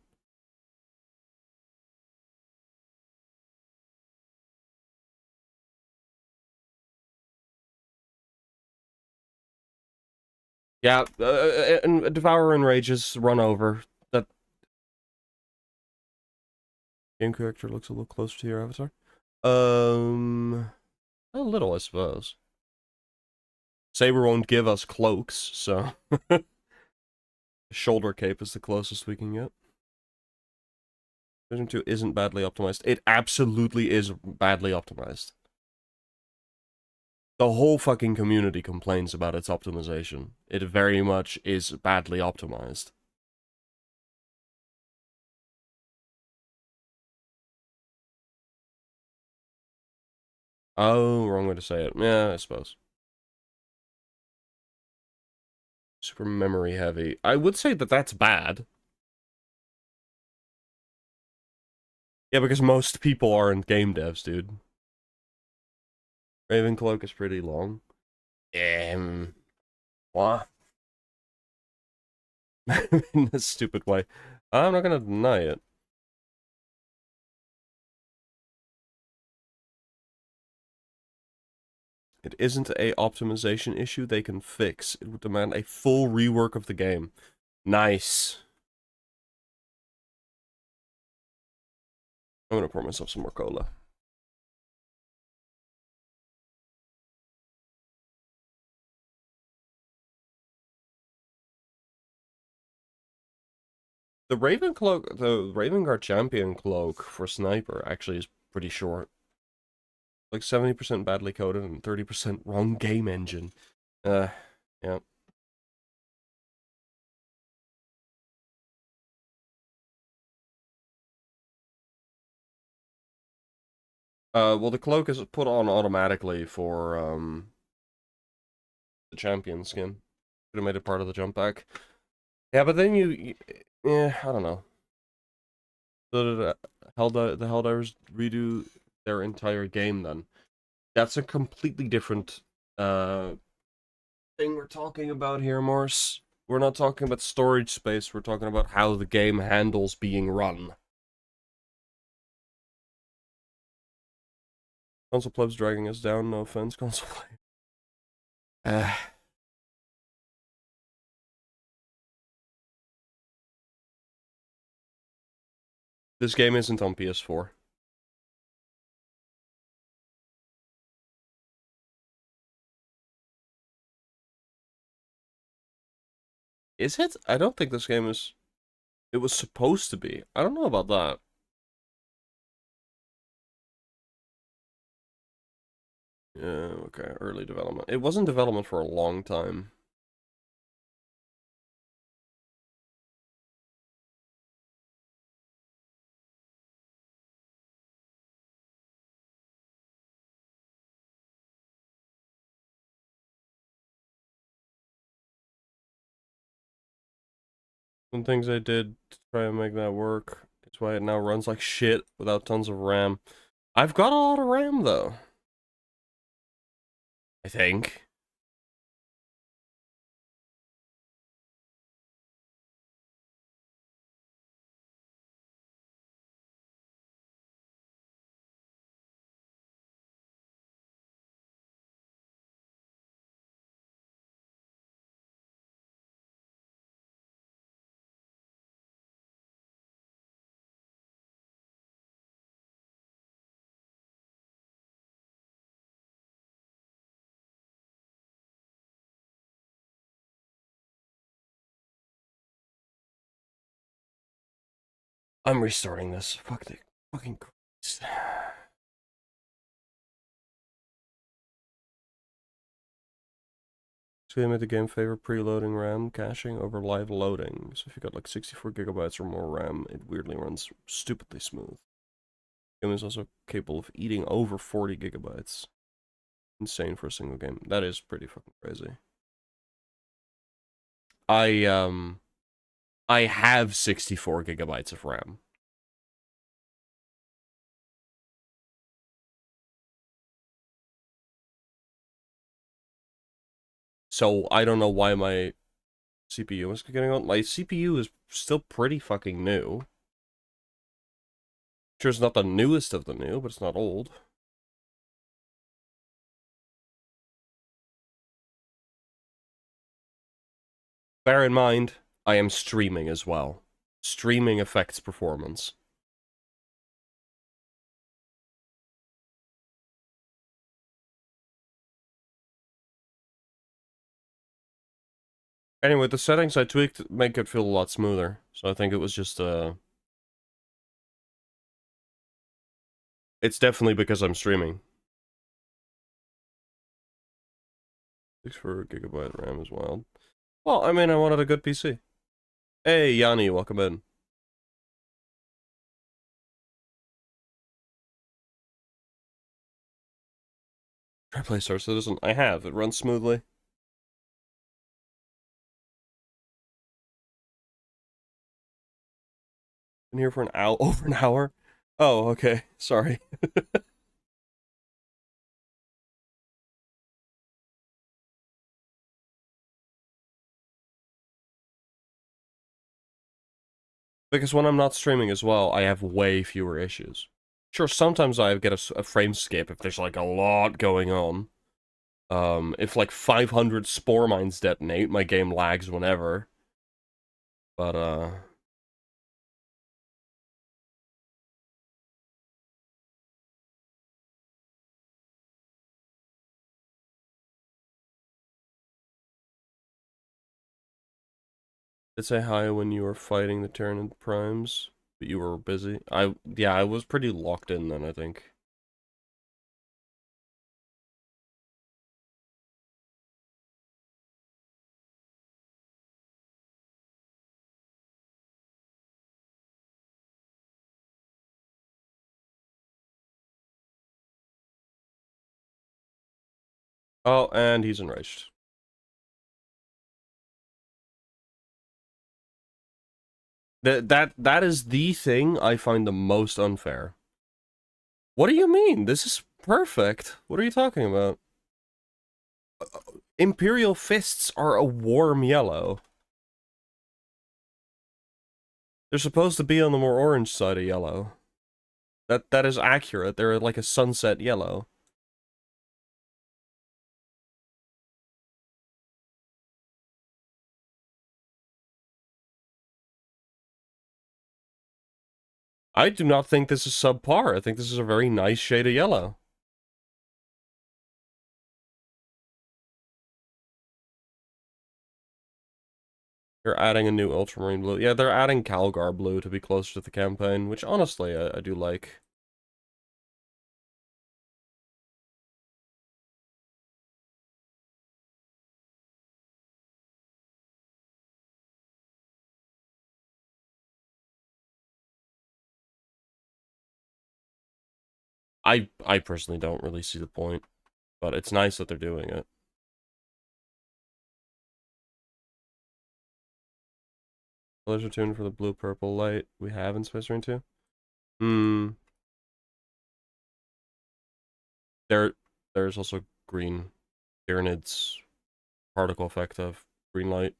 Yeah, and Devourer and Rages run over. That game character looks a little closer to your avatar. A little, I suppose. Saber won't give us cloaks, so shoulder cape is the closest we can get. Version 2 isn't badly optimized. It absolutely is badly optimized. The whole fucking community complains about its optimization. It very much is badly optimized. Oh, wrong way to say it. Yeah, I suppose. Super memory heavy. I would say that that's bad. Yeah, because most people aren't game devs, dude. Ravencloak is pretty long. What? In a stupid way. I'm not gonna deny it. It isn't a optimization issue they can fix. It would demand a full rework of the game. Nice. I'm gonna pour myself some more cola. The Ravenguard champion cloak for sniper actually is pretty short. Like 70% badly coded and 30% wrong game engine. Yeah. Well, the cloak is put on automatically for, the champion skin. Could have made it part of the jump back. Yeah, but then yeah, I don't know. So did the Helldivers redo their entire game then? That's a completely different, thing we're talking about here, Morse. We're not talking about storage space, we're talking about how the game handles being run. Console plebs dragging us down, no offense, console play. This game isn't on PS4. Is it? I don't think this game is... It was supposed to be. I don't know about that. Yeah, okay, early development. It was in development for a long time. Some things I did to try and make that work. That's why it now runs like shit without tons of RAM. I've got a lot of RAM, though. I think. I'm restarting this. Fuck the fucking Christ. So they made the game favor preloading RAM caching over live loading. So if you got like 64 gigabytes or more RAM, it weirdly runs stupidly smooth. The game is also capable of eating over 40 gigabytes. Insane for a single game. That is pretty fucking crazy. I have 64 gigabytes of RAM. So I don't know why my CPU is getting on. My CPU is still pretty fucking new. Sure, it's not the newest of the new, but it's not old. Bear in mind, I am streaming as well. Streaming affects performance. Anyway, the settings I tweaked make it feel a lot smoother. So I think it was just, it's definitely because I'm streaming. 64 gigabyte RAM is wild. Well, I mean, I wanted a good PC. Hey, Yanni, welcome in. Try play Star Citizen. I have. It runs smoothly. Been here for over an hour. Oh, okay. Sorry. Because when I'm not streaming as well, I have way fewer issues. Sure, sometimes I get a frame skip if there's like a lot going on. If like 500 spore mines detonate, my game lags whenever. But, did say hi when you were fighting the Tyranid Primes, but you were busy. Yeah, I was pretty locked in then, I think. Oh, and he's enraged. That is the thing I find the most unfair. What do you mean? This is perfect. What are you talking about? Imperial fists are a warm yellow. They're supposed to be on the more orange side of yellow. That is accurate. They're like a sunset yellow. I do not think this is subpar. I think this is a very nice shade of yellow. They're adding a new ultramarine blue. Yeah, they're adding Calgar blue to be closer to the campaign, which honestly I do like. I personally don't really see the point, but it's nice that they're doing it. Colors are tuned for the blue-purple light we have in Space Marine 2. There's also green. Tyranids particle effect of green light.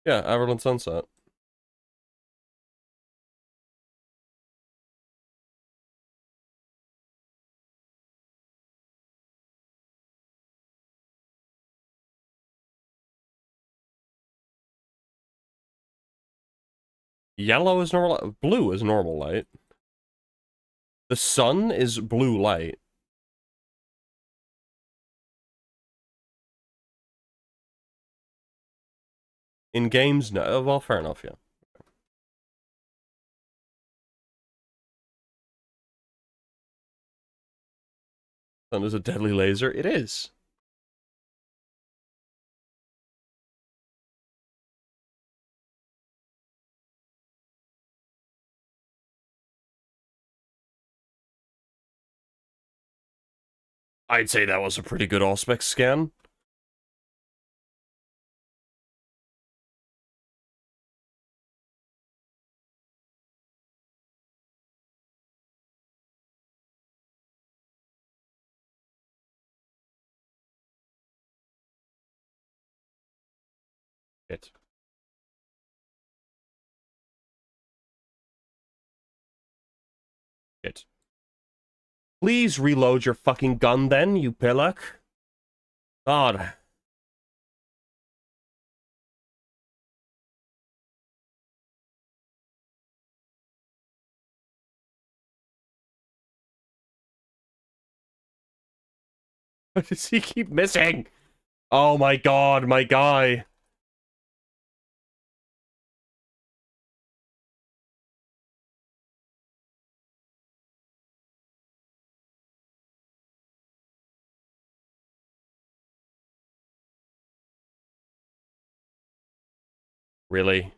Yeah, Averland Sunset. Yellow is normal. Blue is normal light. The sun is blue light. In games, no. Well, fair enough, yeah. Sun is a deadly laser. It is. I'd say that was a pretty good Auspex scan. It. It. Please reload your fucking gun then, you pillock. God. What does he keep missing? Oh my god, my guy. Really?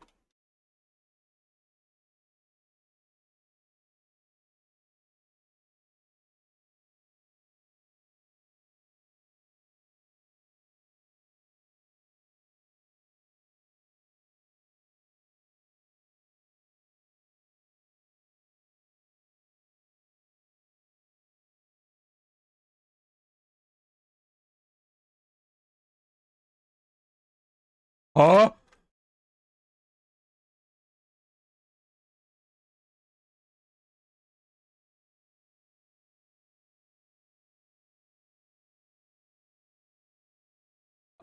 Huh?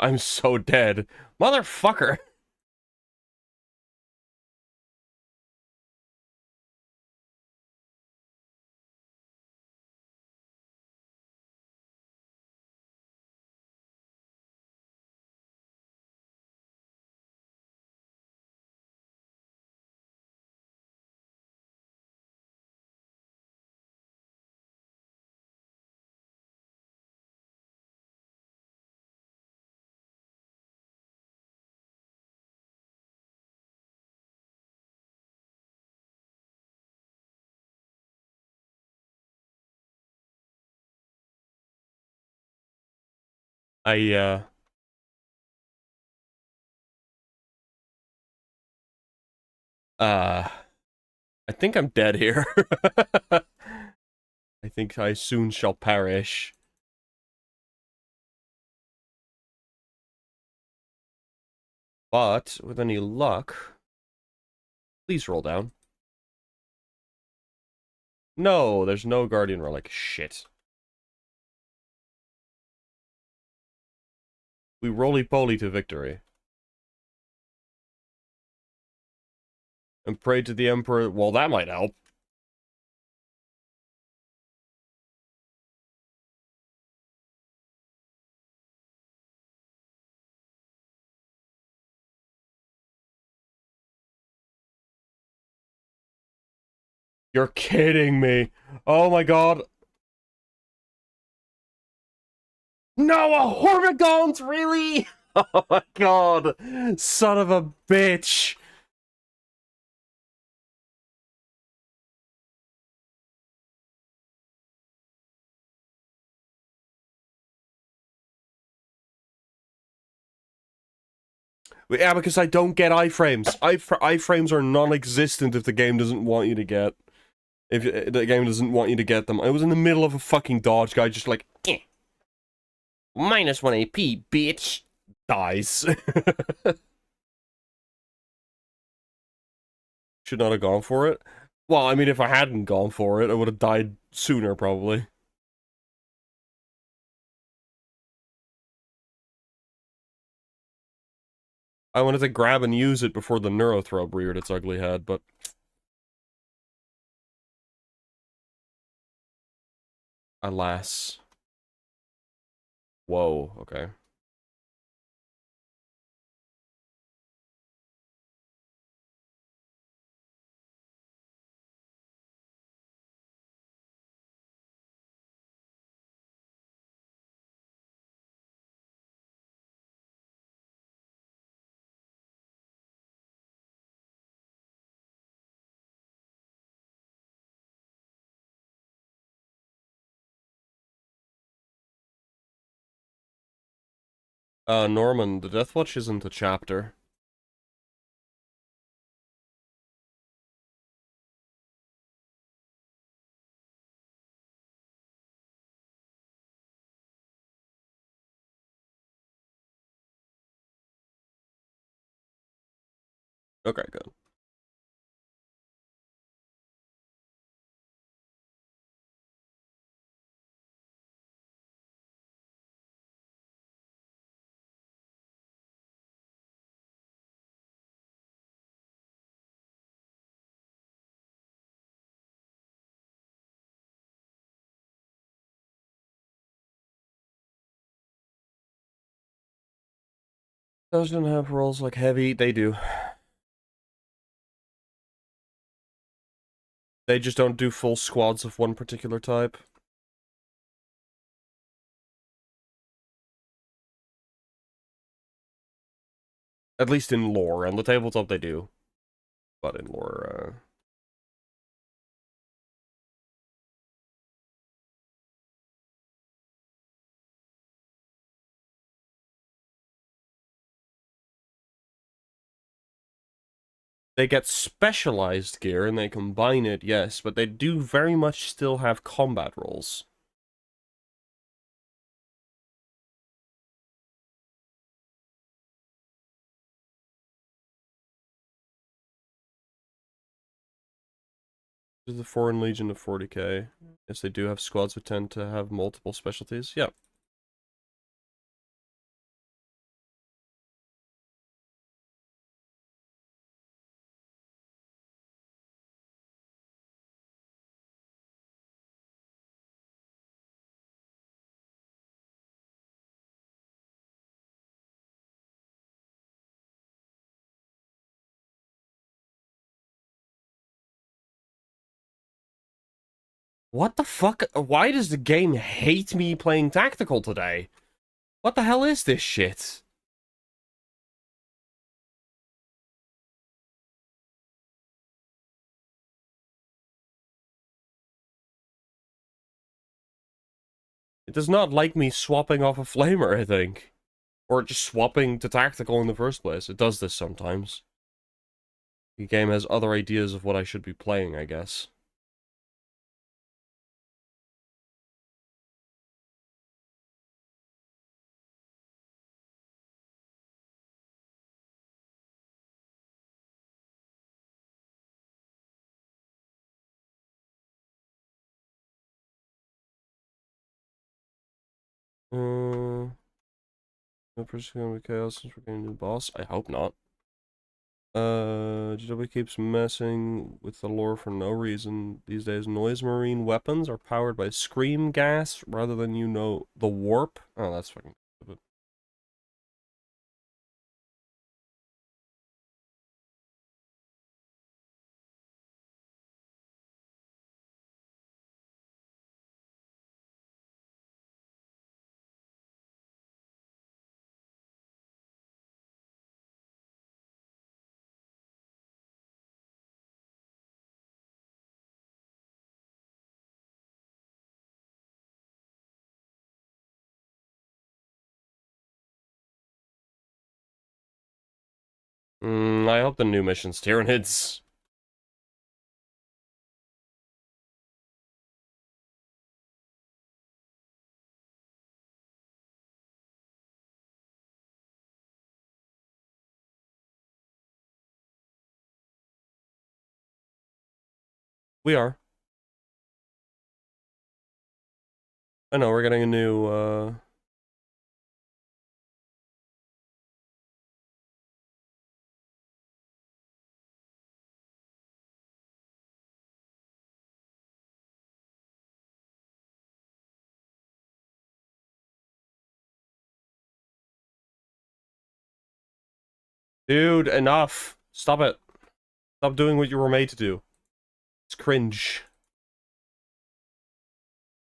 I'm so dead. Motherfucker. I, uh, I think I'm dead here. I think I soon shall perish. But, with any luck... Please roll down. No, there's no Guardian Relic. Shit. We roly-poly to victory. And pray to the Emperor... Well, that might help. You're kidding me. Oh my god. No, a Hormigons, really? Oh my god. Son of a bitch. Yeah, because I don't get iframes. Iframes are non-existent if the game doesn't want you to get... If the game doesn't want you to get them. I was in the middle of a fucking dodge guy, just like... Eh. Minus 1 AP, bitch. Dies. Should not have gone for it. Well, I mean, if I hadn't gone for it, I would have died sooner, probably. I wanted to grab and use it before the Neurothrob reared its ugly head, but... Alas. Whoa, okay. Norman, the Death Watch isn't a chapter. Okay, good. Doesn't have rolls like heavy. They do. They just don't do full squads of one particular type. At least in lore. On the tabletop they do. But in lore, they get specialized gear and they combine it, yes, but they do very much still have combat roles. The Foreign Legion of 40k. Yes, they do have squads who tend to have multiple specialties. Yeah. What the fuck? Why does the game hate me playing tactical today? What the hell is this shit? It does not like me swapping off a flamer, I think. Or just swapping to tactical in the first place. It does this sometimes. The game has other ideas of what I should be playing, I guess. No person gonna be chaos since we're getting a new boss? I hope not. GW keeps messing with the lore for no reason. These days, noise marine weapons are powered by scream gas rather than, you know, the warp. Oh, that's fucking stupid. I hope the new mission's Tyranids. We are. I know, we're getting a new, Dude, enough. Stop it. Stop doing what you were made to do. It's cringe.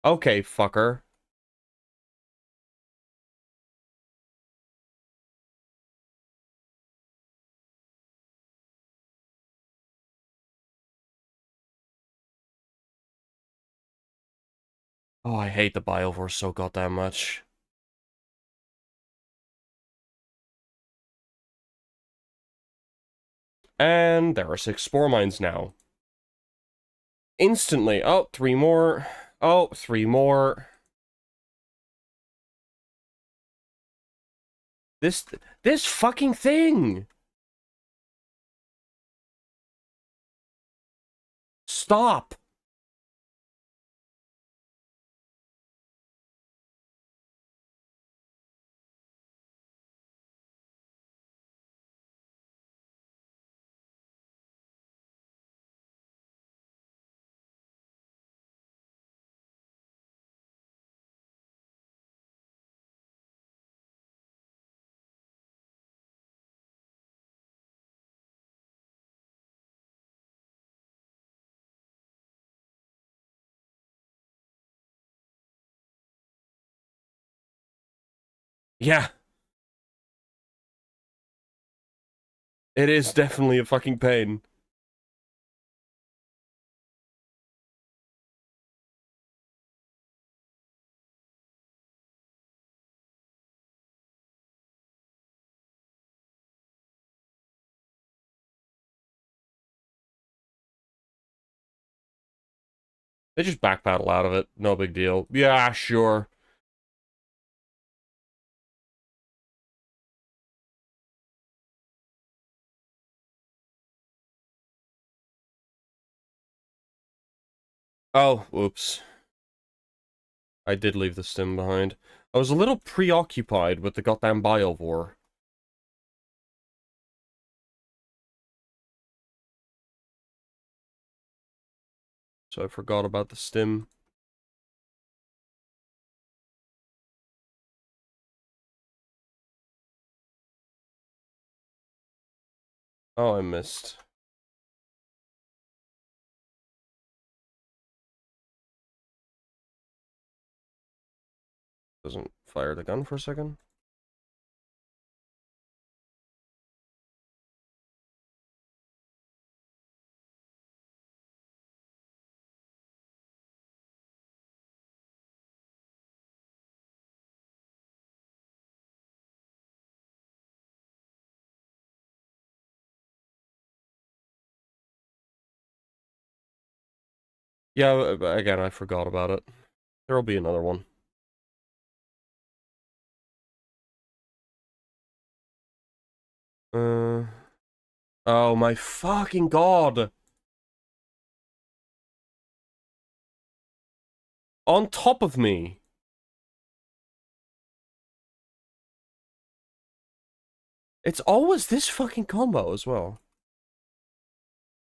Okay, fucker. Oh, I hate the Bioforce so goddamn much. And there are 6 spore mines now. Instantly. Oh, 3 more. Oh, 3 more. This fucking thing! Stop! Yeah. It is definitely a fucking pain. They just backpedal out of it. No big deal. Yeah, sure. Oh, whoops. I did leave the stim behind. I was a little preoccupied with the goddamn biovore. So I forgot about the stim. Oh, I missed. Doesn't fire the gun for a second. Yeah, again, I forgot about it. There'll be another one. Oh my fucking god! On top of me! It's always this fucking combo as well.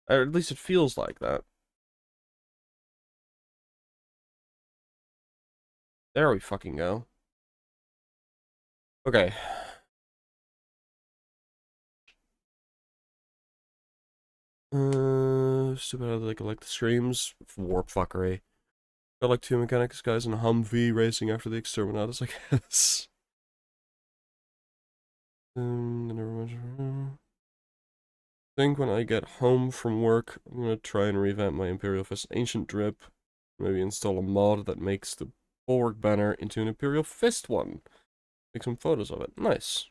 Or at least it feels like that. There we fucking go. Okay. Stupid how they like the streams. Warp fuckery. Got like 2 mechanics guys in a Humvee racing after the exterminatus, I guess. Never mind. I think when I get home from work, I'm gonna try and revamp my Imperial Fist Ancient Drip. Maybe install a mod that makes the bulwark banner into an Imperial Fist one. Take some photos of it. Nice.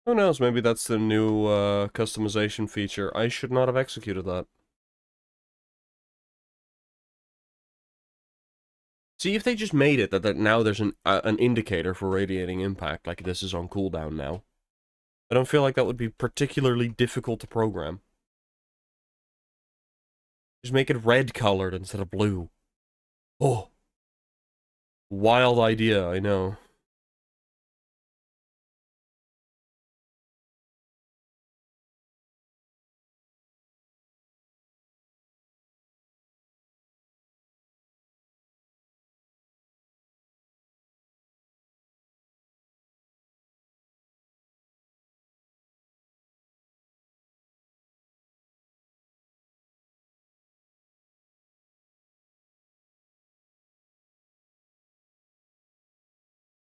Who knows, maybe that's the new customization feature. I should not have executed that. See, if they just made it that now there's an indicator for radiating impact, like this is on cooldown now. I don't feel like that would be particularly difficult to program. Just make it red colored instead of blue. Oh. Wild idea, I know.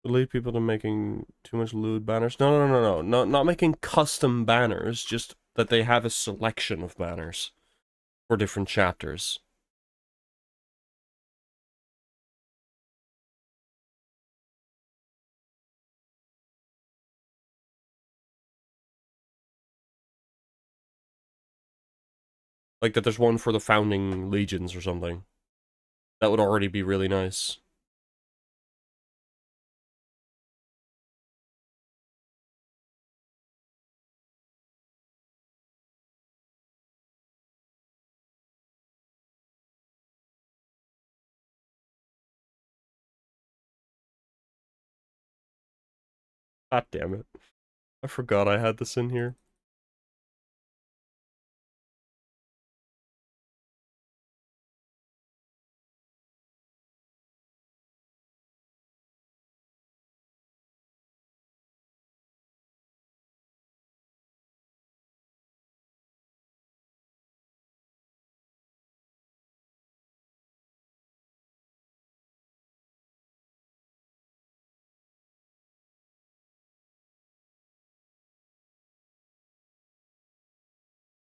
Lead people to making too much lewd banners. No, not making custom banners, just that they have a selection of banners for different chapters. Like that there's one for the founding legions or something. That would already be really nice. God damn it. I forgot I had this in here.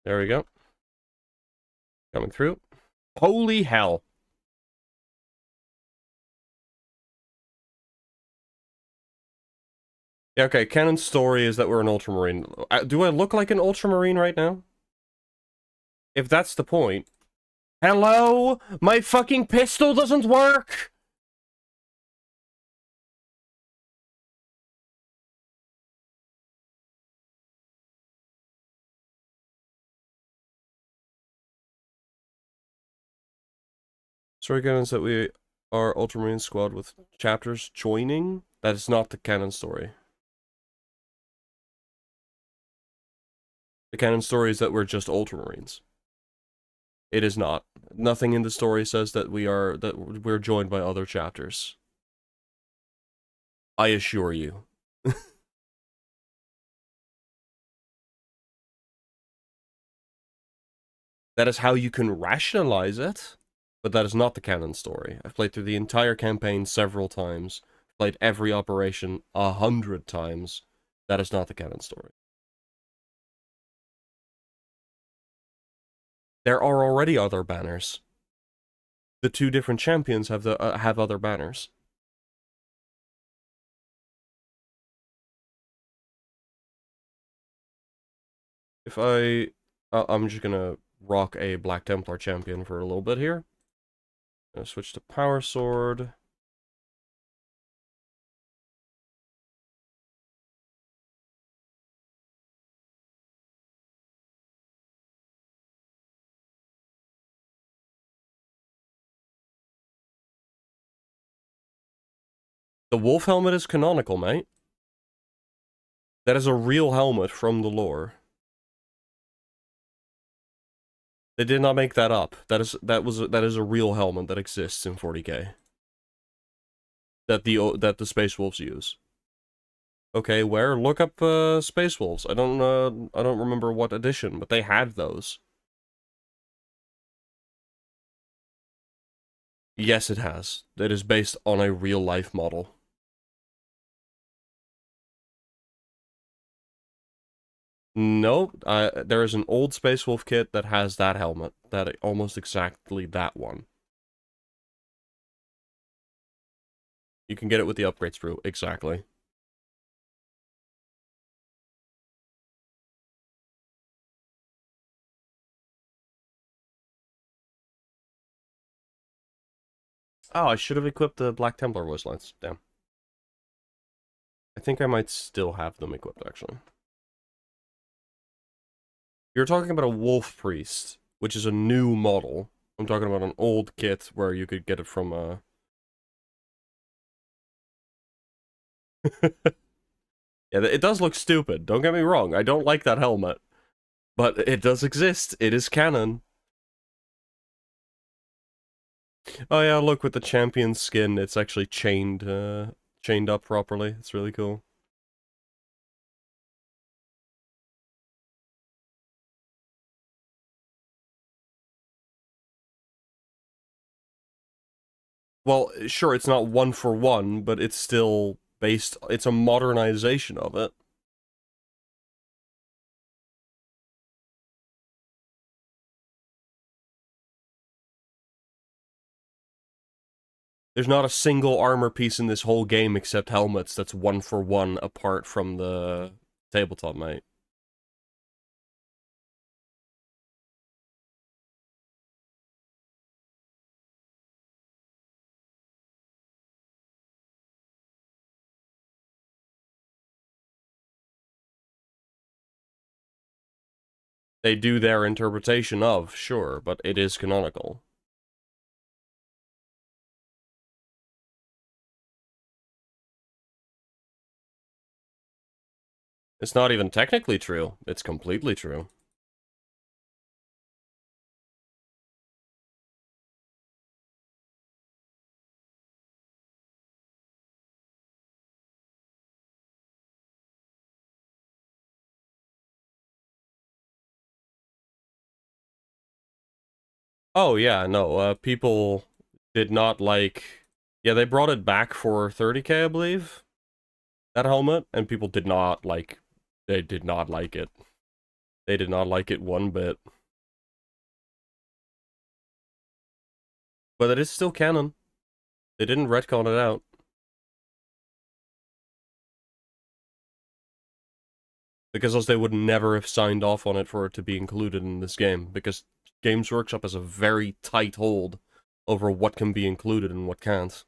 There we go. Coming through. Holy hell. Yeah, okay, Canon's story is that we're an Ultramarine. Do I look like an Ultramarine right now? If that's the point. Hello? My fucking pistol doesn't work! Story canons that we are Ultramarine squad with chapters joining? That is not the canon story. The canon story is that we're just Ultramarines. It is not. Nothing in the story says that we're joined by other chapters. I assure you. That is how you can rationalize it, but that is not the canon story. I've played through the entire campaign several times, played every operation 100 times. That is not the canon story. There are already other banners. The two different champions have other banners. If I'm just gonna rock a Black Templar champion for a little bit here. Gonna switch to Power Sword. The wolf helmet is canonical, mate. That is a real helmet from the lore. They did not make that up. That is a real helmet that exists in 40k. That the Space Wolves use. Okay, where? Look up Space Wolves. I don't remember what edition, but they had those. Yes, it has. It is based on a real life model. No, there is an old Space Wolf kit that has that helmet. That almost exactly that one. You can get it with the upgrade sprue. Exactly. Oh, I should have equipped the Black Templar Whistlines. Damn. I think I might still have them equipped, actually. You're talking about a Wolf Priest, which is a new model. I'm talking about an old kit where you could get it from Yeah, it does look stupid. Don't get me wrong. I don't like that helmet. But it does exist. It is canon. Oh yeah, look, with the champion skin, it's actually chained up properly. It's really cool. Well, sure, it's not one for one, but it's still it's a modernization of it. There's not a single armor piece in this whole game except helmets that's 1-for-1 apart from the tabletop mate. They do their interpretation of, sure, but it is canonical. It's not even technically true. It's completely true. Oh, yeah, no, people did not like... Yeah, they brought it back for 30k, I believe. That helmet, and people did not like... They did not like it. They did not like it one bit. But it is still canon. They didn't retcon it out. Because else they would never have signed off on it for it to be included in this game. Because Games Workshop has a very tight hold over what can be included and what can't.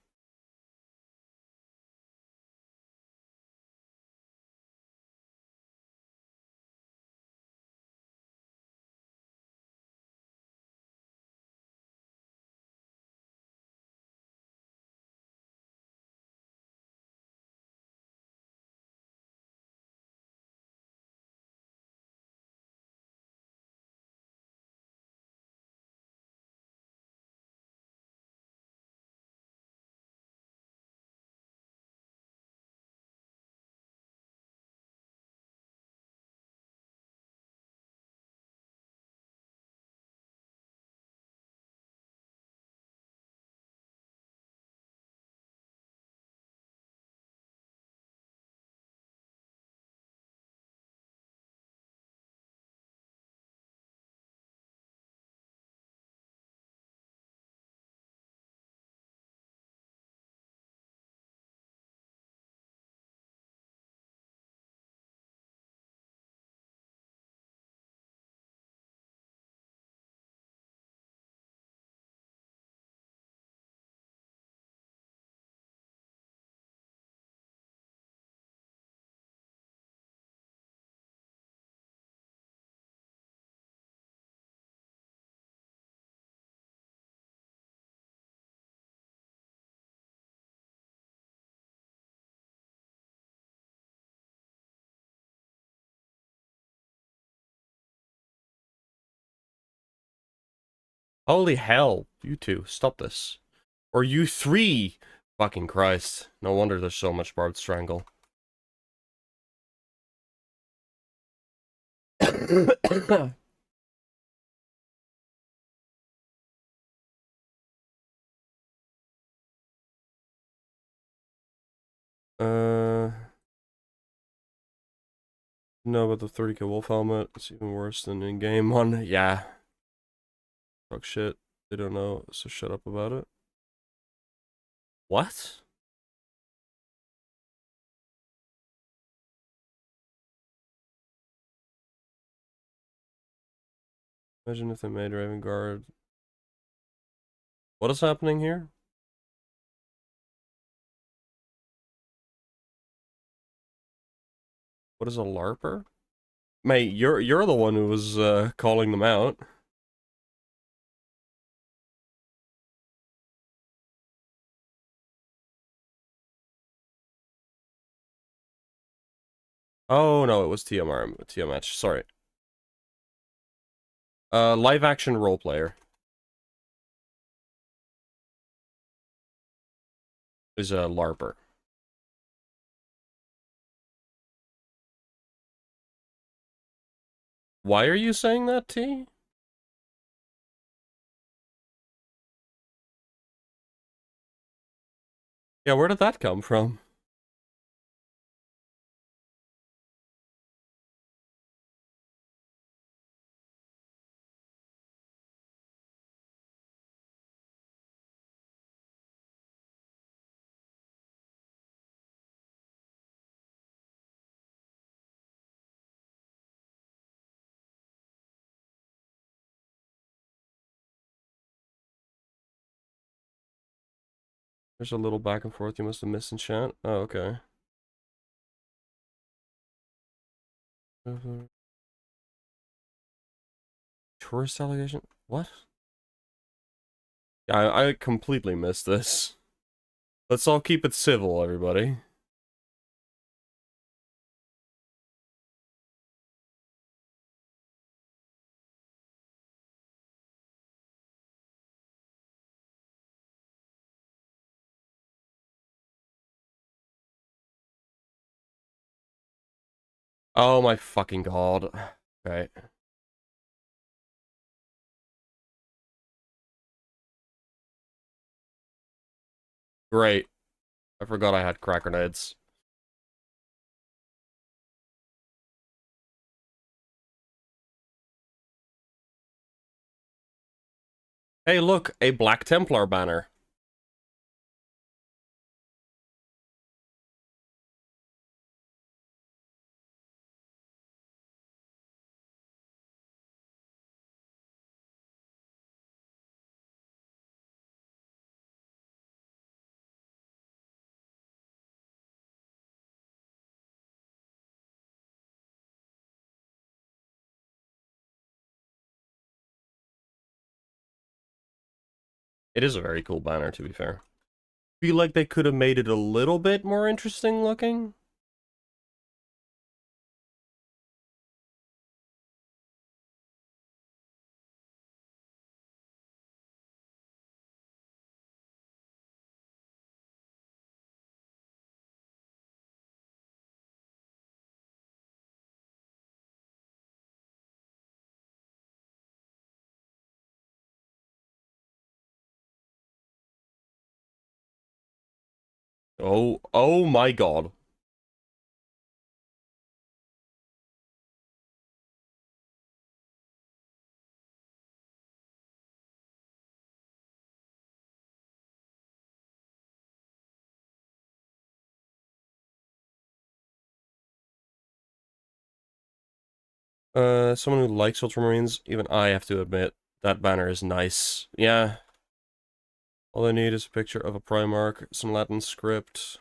Holy hell, you two, stop this. Or you three! Fucking Christ. No wonder there's so much barbed strangle. uh... No, but the 30k wolf helmet, it's even worse than in-game one. Yeah. Fuck shit. They don't know, so shut up about it. What? Imagine if they made Raven Guard. What is happening here? What is a LARPer? Mate, you're the one who was calling them out. Oh no, it was TMH, sorry. Live action role player. Is a LARPer. Why are you saying that, T? Yeah, where did that come from? There's a little back and forth you must have missed in chat. Oh, okay. Tourist allegation? What? Yeah, I completely missed this. Let's all keep it civil, everybody. Oh my fucking god. Okay. Great. I forgot I had crack grenades. Hey, look, a Black Templar banner. It is a very cool banner, to be fair. Feel like they could have made it a little bit more interesting looking. Oh my god. Someone who likes Ultramarines, even I have to admit, that banner is nice. Yeah. All I need is a picture of a Primarch, some Latin script.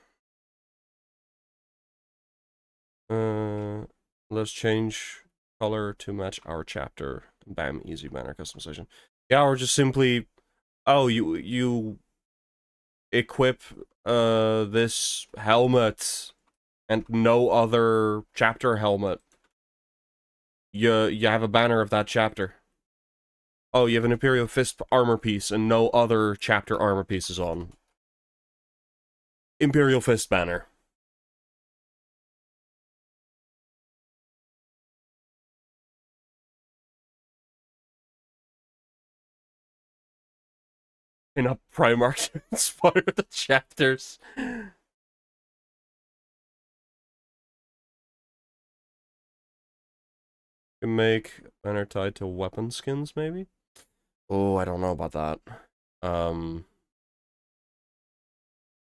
Let's change color to match our chapter. Bam, easy banner customization. Yeah, or just simply, oh, you equip this helmet and no other chapter helmet. You have a banner of that chapter. Oh, you have an Imperial Fist armor piece and no other chapter armor pieces on. Imperial Fist banner. And a Primarch to inspire the chapters. You can make banner tied to weapon skins, maybe? Oh, I don't know about that.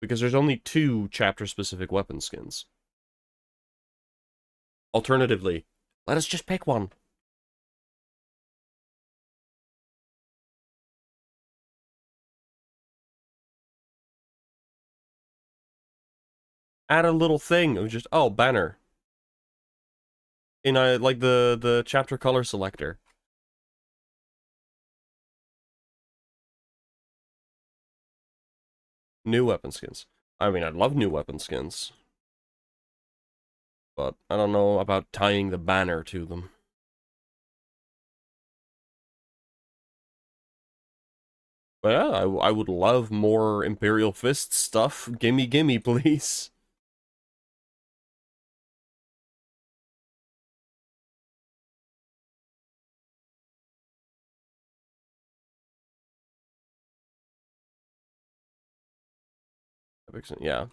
Because there's only 2 chapter-specific weapon skins. Alternatively, let us just pick one. Add a little thing of just, oh, banner. In like the chapter color selector. New weapon skins. I mean, I'd love new weapon skins. But I don't know about tying the banner to them. But yeah, I would love more Imperial Fist stuff. Gimme, gimme, please. Yeah.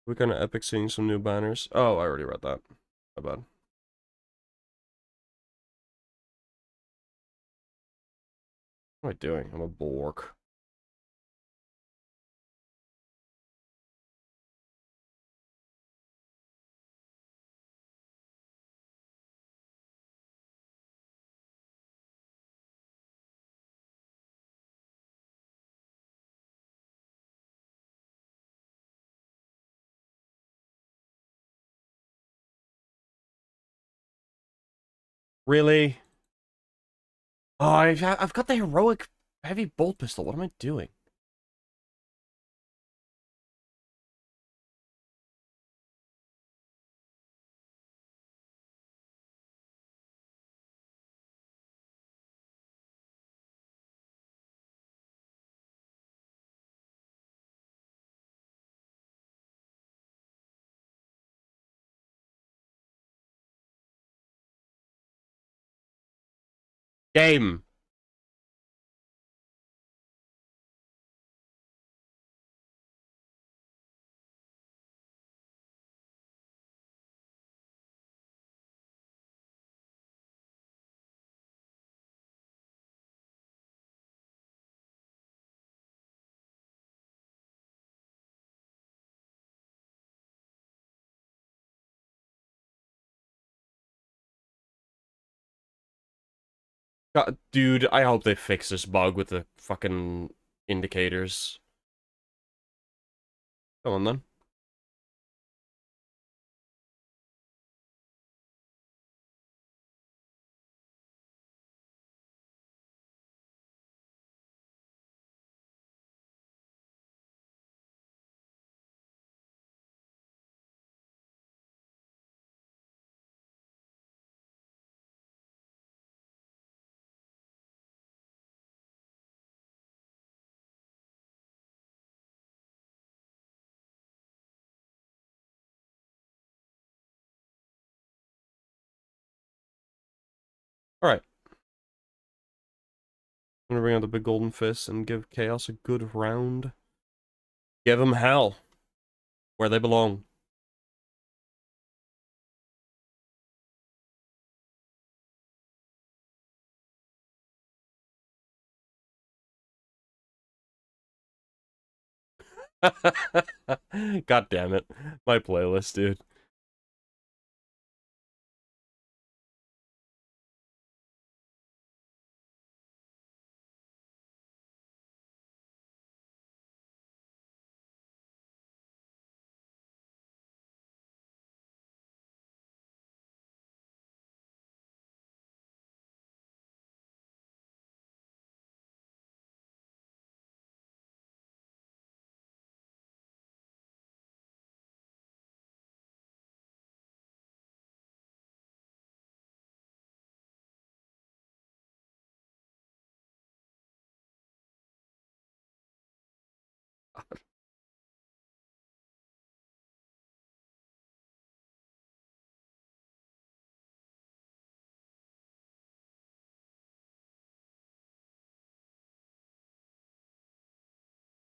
We kind of epic seeing some new banners. Oh, I already read that. My bad. What am I doing? I'm a bulwark. Really? Oh, I've got the heroic heavy bolt pistol. What am I doing? Game. God, dude, I hope they fix this bug with the fucking indicators. Come on then. Alright. I'm gonna bring out the big golden fist and give Chaos a good round. Give them hell. Where they belong. God damn it. My playlist, dude.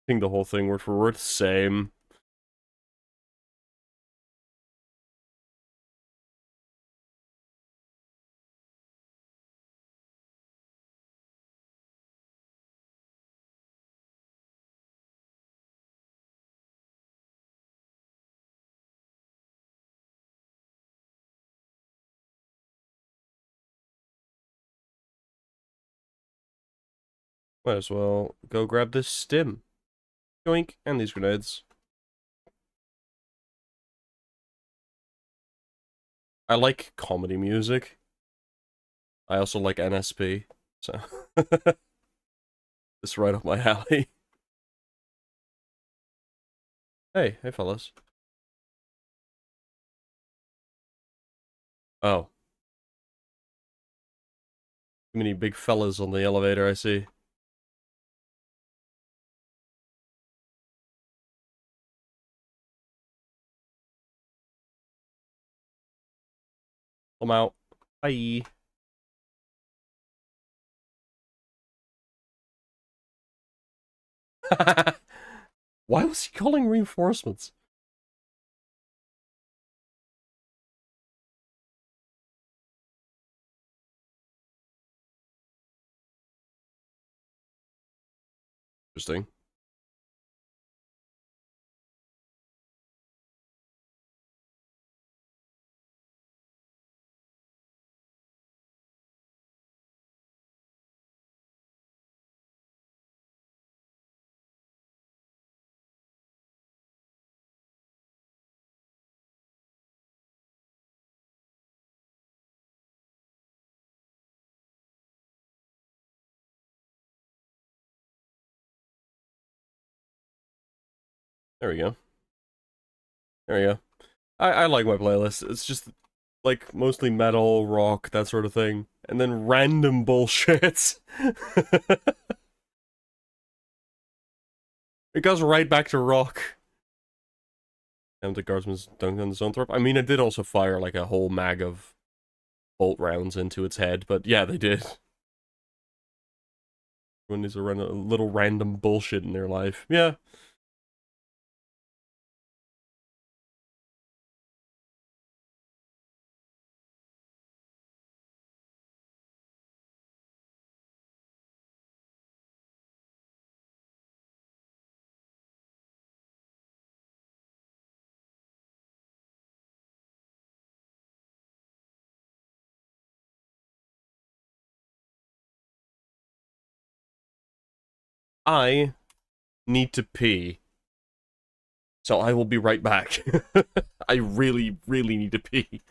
I think the whole thing word for word, same. Might as well go grab this stim. Yoink, and these grenades. I like comedy music. I also like NSP, so it's right up my alley. Hey fellas. Oh, too many big fellas on the elevator, I see. I'm out. Bye. Why was he calling reinforcements? Interesting. There we go. There we go. I like my playlist. It's just like mostly metal, rock, that sort of thing, and then random bullshit. It goes right back to rock. And the guardsman's dunked on the zone thorpe. I mean, it did also fire like a whole mag of bolt rounds into its head, but yeah, they did. Everyone needs to run a little random bullshit in their life. Yeah. I need to pee. So I will be right back. I really, really need to pee.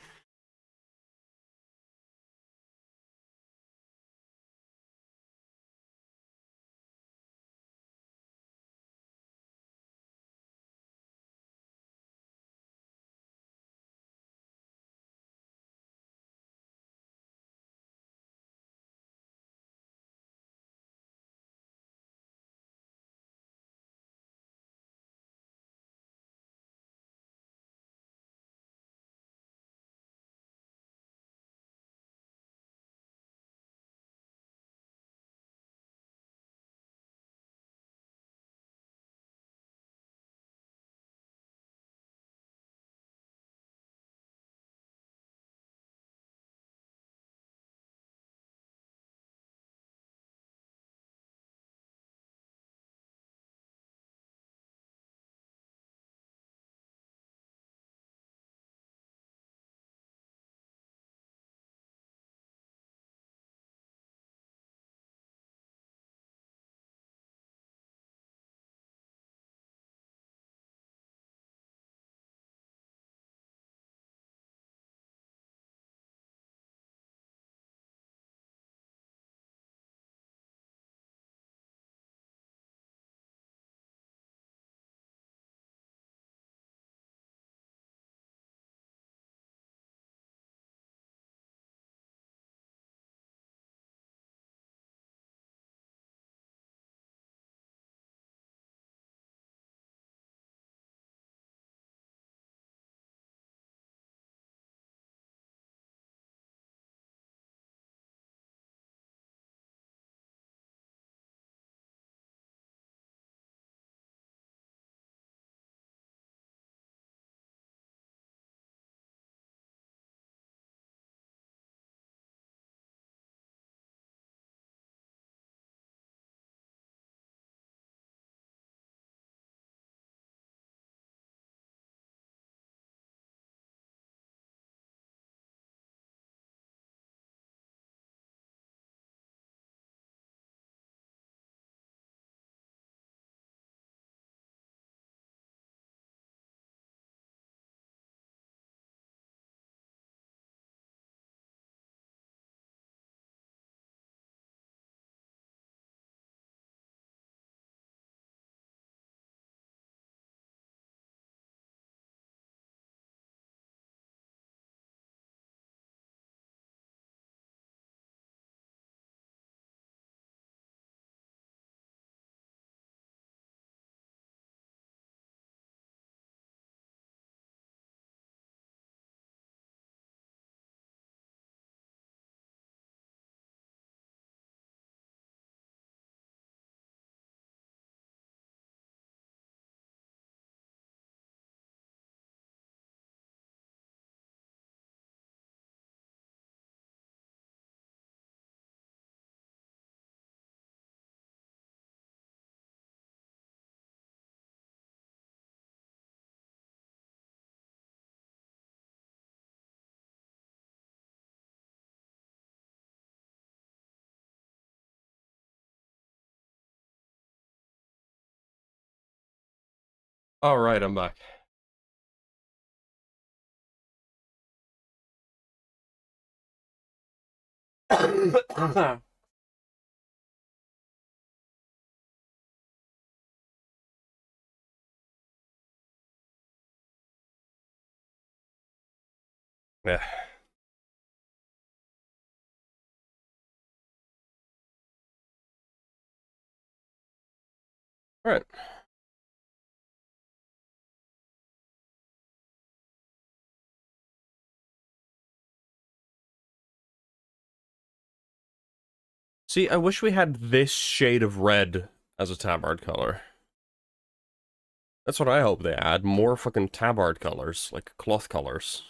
Alright, I'm back. Yeah. Alright. See, I wish we had this shade of red as a tabard color. That's what I hope they add. More fucking tabard colors, like cloth colors.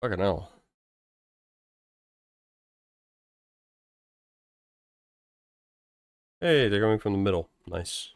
Fucking hell. Hey, they're coming from the middle. Nice.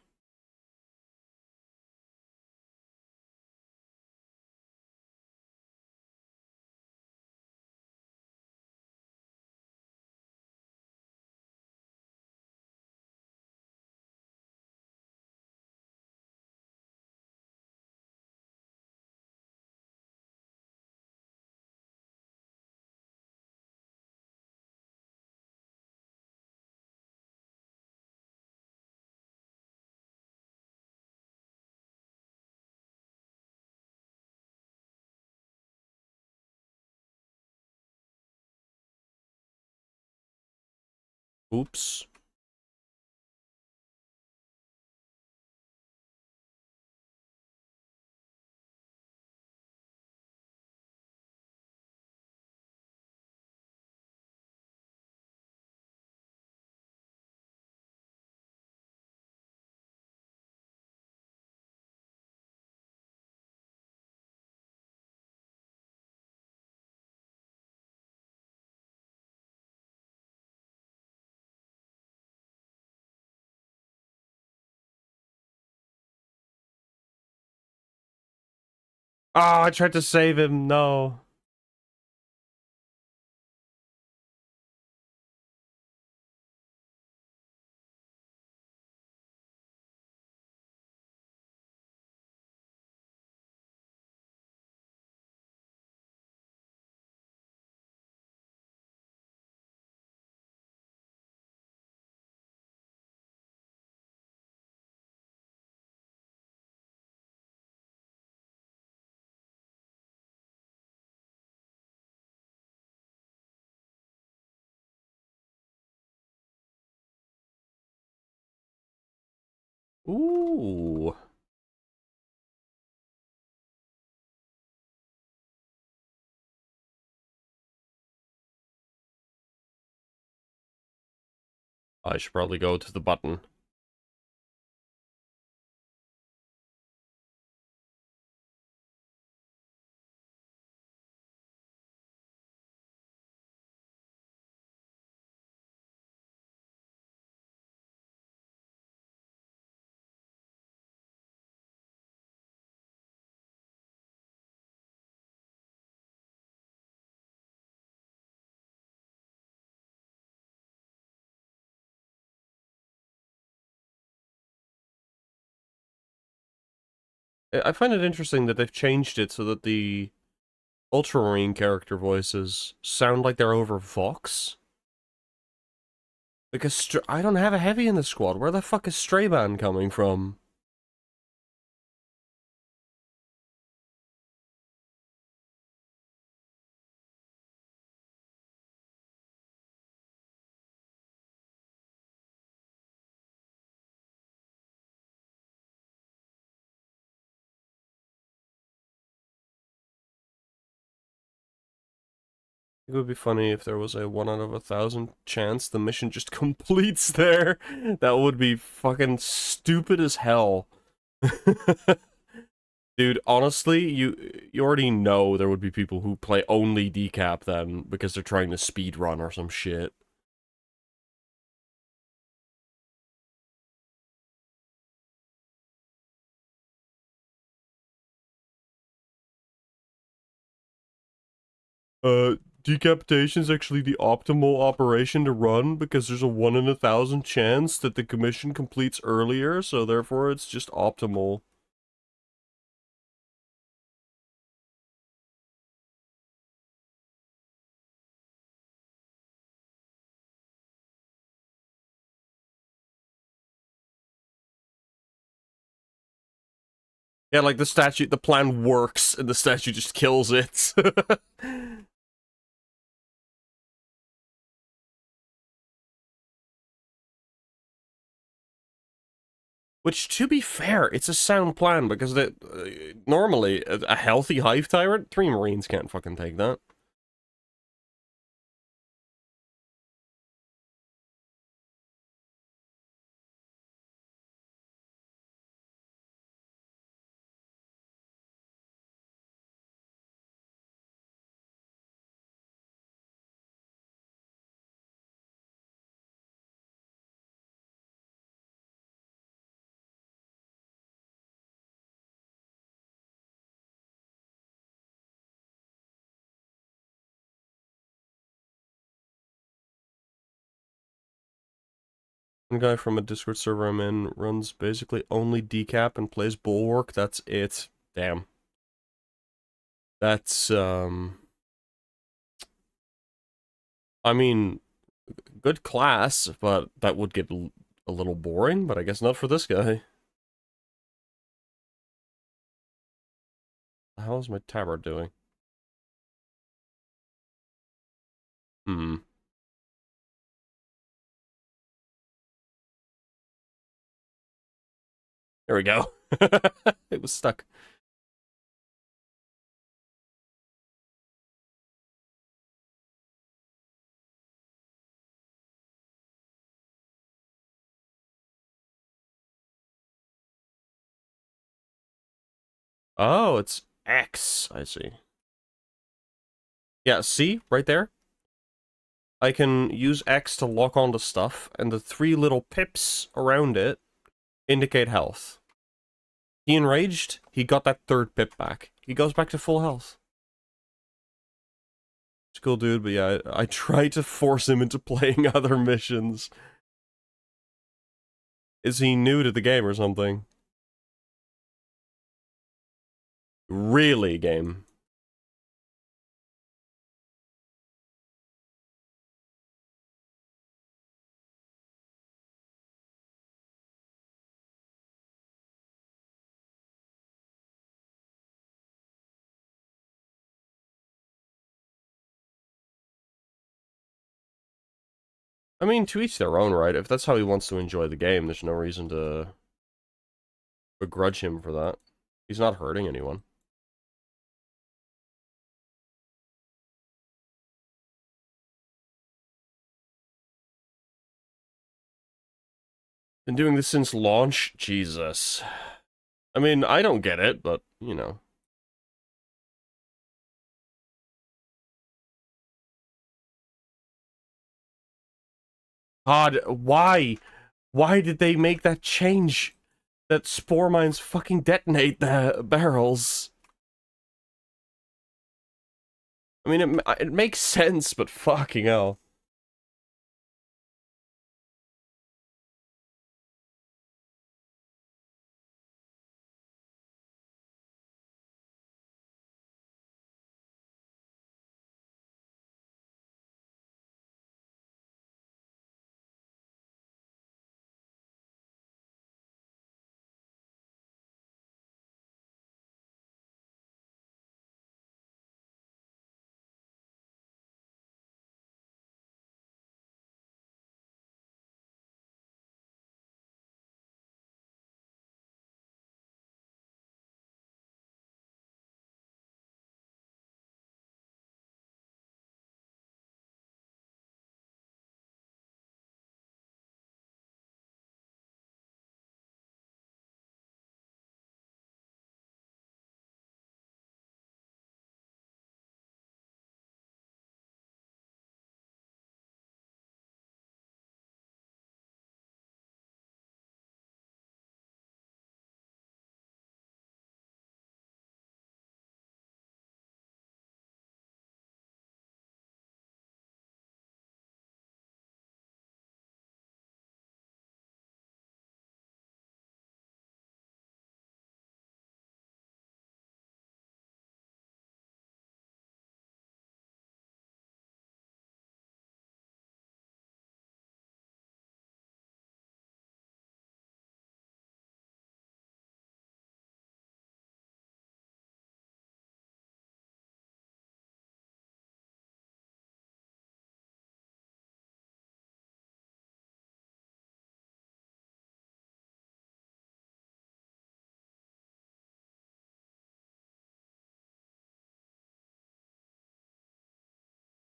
Oops. Oh, I tried to save him. No. Ooh. I should probably go to the button. I find it interesting that they've changed it so that the Ultramarine character voices sound like they're over Vox. Because I don't have a heavy in the squad. Where the fuck is Strayban coming from? It would be funny if there was a 1 out of 1,000 chance the mission just completes there. That would be fucking stupid as hell. Dude, honestly, you already know there would be people who play only decap then because they're trying to speed run or some shit. Decapitation is actually the optimal operation to run because there's a 1 in 1,000 chance that the commission completes earlier, so therefore it's just optimal. Yeah, like the plan works, and the statue just kills it. Which, to be fair, it's a sound plan, because normally, a healthy hive tyrant, 3 marines can't fucking take that. One guy from a Discord server I'm in runs basically only decap and plays Bulwark. That's it. Damn. That's, I mean, good class, but that would get a little boring, but I guess not for this guy. How's my tabard doing? Hmm. There we go. It was stuck. Oh, it's X. I see. Yeah, see? Right there? I can use X to lock onto stuff, and the 3 little pips around it indicate health. He enraged, he got that 3rd pip back. He goes back to full health. It's cool, dude, but yeah, I tried to force him into playing other missions. Is he new to the game or something? Really, game? I mean, to each their own, right? If that's how he wants to enjoy the game, there's no reason to begrudge him for that. He's not hurting anyone. Been doing this since launch? Jesus. I mean, I don't get it, but, you know. God, why? Why did they make that change? That spore mines fucking detonate the barrels. I mean, it makes sense, but fucking hell.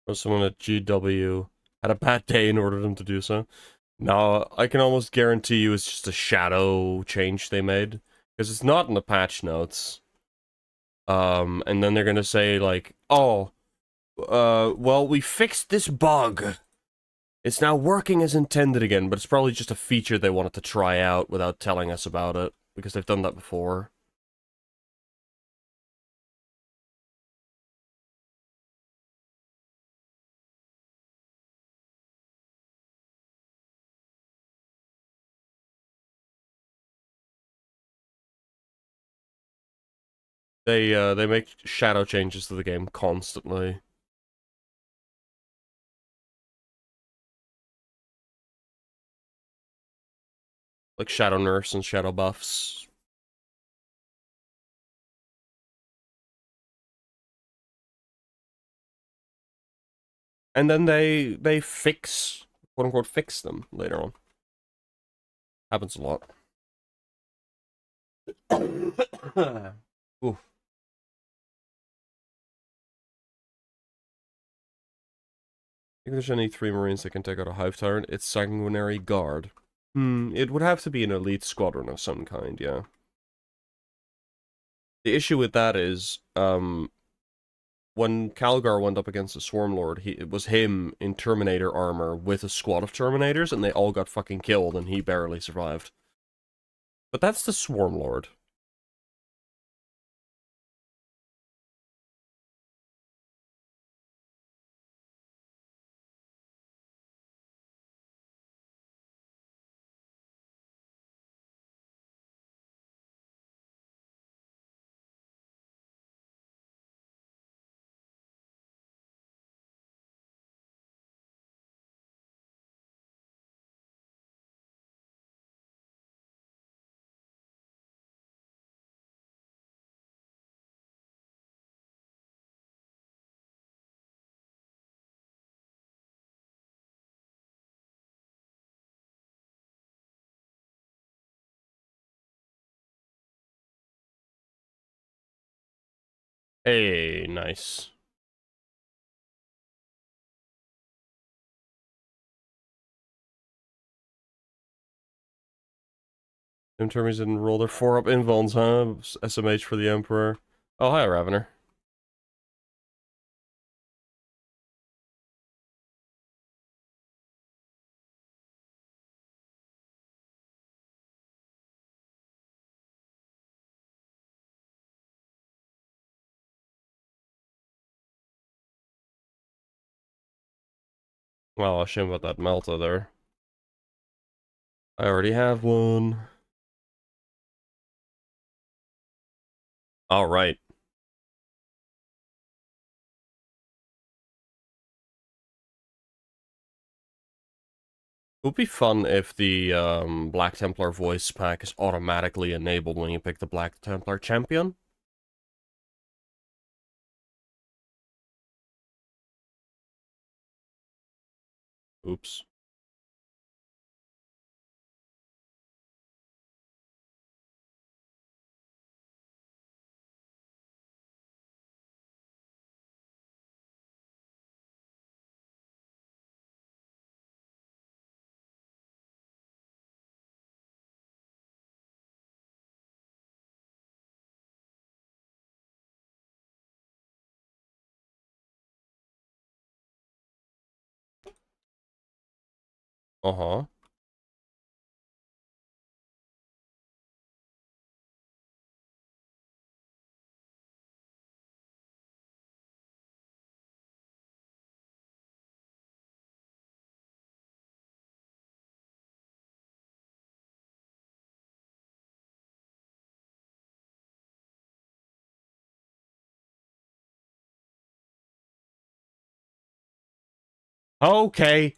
Or someone at GW had a bad day and ordered them to do so. No, I can almost guarantee you it's just a shadow change they made. Because it's not in the patch notes. And then they're gonna say, like, oh, well, we fixed this bug. It's now working as intended again, but it's probably just a feature they wanted to try out without telling us about it, because they've done that before. They make shadow changes to the game constantly. Like Shadow Nurse and Shadow Buffs. And then they fix, quote unquote, fix them later on. Happens a lot. Oof. If there's any 3 Marines that can take out a Hive Tyrant, it's Sanguinary Guard. It would have to be an elite squadron of some kind, yeah. The issue with that is, when Calgar went up against the Swarmlord, it was him in Terminator armor with a squad of Terminators, and they all got fucking killed, and he barely survived. But that's the Swarmlord. Hey, nice. Them Termies didn't roll their 4-up invulns, huh? SMH for the Emperor. Oh, hi, Ravener. Well, a shame about that Melta there. I already have one. Alright. It would be fun if the Black Templar voice pack is automatically enabled when you pick the Black Templar champion. Oops. Uh-huh. Okay.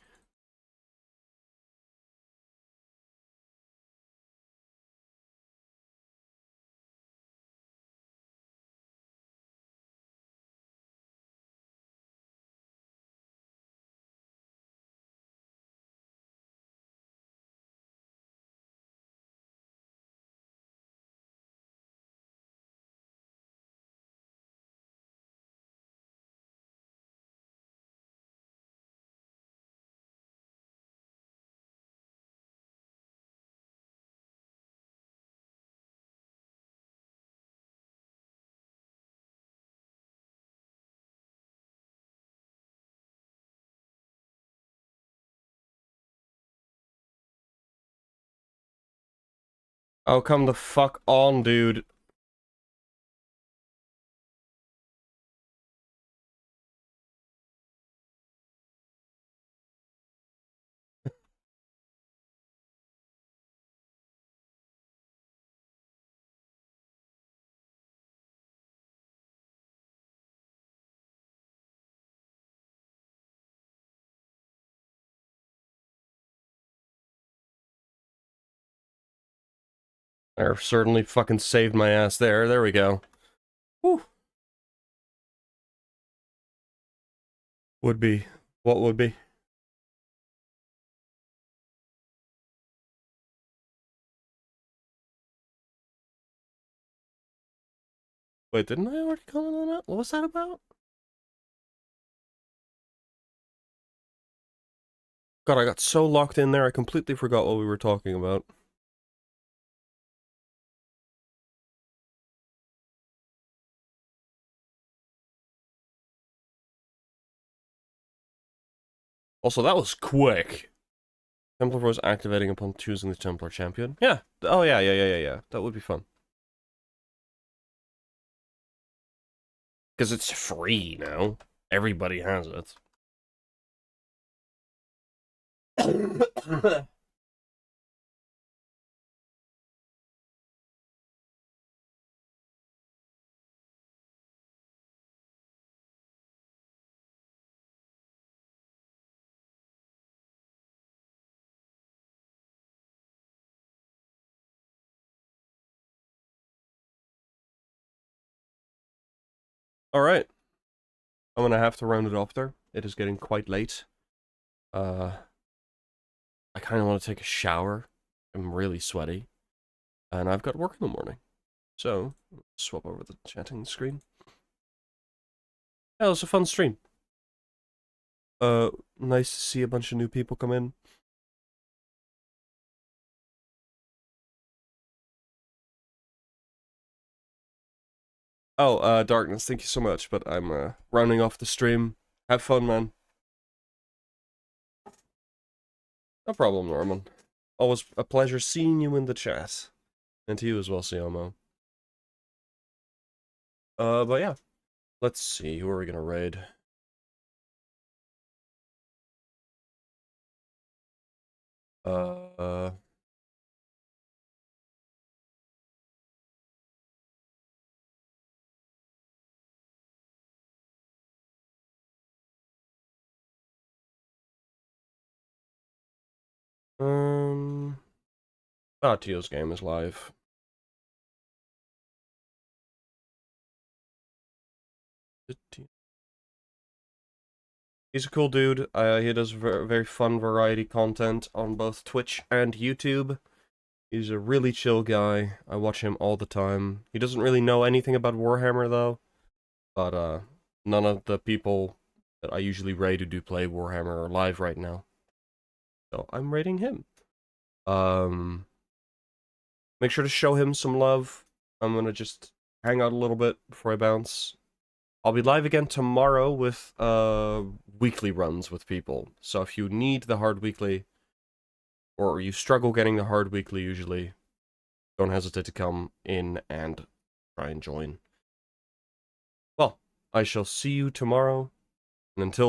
Oh, come the fuck on, dude. There, certainly fucking saved my ass there. There we go. Whew. Would be. What would be? Wait, didn't I already comment on that? What was that about? God, I got so locked in there, I completely forgot what we were talking about. Also, that was quick. Templar Force activating upon choosing the Templar champion. Yeah. Oh, yeah. That would be fun. Because it's free now. Everybody has it. Alright. I'm gonna have to round it off there. It is getting quite late. I kind of want to take a shower. I'm really sweaty. And I've got work in the morning. So, swap over the chatting screen. Yeah, it was a fun stream. Nice to see a bunch of new people come in. Oh, Darkness, thank you so much, but I'm, rounding off the stream. Have fun, man. No problem, Norman. Always a pleasure seeing you in the chat. And to you as well, Siomo. But yeah. Let's see, who are we gonna raid? Uh... Tio's game is live. He's a cool dude. He does very fun variety content on both Twitch and YouTube. He's a really chill guy. I watch him all the time. He doesn't really know anything about Warhammer, though. But, none of the people that I usually raid who do play Warhammer are live right now. So, I'm raiding him. Make sure to show him some love. I'm gonna just hang out a little bit before I bounce. I'll be live again tomorrow with, weekly runs with people. So if you need the hard weekly, or you struggle getting the hard weekly usually, don't hesitate to come in and try and join. Well, I shall see you tomorrow, and until